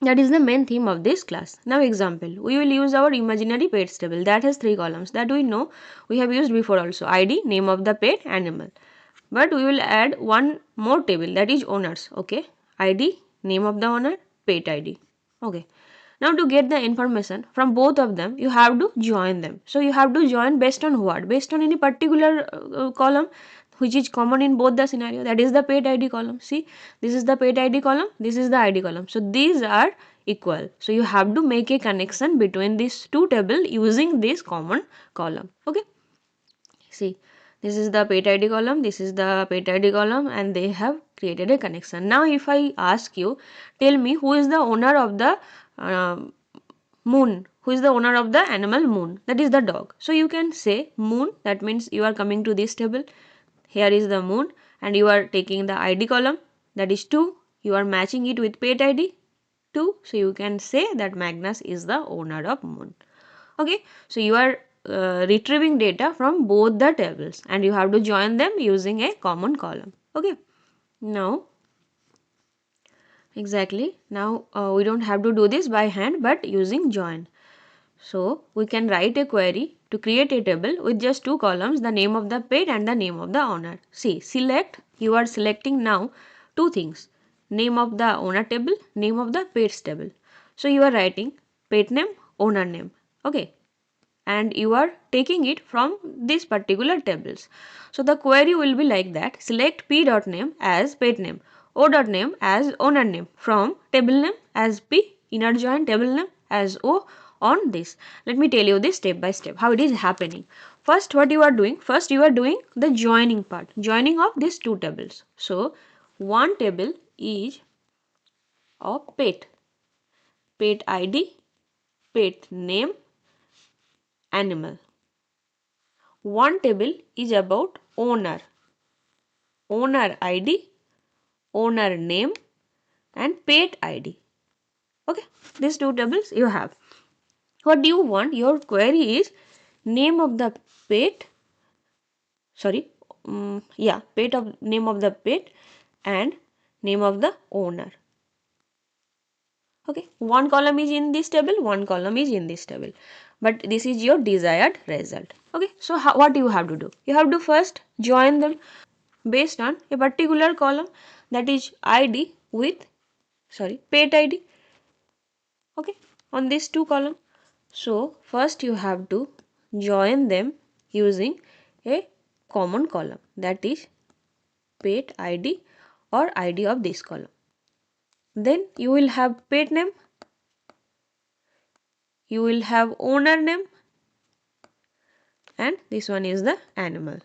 That is the main theme of this class. Now example, we will use our imaginary pets table that has 3 columns that we know we have used before also. ID, name of the pet, animal. But we will add one more table that is owners. Okay. ID, name of the owner, pet ID. Okay. Now to get the information from both of them, you have to join them. So you have to join based on what? Based on any particular column which is common in both the scenario. That is the pet ID column. See, this is the pet ID column, this is the ID column. So these are equal. So you have to make a connection between these two tables using this common column. Okay. See, this is the pet ID column, this is the pet ID column, and they have created a connection. Now if I ask you, tell me who is the owner of the moon, who is the owner of the animal moon? That is the dog. So you can say moon, that means you are coming to this table, here is the moon, and you are taking the ID column, that is 2, you are matching it with pet ID 2, so you can say that Magnus is the owner of moon. Okay, so you are retrieving data from both the tables and you have to join them using a common column. Okay, now exactly, now we don't have to do this by hand but using join. So we can write a query to create a table with just two columns, the name of the pet and the name of the owner. See, select, you are selecting now two things, name of the owner table, name of the pets table. So you are writing pet name, owner name. Okay, and you are taking it from these particular tables. So the query will be like that, select p.name as pet name, o.name as owner name from table name as p, inner join table name as o on this. Let me tell you this step by step how it is happening. First what you are doing, first you are doing the joining part, joining of these two tables. So one table is of pet, pet id, pet name, animal. One table is about owner, owner ID, owner name and pet ID. Okay, these two tables you have. What do you want? Your query is name of the pet, sorry, pet of name of the pet and name of the owner. Okay, one column is in this table, one column is in this table, but this is your desired result. Okay, so what you have to do? You have to first join them based on a particular column, that is id with, sorry, pet id. Okay, on these two columns. So first you have to join them using a common column, that is pet id or id of this column. Then you will have pet name, you will have owner name, and this one is the animal.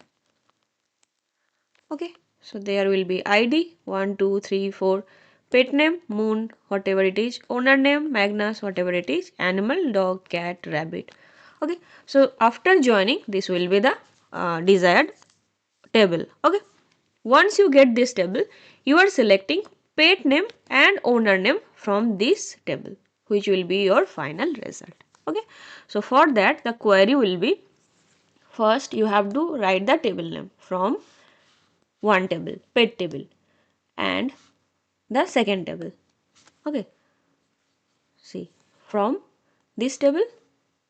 Okay, so there will be id 1 2 3 4, pet name moon, whatever it is, owner name Magnus, whatever it is, animal dog, cat, rabbit. Okay, so after joining this will be the desired table. Okay, once you get this table, you are selecting pet name and owner name from this table, which will be your final result. Okay, so for that the query will be, first you have to write the table name from one table, pet table, and the second table. Okay, see, from this table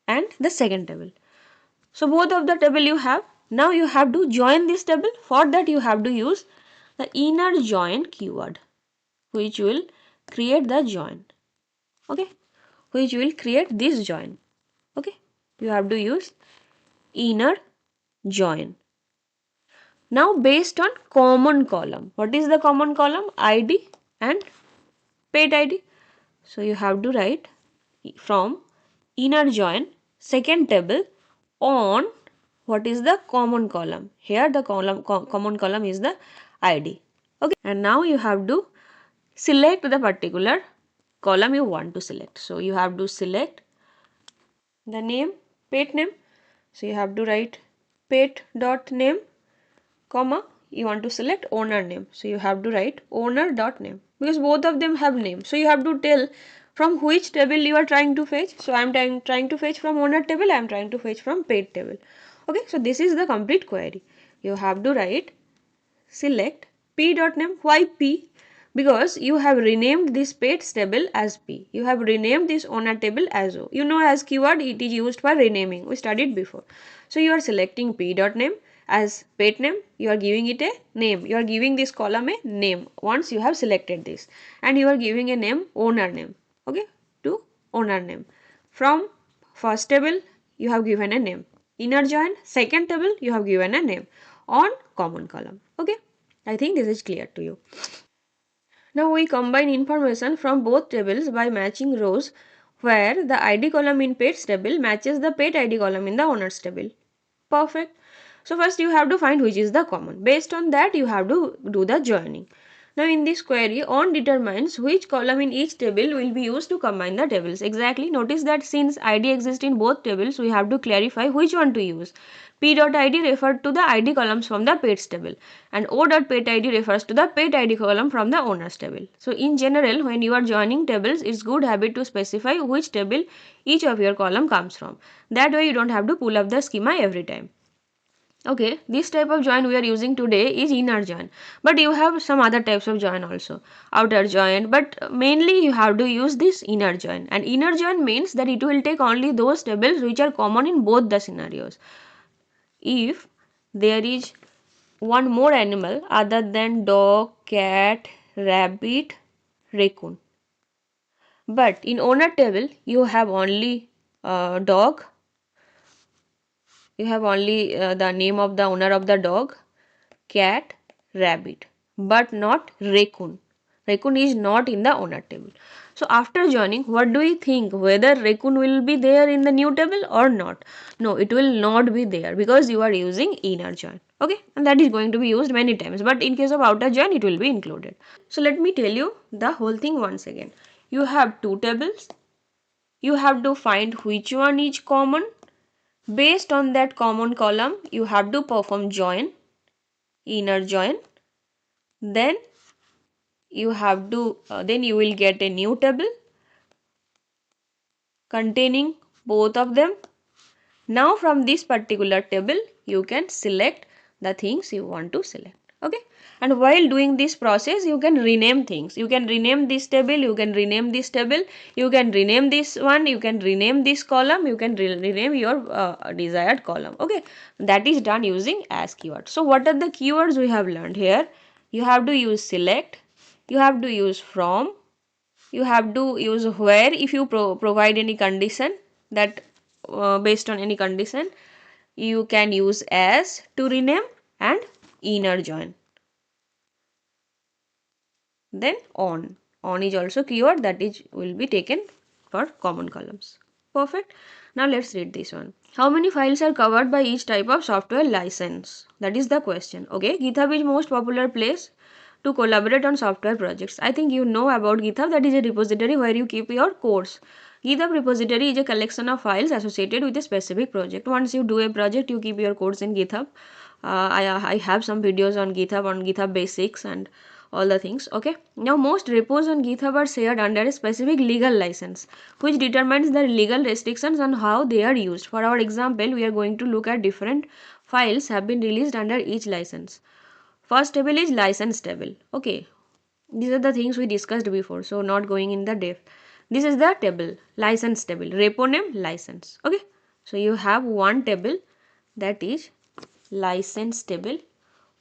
and the second table. So both of the table you have. Now you have to join this table. For that you have to use the inner join keyword, which will create the join. Okay, which will create this join. Okay, you have to use inner join. Now based on common column, what is the common column? ID and pet ID. So you have to write from inner join second table on what is the common column. Here the common column is the id. Okay, and now you have to select the particular column you want to select. So you have to select the name, pet name. So you have to write pet dot name, comma, you want to select owner name. So you have to write owner dot name, because both of them have name. So you have to tell from which table you are trying to fetch. So I am trying to fetch from owner table, I am trying to fetch from pet table. Okay, so this is the complete query. You have to write select p dot name. Why p? Because you have renamed this pets table as p. You have renamed this owner table as o. You know, as keyword it is used for renaming. We studied before. So you are selecting p dot name as pet name. You are giving it a name. You are giving this column a name once you have selected this, and you are giving a name owner name. Okay, to owner name. From first table you have given a name. Inner join second table you have given a name on common column. Okay, I think this is clear to you. Now we combine information from both tables by matching rows where the id column in pets table matches the pet id column in the owners table. Perfect. So first you have to find which is the common. Based on that you have to do the joining. Now in this query, on determines which column in each table will be used to combine the tables. Exactly. Notice that since id exists in both tables, we have to clarify which one to use. P.id referred to the id columns from the pets table, and O.petID refers to the pet id column from the owners table. So in general, when you are joining tables, it's good habit to specify which table each of your column comes from. That way you don't have to pull up the schema every time. Okay, this type of join we are using today is inner join, but you have some other types of join also, outer join, but mainly you have to use this inner join. And inner join means that it will take only those tables which are common in both the scenarios. If there is one more animal other than dog, cat, rabbit, raccoon, but in owner table you have only dog, you have only the name of the owner of the dog, cat, rabbit, but not raccoon. Raccoon is not in the owner table. So after joining, what do you think, whether raccoon will be there in the new table or not? No, it will not be there because you are using inner join. Okay, and that is going to be used many times, but in case of outer join it will be included. So let me tell you the whole thing once again. You have two tables, you have to find which one is common. Based on that common column you have to perform join, inner join. Then you have to then you will get a new table containing both of them. Now from this particular table you can select the things you want to select. Okay, and while doing this process you can rename things. You can rename this table, you can rename this table, you can rename this one, you can rename this column, you can rename your desired column. Okay, that is done using as keyword. So what are the keywords we have learned here? You have to use select, you have to use from, you have to use where if you provide any condition that based on any condition, you can use as to rename, and inner join. Then on is also keyword that is will be taken for common columns. Perfect. Now let's read this one. How many files are covered by each type of software license? That is the question. Okay, GitHub is most popular place to collaborate on software projects. I think you know about GitHub. That is a repository where you keep your codes. GitHub repository is a collection of files associated with a specific project. Once you do a project, you keep your codes in GitHub. I have some videos on GitHub basics and all the things. Okay, now most repos on GitHub are shared under a specific legal license which determines the legal restrictions on how they are used. For our example, we are going to look at different files have been released under each license. First table is license table. Okay, these are the things we discussed before, so not going in the depth. This is the table, license table, repo name, license. Okay, so you have one table that is license table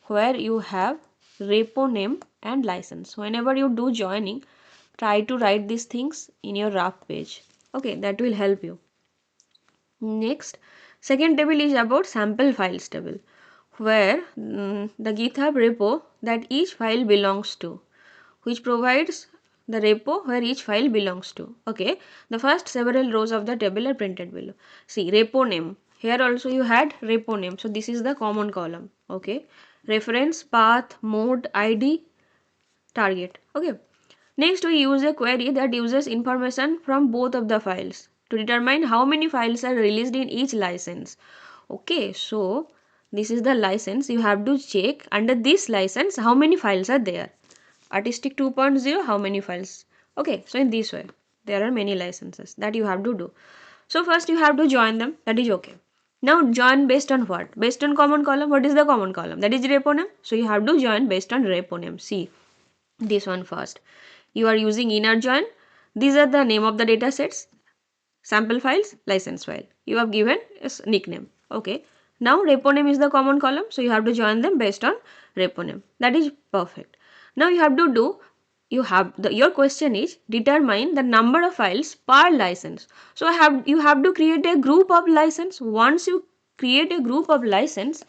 where you have repo name and license. Whenever you do joining, try to write these things in your rough page. Okay, that will help you. Next, second table is about sample files table, where the GitHub repo that each file belongs to, which provides the repo where each file belongs to. Okay, the first several rows of the table are printed below. See, repo name. Here also you had repo name. So this is the common column. Okay, reference, path, mode, ID, target. Okay. Next, we use a query that uses information from both of the files to determine how many files are released in each license. Okay, so this is the license. You have to check under this license how many files are there. Artistic 2.0, how many files? Okay, so in this way, there are many licenses that you have to do. So first you have to join them. That is okay. Now join based on what? Based on common column. What is the common column? That is repo name. So you have to join based on repo name. See this one first. You are using inner join. These are the name of the data sets, sample files, license file. You have given a nickname. Okay. Now repo name is the common column, so you have to join them based on repo name. That is perfect. Now you have to do, your question is determine the number of files per license. So you have to create a group of license. Once you create a group of license,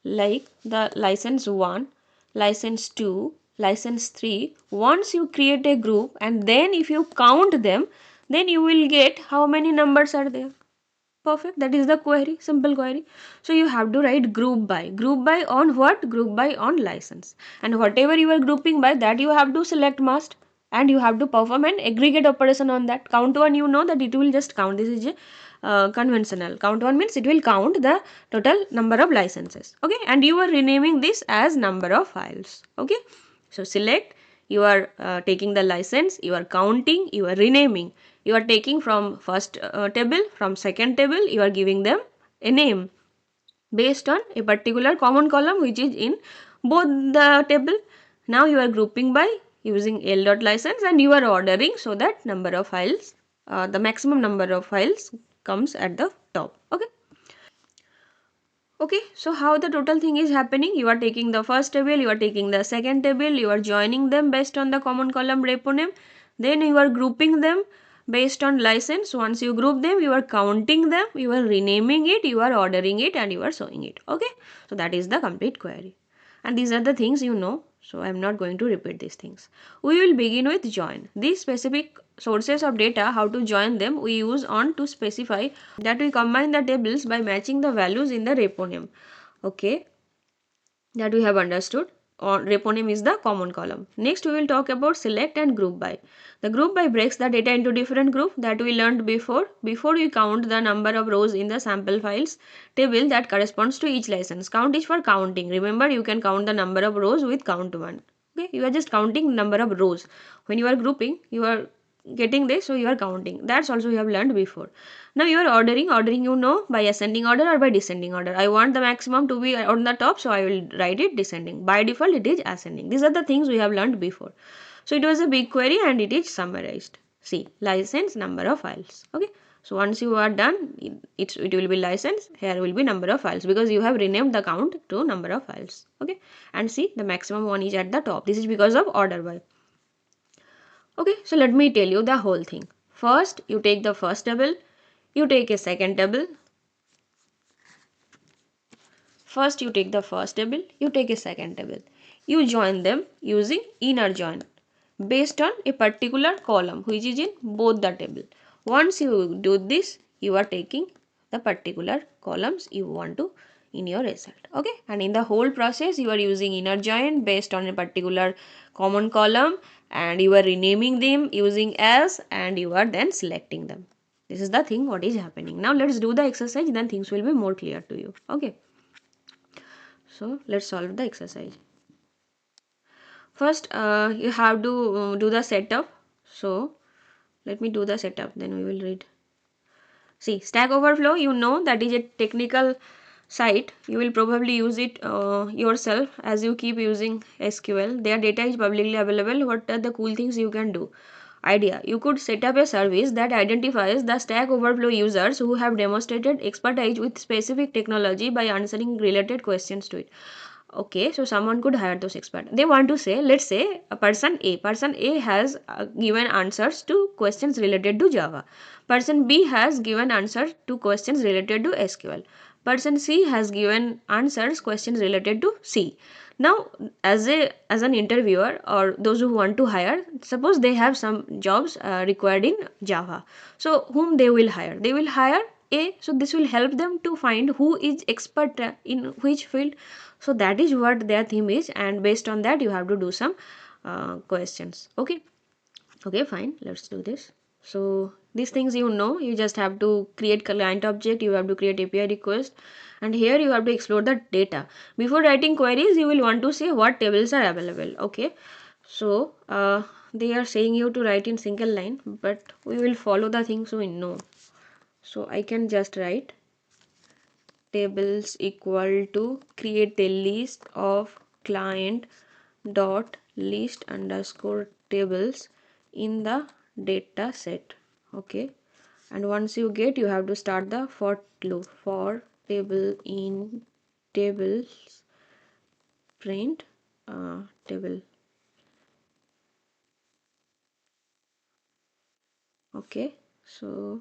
like the license 1, license 2, license 3, once you create a group and then if you count them, then you will get how many numbers are there. Perfect. That is the query, simple query. So you have to write group by. Group by on what? Group by on license. And whatever you are grouping by, that you have to select must, and you have to perform an aggregate operation on that. Count one, you know that it will just count. This is a conventional. Count one means it will count the total number of licenses. Okay, and you are renaming this as number of files. Okay, so select. You are taking the license. You are counting. You are renaming. You are taking from first table, from second table, you are giving them a name based on a particular common column which is in both the table. Now you are grouping by using l.license and you are ordering so that number of files, the maximum number of files comes at the top. Okay. Okay, so how the total thing is happening? You are taking the first table, you are taking the second table, you are joining them based on the common column repo name, then you are grouping them based on license. Once you group them, you are counting them, you are renaming it, you are ordering it, and you are showing it. Okay, so that is the complete query. And these are the things you know, so I am not going to repeat these things. We will begin with join. These specific sources of data, how to join them, we use on to specify that we combine the tables by matching the values in the repo name. Okay, that we have understood. Or repo name is the common column. Next we will talk about select and group by. The group by breaks the data into different groups that we learned before. Before we count the number of rows in the sample files table that corresponds to each license. Count is for counting. Remember, you can count the number of rows with count 1. Okay, you are just counting number of rows. When you are grouping, you are getting this, so you are counting. That's also you have learned before. Now you are ordering, you know, by ascending order or by descending order. I want the maximum to be on the top, so I will write it descending. By default it is ascending. These are the things we have learned before. So it was a big query and it is summarized. See, license, number of files. Okay, so once you are done, it will be license, here will be number of files, because you have renamed the count to number of files. Okay, and see, the maximum one is at the top. This is because of order by. Okay, so let me tell you the whole thing. First, you take the first table, you take a second table. First, you take the first table, you take a second table. You join them using inner join based on a particular column which is in both the table. Once you do this, you are taking the particular columns you want to in your result. Okay, and in the whole process, you are using inner join based on a particular common column, and you are renaming them using as, and you are then selecting them. This is the thing what is happening. Now let's do the exercise, then things will be more clear to you. Okay, so let's solve the exercise. First, you have to do the setup. So let me do the setup, then we will read. See, Stack Overflow, you know that is a technical site. You will probably use it yourself as you keep using SQL. Their data is publicly available. What are the cool things you can do? Idea: you could set up a service that identifies the Stack Overflow users who have demonstrated expertise with specific technology by answering related questions to it. Okay, so someone could hire those experts. They want to say, let's say a person A has given answers to questions related to Java. Person B has given answers to questions related to SQL. Person C has given answers questions related to C. Now, as an interviewer or those who want to hire, suppose they have some jobs required in Java. So whom they will hire? They will hire A. So this will help them to find who is expert in which field. So that is what their theme is, and based on that you have to do some questions. Okay. Okay, fine. Let's do this. So these things you know, you just have to create client object, you have to create API request, and here you have to explore the data. Before writing queries, you will want to say what tables are available. Okay. So they are saying you to write in single line, but we will follow the things we know. So I can just write tables equal to create a list of client dot list underscore tables in the data set. Okay, and once you get, you have to start the for loop for table in tables print table. Okay, so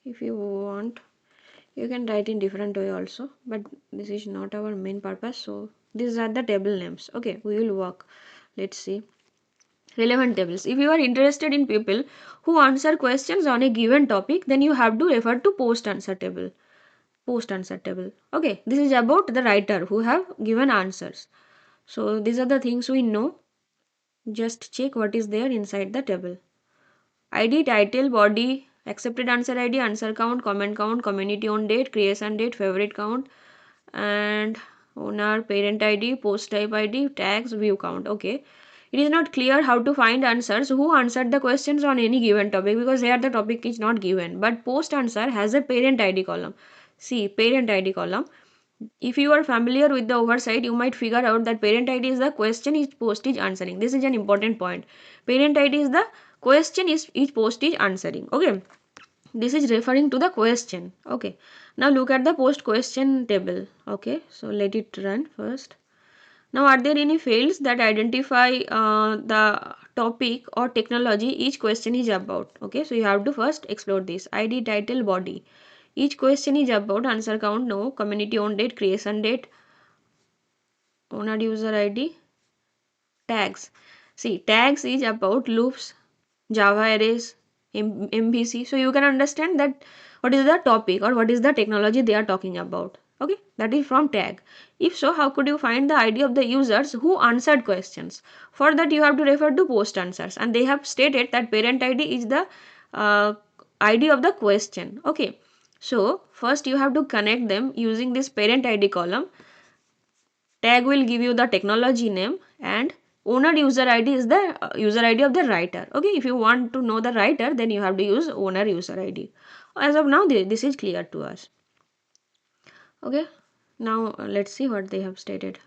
if you want, you can write in different way also, but this is not our main purpose. So these are the table names. Okay, we will work. Let's see. Relevant tables. If you are interested in people who answer questions on a given topic, then you have to refer to post answer table. Post answer table. Okay, this is about the writer who have given answers. So these are the things we know. Just check what is there inside the table. ID, title, body, accepted answer ID, answer count, comment count, community on date, creation date, favorite count, and owner, parent ID, post type ID, tags, view count. Okay. It is not clear how to find answers who answered the questions on any given topic, because here the topic is not given. But post answer has a parent ID column. See, parent ID column. If you are familiar with the oversight, you might figure out that parent ID is the question each post is answering. This is an important point. Parent ID is the question is each post is answering. Okay. This is referring to the question. Okay. Now look at the post question table. Okay. So let it run first. Now, are there any fields that identify the topic or technology each question is about? Okay, so you have to first explore this. ID, title, body. Each question is about answer count, no, community on date, creation date, owner user ID, tags. See, tags is about loops, Java arrays, MVC. So you can understand that what is the topic or what is the technology they are talking about. Okay, that is from tag. If so, how could you find the ID of the users who answered questions? For that, you have to refer to post answers, and they have stated that parent ID is the uh, ID of the question. Okay, so first you have to connect them using this parent ID column. Tag will give you the technology name, and owner user ID is the user ID of the writer. Okay, if you want to know the writer, then you have to use owner user ID. As of now, this is clear to us. Okay, now let's see what they have stated.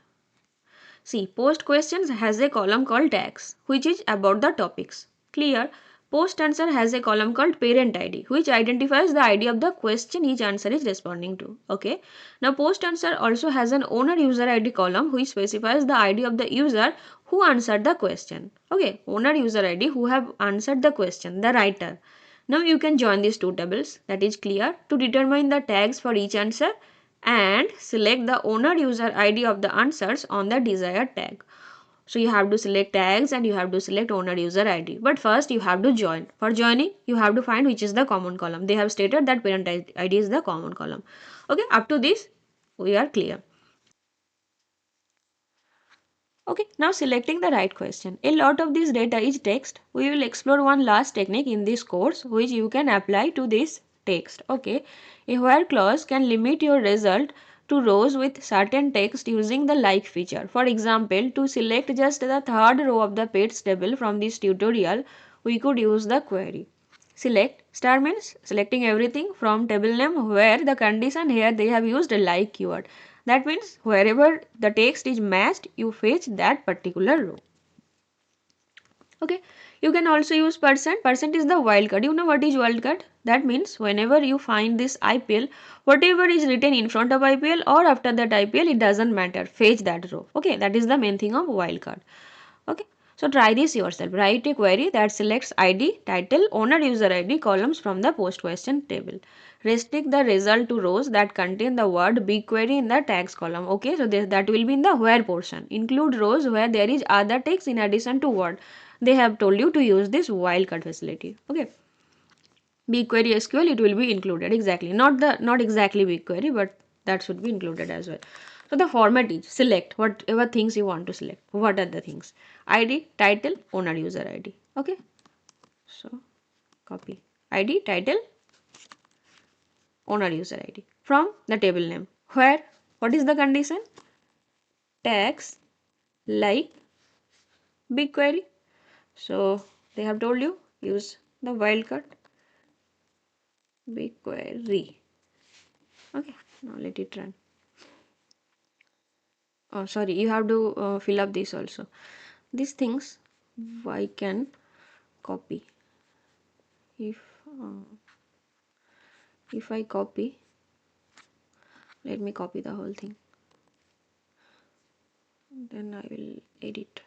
See, post questions has a column called tags, which is about the topics. Clear? Post answer has a column called parent ID, which identifies the ID of the question each answer is responding to. Okay. Now, post answer also has an owner user ID column, which specifies the ID of the user who answered the question. Okay. Owner user ID who have answered the question, the writer. Now, you can join these two tables. That is clear. To determine the tags for each answer, and select the owner user ID of the answers on the desired tag. So you have to select tags and you have to select owner user ID. But first you have to join. For joining, you have to find which is the common column. They have stated that parent ID is the common column. Okay, up to this we are clear. Okay, now selecting the right question. A lot of this data is text. We will explore one last technique in this course which you can apply to this text. Okay, a where clause can limit your result to rows with certain text using the like feature. For example, to select just the third row of the pets table from this tutorial, we could use the query. Select star means selecting everything from table name, where the condition here they have used a like keyword. That means wherever the text is matched, you fetch that particular row. Okay, you can also use percent. Percent is the wildcard. You know what is wildcard? That means whenever you find this IPL, whatever is written in front of IPL or after that IPL, it doesn't matter. Fetch that row. Okay, that is the main thing of wildcard. Okay, So try this yourself. Write a query that selects ID, title, owner, user ID columns from the post question table. Restrict the result to rows that contain the word BigQuery in the tags column. Okay, so that will be in the where portion. Include rows where there is other text in addition to word. They have told you to use this wildcard facility. Okay. BigQuery SQL, it will be included exactly. Not exactly BigQuery, but that should be included as well. So the format is select whatever things you want to select. What are the things? ID, title, owner, user ID. Okay. So copy ID, title, owner, user ID from the table name. Where? What is the condition? Tags like BigQuery. So they have told you use the wildcard BigQuery. Okay. Now let it run. Oh, sorry, you have to fill up this also. These things I can copy. If uh, if I copy, let me copy the whole thing. Then I will edit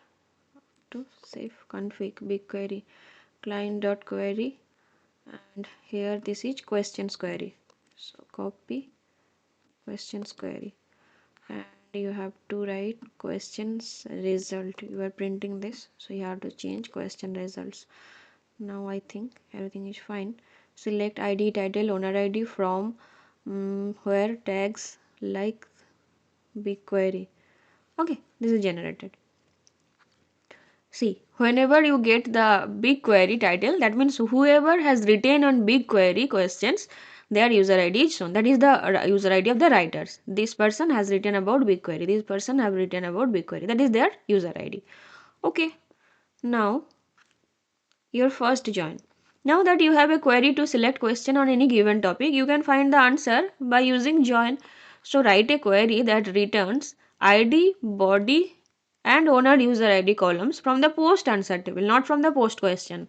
to save config BigQuery client.query, and here this is questions query. So copy questions query, and you have to write questions result. You are printing this, so you have to change question results. Now I think everything is fine. Select ID, title, owner ID from where tags like BigQuery. Okay, this is generated. See, whenever you get the BigQuery title, that means whoever has written on BigQuery questions, their user ID is shown. That is the user ID of the writers. This person has written about BigQuery. This person have written about BigQuery. That is their user ID. Okay. Now your first join. Now that you have a query to select question on any given topic, you can find the answer by using join. So write a query that returns ID, body and owner user ID columns from the post answer table, not from the post question.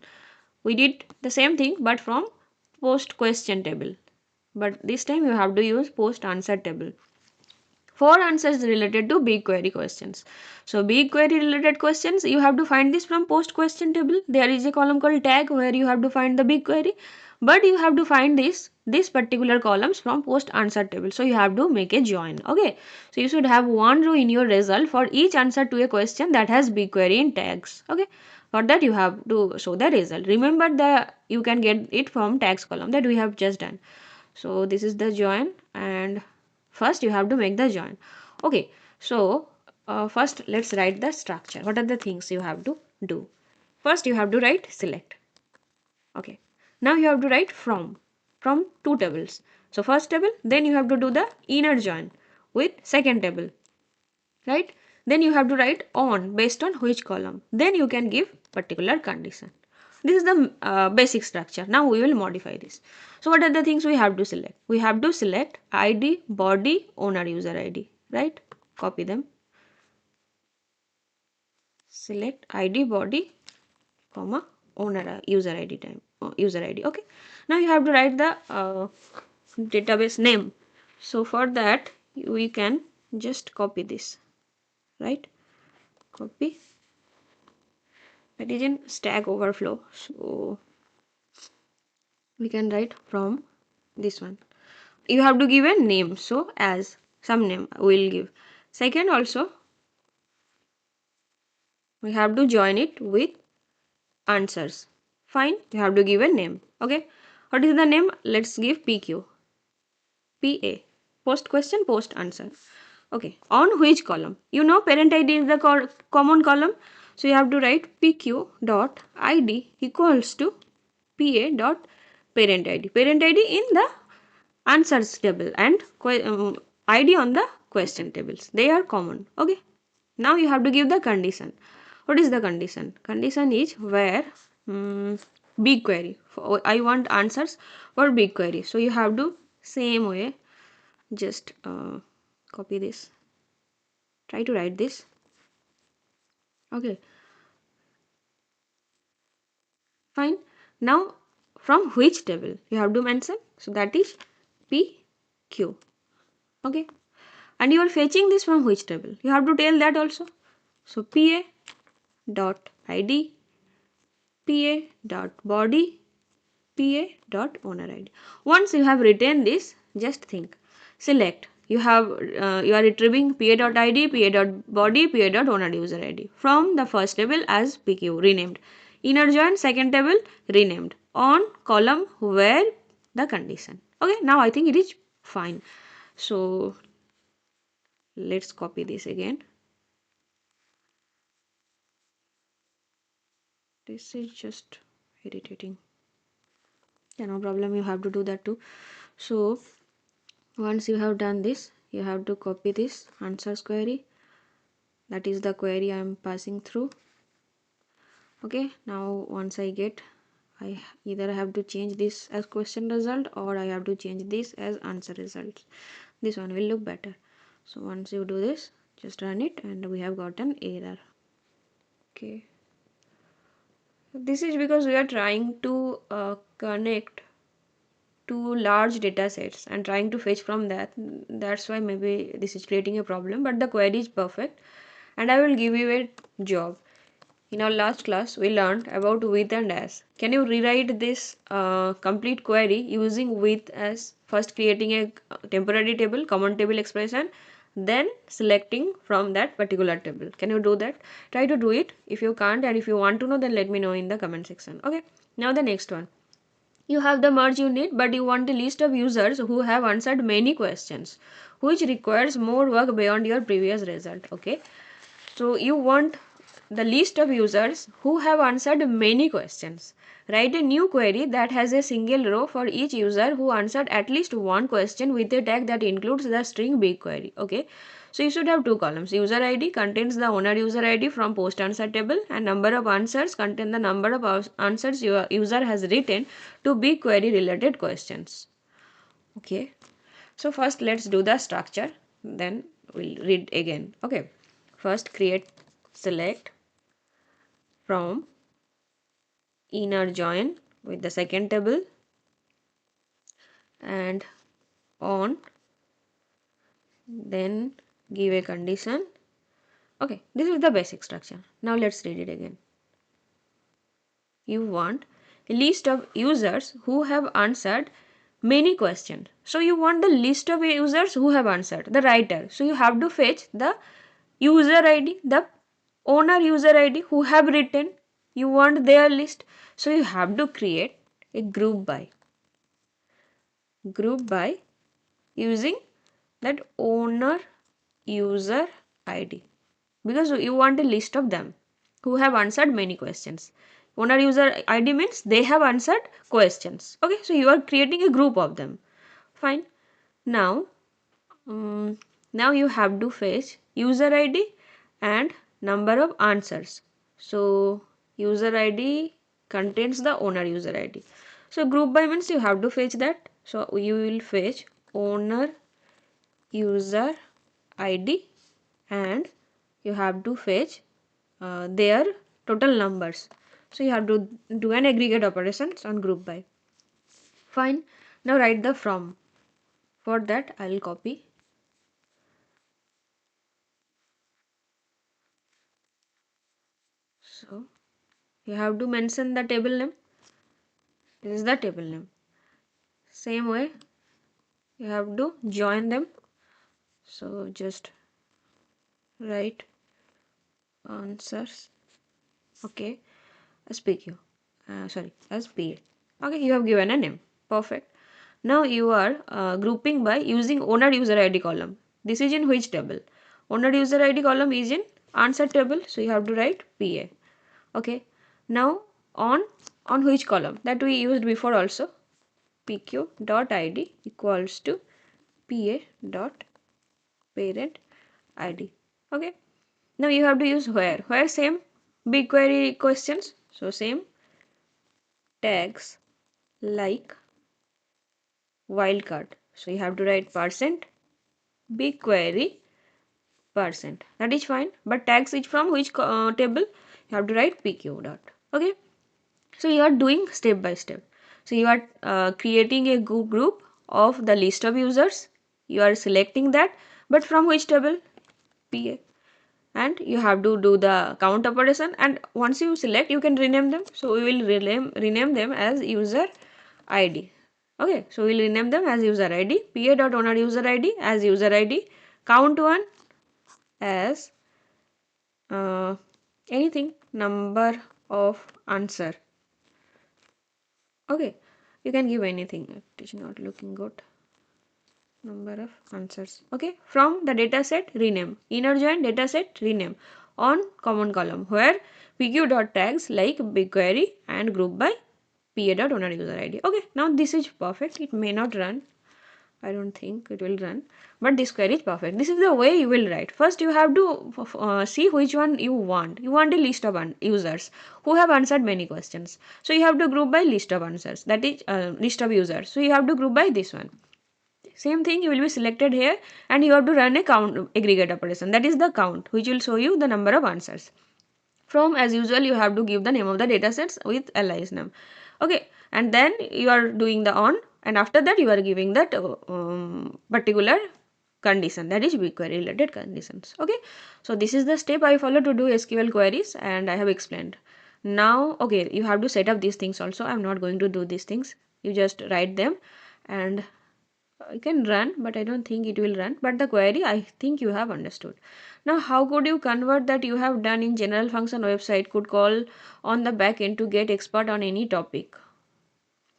We did the same thing but from post question table. But this time you have to use post answer table. 4 answers related to BigQuery questions. So BigQuery related questions, you have to find this from post question table. There is a column called tag where you have to find the BigQuery, but you have to find this particular columns from post answer table. So you have to make a join. Okay. So you should have one row in your result for each answer to a question that has BigQuery in tags. Okay. For that you have to show the result. Remember that you can get it from tags column that we have just done. So this is the join, and first you have to make the join. Okay, so first let's write the structure. What are the things you have to do? First you have to write select. Okay, now you have to write from two tables. So first table, then you have to do the inner join with second table, right? Then you have to write on based on which column. Then you can give particular condition. This is the basic structure. Now we will modify this. So what are the things we have to select? We have to select ID, body, owner, user ID, right? Copy them. Select ID, body, comma, owner, user ID time, user ID. Okay. Now you have to write the database name. So for that we can just copy this, right? Copy. That is in Stack Overflow. So we can write from this one. You have to give a name. So as some name we will give. Second also we have to join it with answers. Fine. You have to give a name. Okay. What is the name? Let's give PQ. PA. Post question, post answer. Okay. On which column? You know parent ID is the common column. So you have to write PQ dot ID equals to PA dot parent ID. Parent ID in the answers table and ID on the question tables. They are common. Okay. Now you have to give the condition. What is the condition? Condition is where BigQuery. I want answers for BigQuery. So you have to same way just copy this. Try to write this. Okay. Fine. Now from which table you have to mention? So that is PQ. Okay. And you are fetching this from which table? You have to tell that also. So PA dot id pa dot body pa dot owner id. Once you have written this, just think, select, you are retrieving pa dot id, pa dot body, pa dot owner user id from the first table as pq renamed, inner join second table renamed, on column where the condition. Okay, now I think it is fine. So let's copy this again. This is just irritating. Yeah, no problem, you have to do that too. So once you have done this, you have to copy this answers query. That is the query I am passing through. Okay, now once I get, I either have to change this as question result or I have to change this as answer results. This one will look better. So once you do this, just run it and we have got an error. Okay. This is because we are trying to connect two large data sets and trying to fetch from that. That's why maybe this is creating a problem, but the query is perfect and I will give you a job. In our last class we learned about with and as. Can you rewrite this complete query using with as, first creating a temporary table, common table expression, then selecting from that particular table? Can you do that? Try to do it. If you can't and if you want to know, then let me know in the comment section. Okay, now the next one. You have the merge you need, but you want a list of users who have answered many questions, which requires more work beyond your previous result. Okay, so you want the list of users who have answered many questions. Write a new query that has a single row for each user who answered at least one question with a tag that includes the string BigQuery. Okay, so you should have two columns. User ID contains the owner user ID from post answer table, and number of answers contain the number of answers your user has written to BigQuery related questions. Okay, so first let's do the structure, then we'll read again. Okay, first create, select from inner join with the second table and on, then give a condition. Okay, this is the basic structure. Now let's read it again. You want a list of users who have answered many questions. So you want the list of users who have answered, the writer. So you have to fetch the user ID, the owner user ID who have written. You want their list. So you have to create a group by using that owner user ID, because you want a list of them who have answered many questions. Owner user ID means they have answered questions. Okay, so you are creating a group of them. Fine. Now now you have to fetch user ID and number of answers. So user ID contains the owner user ID. So group by means you have to fetch that. So you will fetch owner user ID and you have to fetch their total numbers. So you have to do an aggregate operations on group by. Fine. Now write the from. For that I will copy. So you have to mention the table name. This is the table name. Same way you have to join them. So just write answers. Okay, as PQ. Sorry, as PA. Okay, you have given a name. Perfect. Now you are grouping by using owner user ID column. This is in which table? Owner user ID column is in answer table. So you have to write PA. Okay. Now on which column? That we used before also. PQ dot ID equals to PA dot parent ID. Okay. Now you have to use where. Where same BigQuery questions. So same tags like wildcard. So you have to write percent BigQuery percent. That is fine. But tags is from which table? You have to write PQ dot. Okay. So you are doing step by step. So you are creating a group of the list of users. You are selecting that. But from which table? PA. and you have to do the count operation, and once you select you can rename them. So we will rename them as user id. Okay, so we'll rename them as user id, pa.owner user id as user id, count one as anything, number of answer. Okay, you can give anything. It is not looking good. Number of answers. Okay, from the dataset rename, inner join dataset rename on common column where pq.tags like BigQuery and group by pa.owner user id. Okay, now this is perfect. It may not run, I don't think it will run, but this query is perfect. This is the way you will write. First you have to see which one you want. You want a list of users who have answered many questions, so you have to group by list of answers, that is list of users, so you have to group by this one. Same thing, you will be selected here and you have to run a count aggregate operation, that is the count, which will show you the number of answers. From, as usual, you have to give the name of the datasets with alias name. Okay, and then you are doing the on, and after that you are giving that particular condition, that is BigQuery related conditions. Okay, so this is the step I follow to do SQL queries, and I have explained. Now, okay, you have to set up these things also. I'm not going to do these things. You just write them and you can run, but I don't think it will run. But the query, I think you have understood. Now, how could you convert that you have done in general function website could call on the backend to get expert on any topic?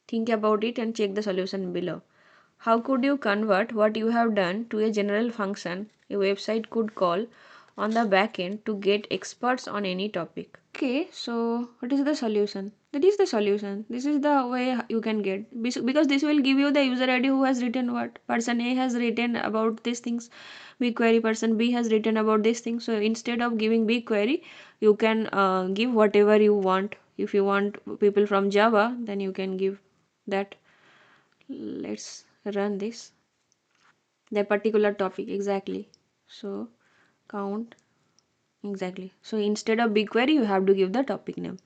Think about it and check the solution below. How could you convert what you have done to a general function a website could call on the backend to get experts on any topic? Okay, so what is the solution? That is the solution. This is the way you can get, because this will give you the user ID who has written what. Person A has written about these things, BigQuery person B has written about this thing. So instead of giving BigQuery, you can give whatever you want. If you want people from Java, then you can give that. Let's run this, that particular topic exactly. So count exactly. So instead of BigQuery, you have to give the topic name.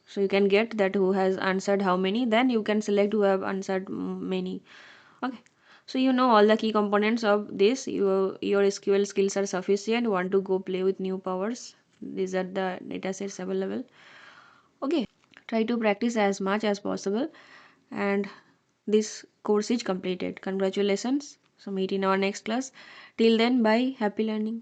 So you can get that who has answered how many, then you can select who have answered many. Okay, so you know all the key components of this. Your SQL skills are sufficient. Want to go play with new powers, these are the datasets available. Okay, try to practice as much as possible, and this course is completed. Congratulations. So meet in our next class. Till then, bye, happy learning.